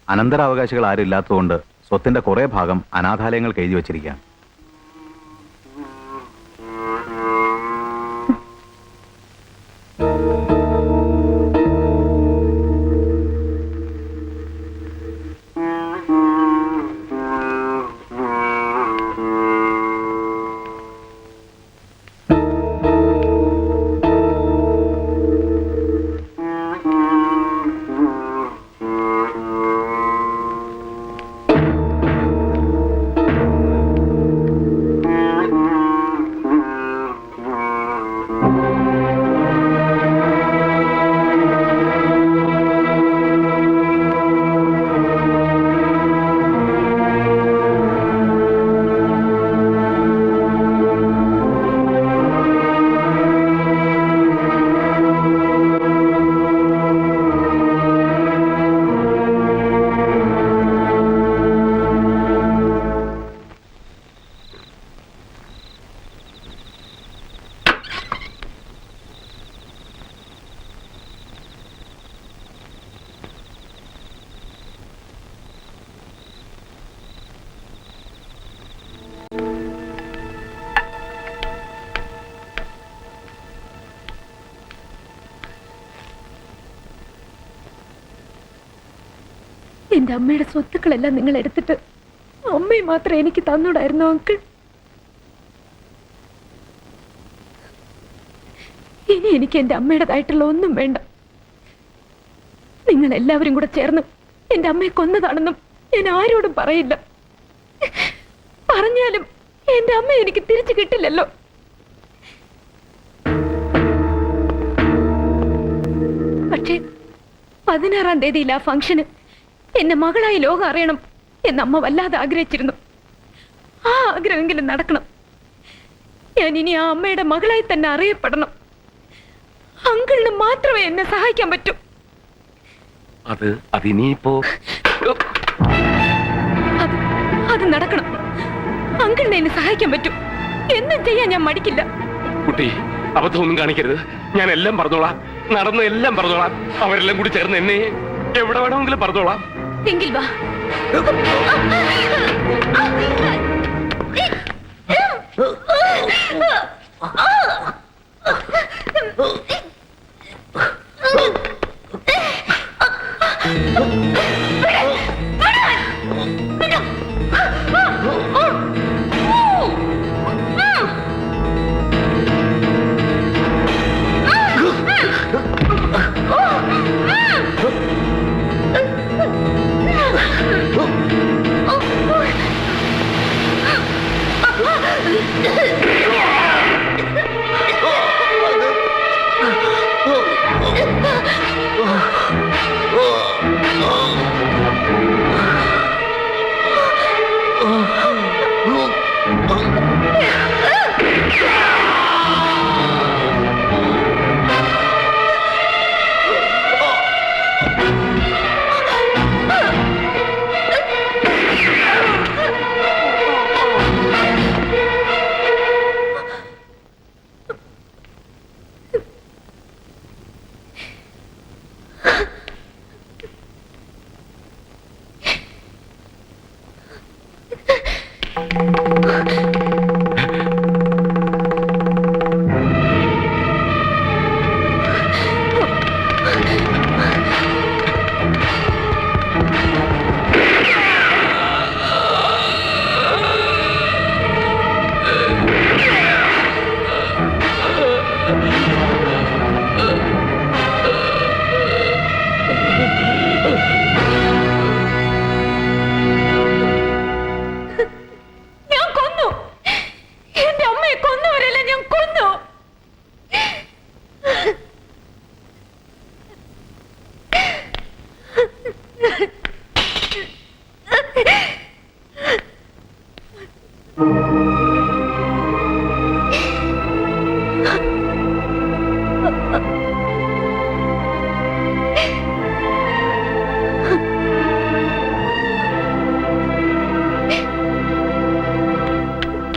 അനന്തരാവകാശികൾ ആരും ഇല്ലാത്തതുകൊണ്ട് സ്വത്തിന്റെ കുറേ ഭാഗം അനാഥാലയങ്ങൾക്ക് എഴുതി വച്ചിരിക്കുകയാണ്. എന്റെ അമ്മയുടെ സ്വത്തുക്കളെല്ലാം നിങ്ങൾ എടുത്തിട്ട് അമ്മയെ മാത്രം എനിക്ക് തന്നൂടായിരുന്നു അങ്കിൾ. ഇനി എനിക്ക് എന്റെ അമ്മയുടേതായിട്ടുള്ള ഒന്നും വേണ്ട. നിങ്ങൾ എല്ലാവരും കൂടെ ചേർന്ന് എന്റെ അമ്മയെ കൊന്നതാണെന്നും ഞാൻ ആരോടും പറയില്ല. പറഞ്ഞാലും എന്റെ അമ്മ എനിക്ക് തിരിച്ചു കിട്ടില്ലല്ലോ. പക്ഷേ 16-ാം തീയതിയിൽ ആ ഫംഗ്ഷന് എന്നെ മകളായി ലോകം അറിയണം എന്നമ്മ വല്ലാതെ ആഗ്രഹിച്ചിരുന്നു. ആ ആഗ്രഹമെങ്കിലും നടക്കണം. ഞാൻ ഇനി ആ അമ്മയുടെ മകളായി തന്നെ അറിയപ്പെടണം. അങ്കിളിന് മാത്രമേ എന്നെ സഹായിക്കാൻ പറ്റൂ. അതിനിപ്പോ അത് നടക്കണം. അങ്കിളിനെ എന്നെ സഹായിക്കാൻ പറ്റൂ. എന്തും ചെയ്യാൻ ഞാൻ മടിക്കില്ല. കുട്ടി, അബദ്ധമൊന്നും കാണിക്കരുത്. ഞാൻ എല്ലാം പറഞ്ഞോളാം. നടന്ന എല്ലാം പറഞ്ഞോളാം. അവരെല്ലാം കൂടി ചേർന്ന് എന്നെ എവിടെ വേണമെങ്കിലും പറഞ്ഞോളാം. എങ്കിൽ വാ. ഞാൻ കൊന്നു. എന്റെ അമ്മയെ കൊന്നവരല്ല, ഞാൻ കൊന്നു.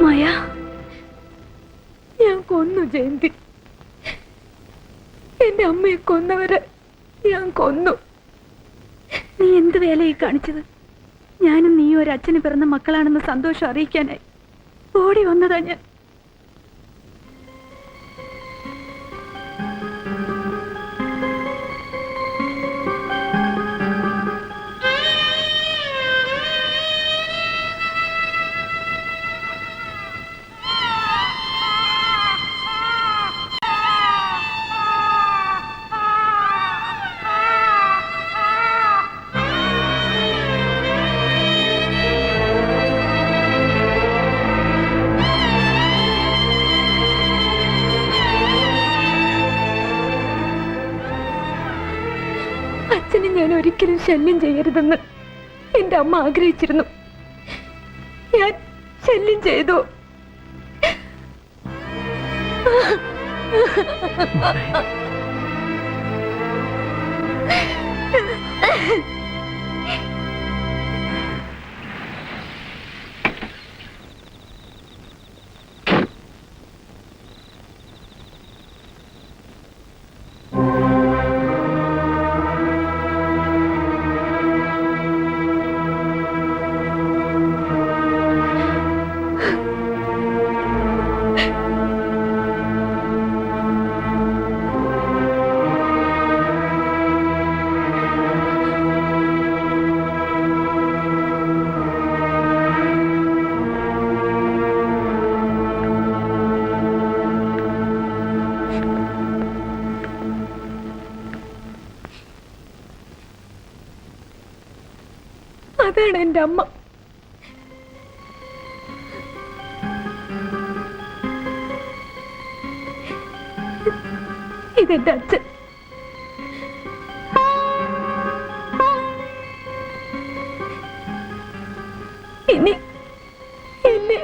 മായ, ഞാൻ കൊന്നു ജയന്തി. എന്റെ അമ്മയെ കൊന്നവരെ ഞാൻ കൊന്നു. നീ എന്ത് വേലയായി കാണിച്ചത്? ഞാനും നീ ഒരു അച്ഛന് പിറന്ന മക്കളാണെന്ന് സന്തോഷം അറിയിക്കാനായി ഓടി വന്നതാ ഞാൻ. അച്ഛനെ ഞാൻ ഒരിക്കലും ശല്യം ചെയ്യരുതെന്ന് എന്റെ അമ്മ ആഗ്രഹിച്ചിരുന്നു. ഞാൻ ശല്യം ചെയ്തു. അതാണ് എന്റെ അമ്മ. ഇതെന്റെ അച്ഛൻ. ഇനി എന്നെ